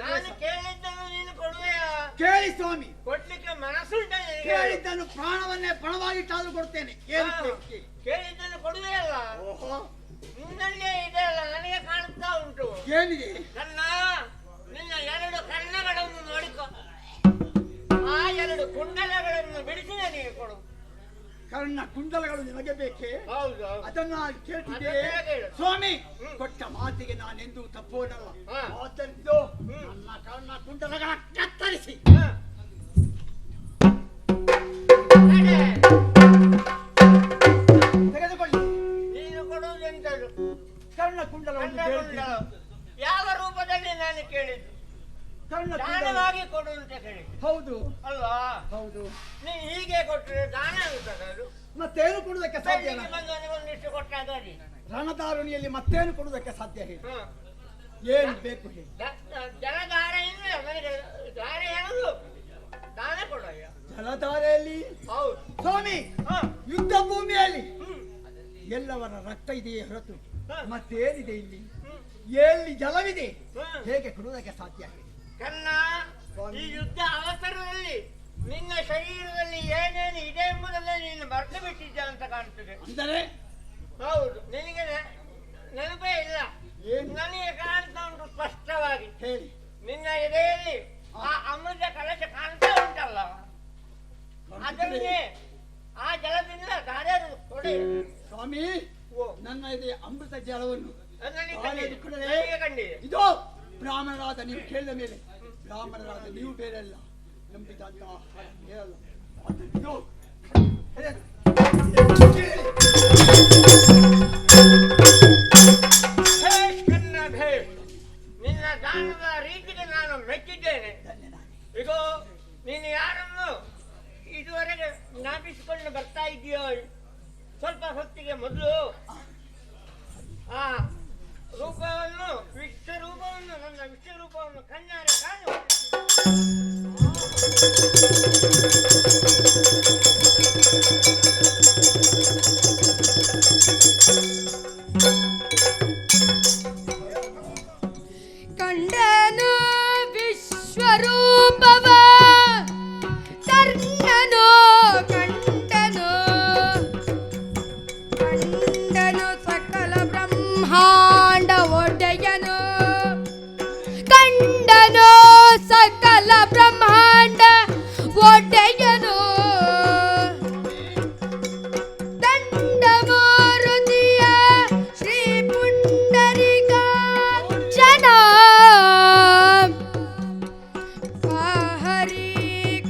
ನಾನು ಕೇಳಿದ್ದನ್ನು ನೀನು ಕೊಡುವೆಯಾ? ಕೇಳಿ ಸ್ವಾಮಿ, ಕೊಡ್ಲಿಕ್ಕೆ ಮನಸ್ಸುಂಟ ನಿನಗೆ? ಕೇಳಿದ್ದನ್ನು ಪ್ರಾಣವನ್ನೇ ಪಣವಾಗಿಟ್ಟಾದ್ರೂ ಕೊಡ್ತೇನೆ. ಏನು ಕೇಳಿ? ಕೇಳಿದ್ದನ್ನು ಕೊಡುವೆಯಲ್ಲ? ಓಹೋ, ನಿನ್ನಲ್ಲೇ ಇದೆ ಅಲ್ಲ, ನನಗೆ ಕಾಣುತ್ತಾ ಉಂಟು. ಏನಿದೆ? ಕಣ್ಣ, ನಿನ್ನ ಎರಡು ಕಣ್ಣಗಳನ್ನು ನೋಡಿಕೊ. ಆ ಎರಡು ಕುಂಡಲಗಳನ್ನು ಬಿಡಿಸಿ ನನಗೆ ಕೊಡು. ಕರ್ಣ ಕುಂಡಲಗಳು ನಿಮಗೆ ಬೇಕೇ? ಹೌದು. ಅದನ್ನ ಕೇಳ್ತಿದ್ದೆ ಅದನ್ನ ಹೇಳು. ಸ್ವಾಮಿ. ಕೊಟ್ಟ ಮಾತಿಗೆ ನಾನೆಂದೂ ತಪ್ಪೋನಲ್ಲ. ಹಾ. ಆದ್ದರಿಂದ ನನ್ನ ಕರ್ಣ ಕುಂಡಲಗಳ ಕತ್ತರಿಸಿ ನಡೆ. ತೆಗೆದುಕೊಳ್ಳಿ. ನೀನು ಕೊಡುವುದೆಂತದು? ಕರ್ಣ ಕುಂಡಲವನ್ನು ಕಣ್ಣ ಬೇಡ್ತೀನಿ. ಕುಂಡಲ. ಯಾವ ರೂಪದಲ್ಲಿ ನಾನು ಕೇಳಿದ್ದು? ಕರ್ಣ ಕುಂಡಲ. ದಾನವಾಗಿ ಕೊಡು ಅಂತ ಕೇಳಿದ್ದು ಹೌದು ಅಲ್ವಾ? ಹೌದು. ನೀ ಹೀಗೆ ಕೊಟ್ಟರೆ ದಾನ ಆಗುತ್ತದೆ ಅದು. ಮತ್ತೇನು ಕೊಡುವುದಕ್ಕೆ ಸಾಧ್ಯ? ಬೆಳ್ಳಿಗೆ ಬಂದು ಒಂದಿಷ್ಟು ಕೊಟ್ಟಾಗ ಅದಿ. ರಣಧಾರುಣಿಯಲ್ಲಿ ಮತ್ತೇನು ಕೊಡುವುದಕ್ಕೆ ಸಾಧ್ಯ ಹೇಳಿ? ಹ್ಮ್. ಏನು ಬೇಕು ಹೇಳಿ? ಜಲಧಾರ ಇಲ್ಲ ನನಗೆ, ಧಾರೆ ಹೇಳುದು ದಾನ ಕೊಡಯ್ಯ. ಜಲಧಾರೆಯಲ್ಲಿ ಹೌದು. ಸ್ವಾಮಿ, ಹ. ಯುದ್ಧ ಭೂಮಿಯಲ್ಲಿ ಹ್ಮ್. ಎಲ್ಲವರ ರಕ್ತ ಇದೆಯೇ ಹೊರತು ಹ. ಮತ್ತೇನಿದೆ ಇಲ್ಲಿ? ಹ್ಮ್. ಎಲ್ಲಿ ಜಲವಿದೆ ಹ್ಮ್. ಹೇಗೆ ಕೊಡುವುದಕ್ಕೆ ಸಾಧ್ಯ ಹೇಳಿ? ಕನ್ನ, ಈ ಯುದ್ಧ ಅವಸರದಲ್ಲಿ ನಿನ್ನ ಶರೀರದಲ್ಲಿ ಏನೇನು ಇದೆ ಎಂಬುದನ್ನೇ ನೀನು ಮರೆತು ಬಿಟ್ಟಿದ್ದ ಅಂತ ಕಾಣ್ತದೆ. ಅಂದರೆ ಹೌದು, ನಿನಗೆ ನೆನಪೇ ಇಲ್ಲ. ಏನು? ನನಗೆ ಕಾಣ್ತಾ ಉಂಟು ಸ್ಪಷ್ಟವಾಗಿ. ಹೇಳಿ. ನಿನ್ನ ಎದೆಯಲ್ಲಿ ಆ ಅಮೃತ ಕಲಶ ಕಾಣ್ತಾ ಉಂಟಲ್ಲ, ಅದನ್ನೇ ಆ ಜಲದಿಂದ ಧಾರೆ ಕೊಡಿ. ಸ್ವಾಮಿ, ನನ್ನ ಇದೆ ಅಮೃತ ಜಲವನ್ನು ನನಗೆ ಕಾಲೇಜು ಕೊಡಲೇ? ನನಗೆ ಕಂಡಿದೆ. ಇದು ಬ್ರಾಹ್ಮಣರಾದ ನೀವು ಕೇಳಿದ ಮೇಲೆ, ಬ್ರಾಹ್ಮಣರಾದ ನೀವು ಬೇರೆಲ್ಲ, ನಂಬಿದಂತ ಹೇಳಲ್ಲ. ಅದು ಇದು. ಭೇಷ್ ಕನ್ನ ಭೇಷ್. ನಿನ್ನ ದಾನದ ರೀತಿಗೆ ನಾನು ಮೆಚ್ಚಿದ್ದೇನೆ. ಈಗ ನೀನು ಯಾರನ್ನು ಇದುವರೆಗೆ ಜ್ಞಾಪಿಸಿಕೊಂಡು ಬರ್ತಾ ಇದೆಯೋ ಕಂಡನು ವಿಶ್ವರೂಪವ ಕರ್ಣನು ಕಂಡನು ಕಂಡನು ಸಕಲ ಬ್ರಹ್ಮಾಂಡ ಒಡೆಯನು ಕಂಡನು ಸಕಲ ಬ್ರಹ್ಮಾಂಡ ಒಡೆಯನು ದಂಡಮೂರುತಿಯ ಶ್ರೀ ಪುಂಡರಿಕ ಜನ ಹರಿ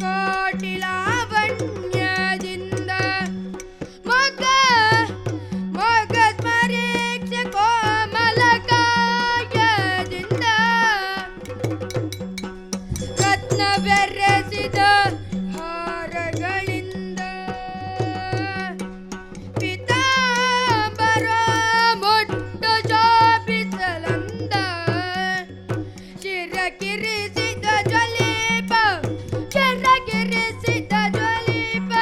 ಕೋಟಿ ಲಾವಣ್ಯದಿಂದ ಮೊಗ ಮೊಗ ಸ್ಮರೇಕ್ಷ ಕೋಮಲ ಕಾಯದಿಂದ ರತ್ನ ಬೆರೆಸಿದ ಹಾರಗಳಿಂದ ಪಿತಾಂಬರ ಮುಟ್ಟು ಶೋಭಿಸಲಂದ ಶಿರಕಿರಿಸಿದ ಜ್ವಲೀಪ ಶಿರಕಿರಿಸಿದ ಜ್ವಲೀಪ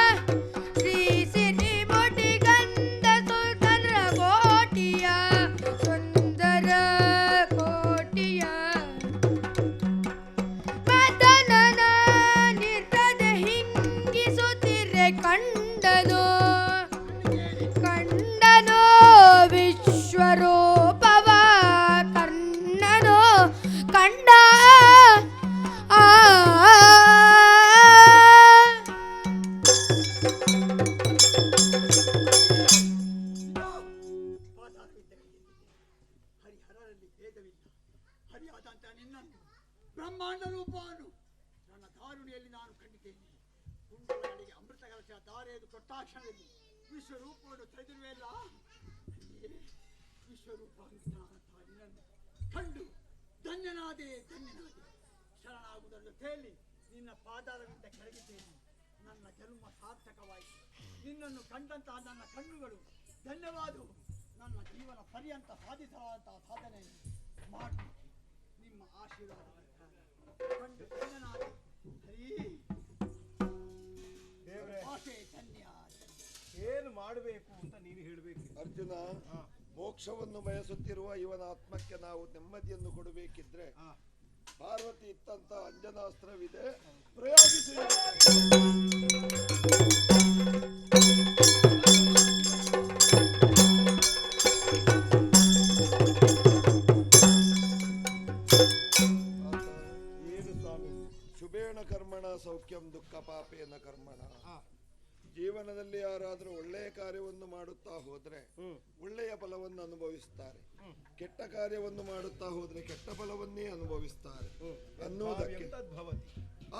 ಶ್ರೀ ಸಿರಿ ಮುಟಿ ಗಂಧ ಸುಂದರ ಕೋಟಿಯ ಸುಂದರ ಕೋಟಿಯ ಮದನನ ನಿರ್ರದ ಹಿಂಗಿಸುತ್ತಿರೆ ಕಂಡನು ಕಂಡನು ವಿಶ್ವರೂಪವ ಕರ್ಣನು ಕಂಡ ಆ ಹರಿಹರರಲ್ಲಿ ಭೇದವಿಲ್ಲ. ಹರಿಯಾದಂತ ನಿನ್ನನ್ನು ಬ್ರಹ್ಮಾಂಡ ರೂಪವನ್ನು ನನ್ನ ದಾರುಣಿಯಲ್ಲಿ ನಾನು ಕಂಡಿದ್ದೇನೆ. ಕುಂಡಲಗಳಿಗೆ ಅಮೃತ ಕಲಶ ದಾರೆಯದು ಕೊಟ್ಟಾಕ್ಷಣದಲ್ಲಿ ವಿಶ್ವರೂಪವನ್ನು ತೆಗೆದಿರುವೆಲ್ಲ. ವಿಶ್ವರೂಪ ನಿನ್ನನ್ನು ಕಂಡು ಧನ್ಯನಾದೆ ಧನ್ಯನಾದೆ. ಶರಣಾಗುವುದನ್ನು ತೇಲಿ ನಿನ್ನ ಪಾದಾರವಿಂದ ಕೆಳಗಿದ್ದೇನೆ. ನನ್ನ ಜನ್ಮ ಸಾರ್ಥಕವಾಯಿತು. ನಿನ್ನನ್ನು ಕಂಡಂತಹ ನನ್ನ ಕಣ್ಣುಗಳು ಧನ್ಯವಾದವು. ನನ್ನ ಜೀವನ ಪರ್ಯಂತ ಸಾಧಿಸಲಾದಂತಹ ಸಾಧನೆ ಮಾಡಿ ನಿಮ್ಮ ಆಶೀರ್ವಾದ ಕಂಡು ಧನ್ಯನಾದೆ. ಹರಿ ಆಸೆ ಧನ್ಯ. ಏನು ಮಾಡಬೇಕು ಅಂತ ನೀನು ಹೇಳಬೇಕು. ಅರ್ಜುನ, ಮೋಕ್ಷವನ್ನು ಬಯಸುತ್ತಿರುವ ಇವನ ಆತ್ಮಕ್ಕೆ ನಾವು ನೆಮ್ಮದಿಯನ್ನು ಕೊಡಬೇಕಿದ್ರೆ ಪಾರ್ವತಿ ಇತ್ತಂತ ಅಂಜನಾಸ್ತ್ರವಿದೆ, ಪ್ರಯೋಗಿಸಿ. ಏನು ಸ್ವಾಮಿ? ಶುಭೇಣ ಕರ್ಮಣ ಸೌಖ್ಯಂ ದುಃಖ ಪಾಪೇನ ಕರ್ಮಣ. ಜೀವನದಲ್ಲಿ ಯಾರಾದರೂ ಒಳ್ಳೆಯ ಕಾರ್ಯವನ್ನು ಮಾಡುತ್ತಾ ಹೋದ್ರೆ ಒಳ್ಳೆಯ ಫಲವನ್ನು ಅನುಭವಿಸ್ತಾರೆ, ಕೆಟ್ಟ ಕಾರ್ಯವನ್ನು ಮಾಡುತ್ತಾ ಹೋದ್ರೆ ಕೆಟ್ಟ ಫಲವನ್ನೇ ಅನುಭವಿಸ್ತಾರೆ ಅನ್ನುವುದಕ್ಕೆ.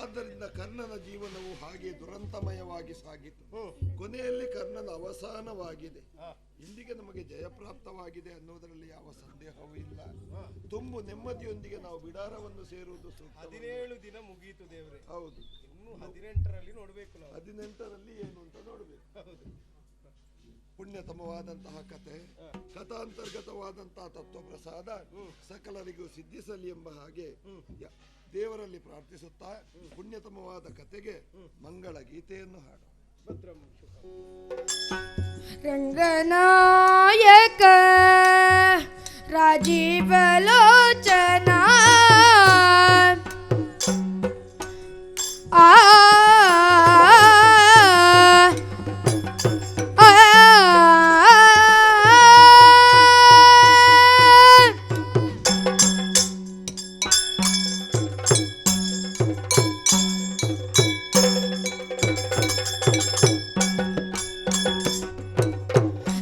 ಆದ್ದರಿಂದ ಕರ್ಣನ ಜೀವನವು ಹಾಗೆ ದುರಂತಮಯವಾಗಿ ಸಾಗಿತು. ಕೊನೆಯಲ್ಲಿ ಕರ್ಣನ ಅವಸಾನವಾಗಿದೆ. ಇಂದಿಗೆ ನಮಗೆ ಜಯಪ್ರಾಪ್ತವಾಗಿದೆ ಅನ್ನುವುದರಲ್ಲಿ ಯಾವ ಸಂದೇಹವೂ ಇಲ್ಲ. ತುಂಬು ನೆಮ್ಮದಿಯೊಂದಿಗೆ ನಾವು ಬಿಡಾರವನ್ನು ಸೇರುವುದು ಸೂಕ್ತ. 17 ದಿನ ಮುಗಿಯಿತು ದೇವ್ರೆ. ಹೌದು, ಇನ್ನು 18ರಲ್ಲಿ ನೋಡ್ಬೇಕು ನಾವು. 18ರಲ್ಲಿ ಏನು ಅಂತ ನೋಡ್ಬೇಕು. ಪುಣ್ಯತಮವಾದಂತಹ ಕಥೆ, ಕಥಾಂತರ್ಗತವಾದಂತಹ ತತ್ವ ಪ್ರಸಾದ ಸಕಲರಿಗೂ ಸಿದ್ಧಿಸಲಿ ಎಂಬ ಹಾಗೆ ದೇವರಲ್ಲಿ ಪ್ರಾರ್ಥಿಸುತ್ತಾ ಪುಣ್ಯತಮವಾದ ಕಥೆಗೆ ಮಂಗಳ ಗೀತೆಯನ್ನು ಹಾಡು. ರಂಗನಾಯಕ ರಾಜೀವಲೋಚನಾ ಆ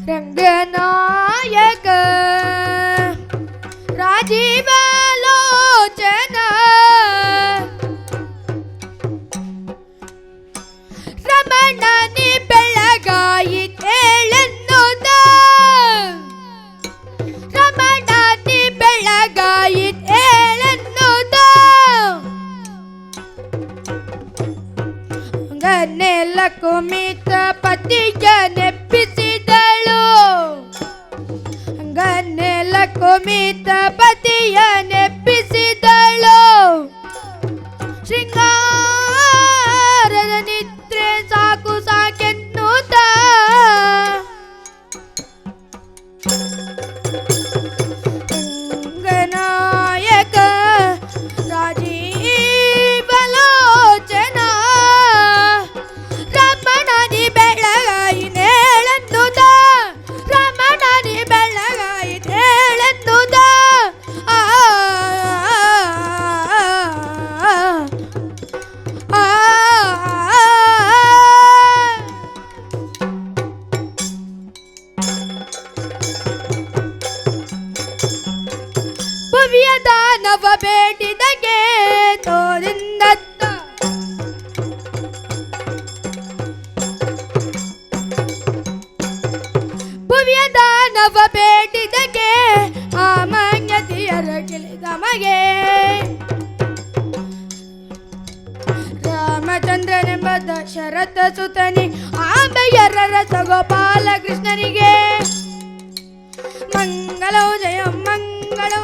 ರಂಗನಾಯಕ ರಾಜೀವಲೋಚನಾ ರಮಣನಿ ಬೆಳಗಾಯಿತೇಳೆನ್ನುತ್ತ ರಮಣನಿ ಬೆಳಗಾಯಿತೇಳೆನ್ನುತ್ತ ಗನ್ನೆಲ್ಲ ಕುಮಿತ ಪತಿಯ ನೆಪ್ಪಿಸಿದಳು ಗನ್ನೆಲ್ಲ ಕುಮಿತ ಪತಿಯ ನೆಪ್ಪಿಸಿದಳು ಶೃಂಗಾರದ ನಿದ್ರೆ ಸಾಕು ಸಾಕೆನ್ನುತ್ತ ರಂಗನಾಯಕ ರಾಜೀವಲೋಚನ ರಮಣನಿ ಬೆಳಗಾಯಿ ನೇಳೆಂದುದ ರಮಣನಿ ಬೆಳಗಾಯಿ ನೇಳೆಂದುದ ಆ ಆ ಭವ್ಯ ದಾನವ ಬೇಟಿದಗೆ ತೋರಿಂದತ್ತ ಭವ್ಯ ದಾನವ ಬೇಟಿದಗೆ ಆಮಾನ್ಯತೆಯರಗಿಳಿದ ಮಗೆ ರಾಮಚಂದ್ರನೆಂಬ ದಶರಥ ಸುತನಿ ಆಂಬೆಯರ ಗೋಪಾಲ ಕೃಷ್ಣನಿಗೆ ಮಂಗಳೋ ಜಯ ಮಂಗಳೋ